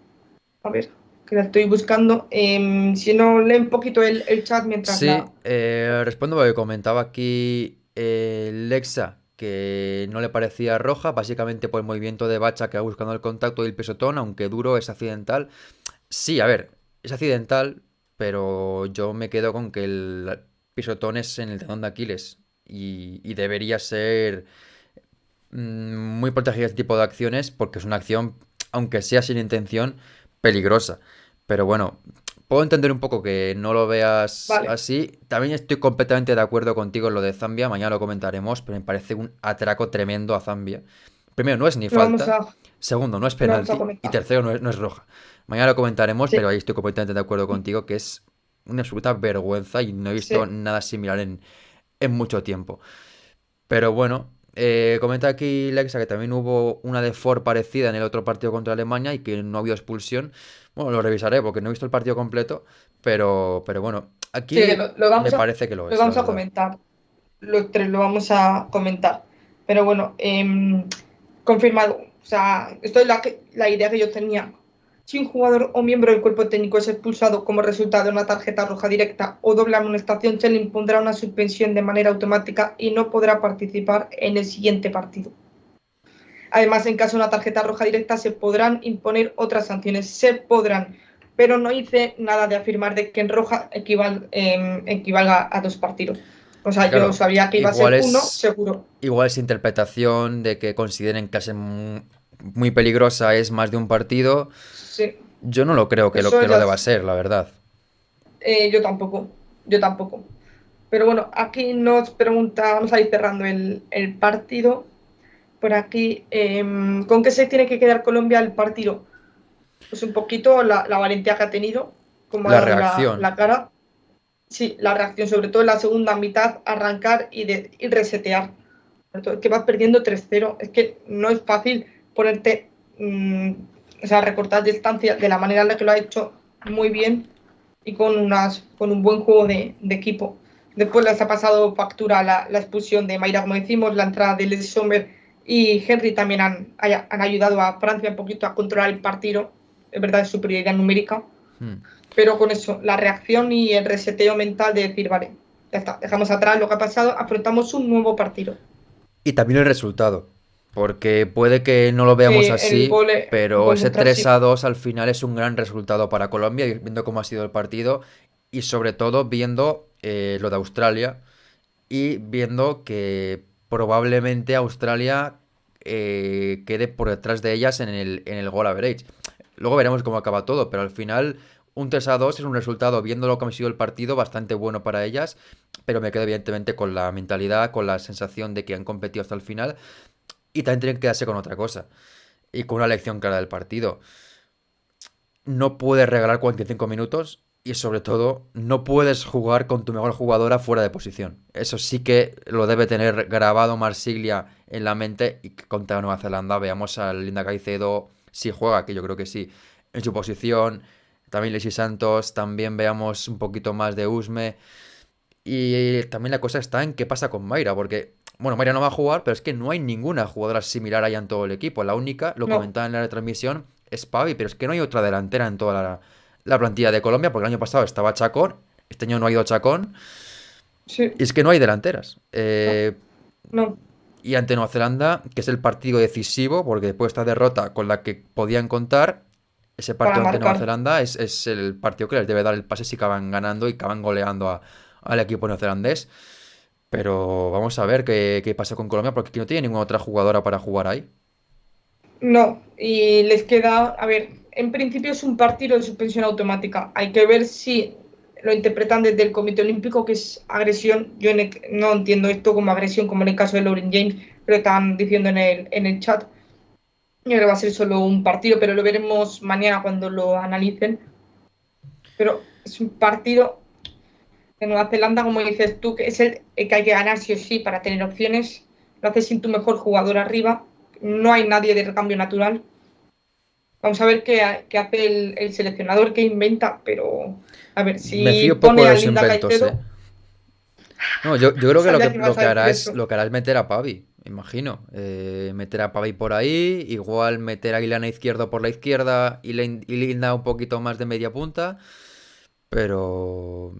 [SPEAKER 2] A ver, que la estoy buscando. Si no, lee un poquito el chat mientras la...
[SPEAKER 1] Sí, respondo a lo que comentaba aquí Lexa, que no le parecía roja, básicamente por el movimiento de Bacha que va buscando el contacto y el pisotón, aunque duro es accidental. Sí, a ver, es accidental, pero yo me quedo con que el pisotón es en el tendón de Aquiles y debería ser muy protegida este tipo de acciones porque es una acción, aunque sea sin intención, peligrosa. Pero bueno, puedo entender un poco que no lo veas
[SPEAKER 2] Vale,
[SPEAKER 1] así. También estoy completamente de acuerdo contigo en lo de Zambia, mañana lo comentaremos, pero me parece un atraco tremendo a Zambia. Primero, no es ni
[SPEAKER 2] lo vamos
[SPEAKER 1] falta.
[SPEAKER 2] a,
[SPEAKER 1] Segundo, no es
[SPEAKER 2] lo vamos a
[SPEAKER 1] penalti. Y
[SPEAKER 2] comentar.
[SPEAKER 1] tercero, no es roja. Mañana lo comentaremos,
[SPEAKER 2] Sí,
[SPEAKER 1] pero ahí estoy completamente de acuerdo contigo que es una absoluta vergüenza y no he visto
[SPEAKER 2] sí.
[SPEAKER 1] nada similar en mucho tiempo. Pero bueno, comenta aquí Lexa que también hubo una de Ford parecida en el otro partido contra Alemania y que no ha habido expulsión. Bueno, lo revisaré porque no he visto el partido completo, pero bueno,
[SPEAKER 2] Sí,
[SPEAKER 1] aquí me parece que lo
[SPEAKER 2] lo
[SPEAKER 1] es, la
[SPEAKER 2] vamos a
[SPEAKER 1] verdad.
[SPEAKER 2] comentar. Los tres lo vamos a comentar. Pero bueno, confirmado. O sea, esto es la idea que yo tenía. Si un jugador o miembro del cuerpo técnico es expulsado como resultado de una tarjeta roja directa o doble amonestación, se le impondrá una suspensión de manera automática y no podrá participar en el siguiente partido. Además, en caso de una tarjeta roja directa, se podrán imponer otras sanciones. Se podrán, pero no hice nada de afirmar de que en roja equivalga a dos partidos. O sea, yo
[SPEAKER 1] Claro,
[SPEAKER 2] sabía que iba a
[SPEAKER 1] igual
[SPEAKER 2] ser uno,
[SPEAKER 1] es,
[SPEAKER 2] seguro.
[SPEAKER 1] igual es interpretación de que consideren que es muy peligrosa es más de un partido.
[SPEAKER 2] Sí,
[SPEAKER 1] Yo no lo creo que lo,
[SPEAKER 2] eso
[SPEAKER 1] que lo
[SPEAKER 2] ya.
[SPEAKER 1] deba ser, la verdad.
[SPEAKER 2] Yo tampoco. Yo tampoco. Pero bueno, aquí nos pregunta, vamos a ir cerrando el partido. Por aquí, ¿con qué se tiene que quedar Colombia el partido? Pues un poquito la valentía que ha tenido, como ha
[SPEAKER 1] La
[SPEAKER 2] dado
[SPEAKER 1] reacción.
[SPEAKER 2] la cara. Sí, la reacción, sobre todo en la segunda mitad, arrancar y resetear. Sobre todo, es que vas perdiendo 3-0. Es que no es fácil ponerte, o sea, recortar distancia de la manera en la que lo ha hecho muy bien y con un buen juego de equipo. Después les ha pasado factura la expulsión de Mayra, como decimos, la entrada de Les Sommer y Henry también han ayudado a Francia un poquito a controlar el partido. Es verdad, es superioridad numérica,
[SPEAKER 1] Hmm.
[SPEAKER 2] pero con eso, la reacción y el reseteo mental de decir, vale, ya está, dejamos atrás lo que ha pasado, afrontamos un nuevo partido.
[SPEAKER 1] Y también el resultado, porque puede que no lo veamos
[SPEAKER 2] El
[SPEAKER 1] así,
[SPEAKER 2] gol
[SPEAKER 1] pero ese
[SPEAKER 2] contra
[SPEAKER 1] 3
[SPEAKER 2] sí.
[SPEAKER 1] a 2 al final es un gran resultado para Colombia, y viendo cómo ha sido el partido y sobre todo viendo lo de Australia y viendo que probablemente Australia quede por detrás de ellas en el goal average. Luego veremos cómo acaba todo, pero al final un 3-2 es un resultado, viendo lo que ha sido el partido, bastante bueno para ellas, pero me quedo evidentemente con la mentalidad, con la sensación de que han competido hasta el final y también tienen que quedarse con otra cosa y con una lección clara del partido. No puedes regalar 45 minutos y sobre todo no puedes jugar con tu mejor jugadora fuera de posición. Eso sí que lo debe tener grabado Marsiglia en la mente y que contra Nueva Zelanda veamos a Linda Caicedo si juega, que yo creo que sí, en su posición. También Lacey Santos, también veamos un poquito más de Usme. Y también la cosa está en qué pasa con Mayra, porque, bueno, Mayra no va a jugar, pero es que no hay ninguna jugadora similar allá en todo el equipo. La única, lo
[SPEAKER 2] No,
[SPEAKER 1] comentaba en la retransmisión, es Pavi, pero es que no hay otra delantera en toda la plantilla de Colombia, porque el año pasado estaba Chacón, este año no ha ido Chacón,
[SPEAKER 2] sí,
[SPEAKER 1] y es que no hay delanteras.
[SPEAKER 2] no, no,
[SPEAKER 1] Y ante Nueva Zelanda, que es el partido decisivo, porque después de esta derrota con la que podían contar, ese
[SPEAKER 2] para
[SPEAKER 1] partido ante Nueva
[SPEAKER 2] marcar.
[SPEAKER 1] Zelanda es el partido que les debe dar el pase si acaban ganando y acaban goleando al equipo neozelandés. Pero vamos a ver qué pasa con Colombia, porque aquí no tiene ninguna otra jugadora para jugar ahí.
[SPEAKER 2] No, y les queda, a ver, en principio es un partido de suspensión automática. Hay que ver si lo interpretan desde el Comité Olímpico, que es agresión. Yo no entiendo esto como agresión, como en el caso de Lauren James, pero están diciendo en el chat. Y ahora va a ser solo un partido, pero lo veremos mañana cuando lo analicen. Pero es un partido de Nueva Zelanda, como dices tú, que es el que hay que ganar sí o sí para tener opciones. Lo haces sin tu mejor jugador arriba. No hay nadie de recambio natural. Vamos a ver qué hace el seleccionador, qué inventa, pero a ver,
[SPEAKER 1] Me
[SPEAKER 2] si
[SPEAKER 1] fío poco
[SPEAKER 2] pone
[SPEAKER 1] de
[SPEAKER 2] a
[SPEAKER 1] los
[SPEAKER 2] Linda
[SPEAKER 1] inventos, ¿eh?
[SPEAKER 2] Caicedo,
[SPEAKER 1] No, yo creo que lo
[SPEAKER 2] sabía
[SPEAKER 1] que,
[SPEAKER 2] que
[SPEAKER 1] lo
[SPEAKER 2] ibas a
[SPEAKER 1] que
[SPEAKER 2] decir
[SPEAKER 1] hará es,
[SPEAKER 2] eso.
[SPEAKER 1] lo que hará es meter a Pavi, imagino. Meter a Pavi por ahí, igual meter a Ilana Izquierdo por la izquierda y Linda un poquito más de media punta. Pero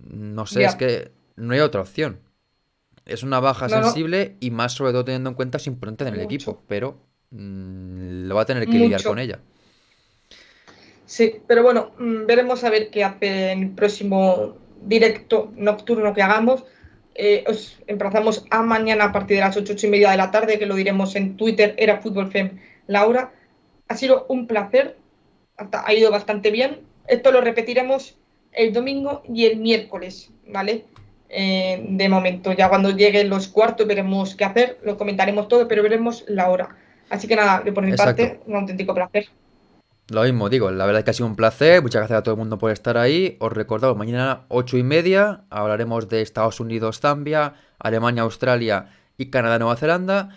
[SPEAKER 1] no sé, es
[SPEAKER 2] Ya,
[SPEAKER 1] que no hay otra opción. Es una baja
[SPEAKER 2] no, no,
[SPEAKER 1] sensible y más sobre todo teniendo en cuenta su importancia en el
[SPEAKER 2] mucho,
[SPEAKER 1] equipo, pero lo va a tener que lidiar con
[SPEAKER 2] mucho.
[SPEAKER 1] ella.
[SPEAKER 2] Sí, pero bueno, veremos a ver qué hace en el próximo directo nocturno que hagamos. Os emplazamos a mañana a partir de las 8:30 de la tarde, que lo diremos en Twitter, era Fútbol Fem Laura. Ha sido un placer, ha ido bastante bien. Esto lo repetiremos el domingo y el miércoles, ¿vale? De momento, ya cuando lleguen los cuartos veremos qué hacer, lo comentaremos todo, pero veremos la hora. Así que nada, de por mi
[SPEAKER 1] Exacto.
[SPEAKER 2] parte, un auténtico placer.
[SPEAKER 1] Lo mismo digo, la verdad es que ha sido un placer. Muchas gracias a todo el mundo por estar ahí. Os recordamos, mañana 8:30 hablaremos de Estados Unidos, Zambia, Alemania, Australia y Canadá, Nueva Zelanda.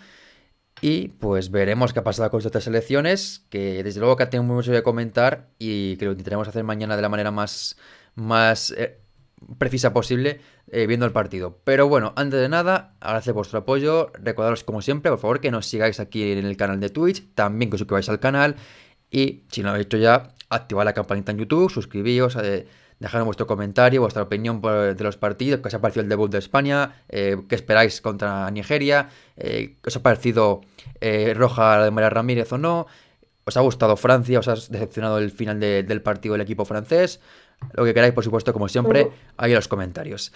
[SPEAKER 1] Y pues veremos qué ha pasado con estas elecciones, que desde luego que tengo mucho que comentar y que lo intentaremos hacer mañana de la manera más precisa posible, viendo el partido. Pero bueno, antes de nada, agradecer vuestro apoyo. Recordaros como siempre, por favor, que nos sigáis aquí en el canal de Twitch, también que os suscribáis al canal y si no lo habéis hecho ya, activad la campanita en YouTube, suscribíos, dejad vuestro comentario, vuestra opinión de los partidos, qué os ha parecido el debut de España, qué esperáis contra Nigeria, qué os ha parecido roja de María Ramírez o no, os ha gustado Francia, os ha decepcionado el final del partido del equipo francés, lo que queráis, por supuesto, como siempre,
[SPEAKER 2] Todo.
[SPEAKER 1] ahí en los comentarios.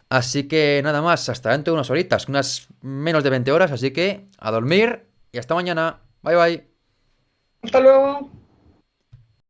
[SPEAKER 1] Así que nada más, hasta dentro de unas horitas, unas menos de 20 horas, así que a dormir y hasta mañana. Bye bye.
[SPEAKER 2] Hasta luego.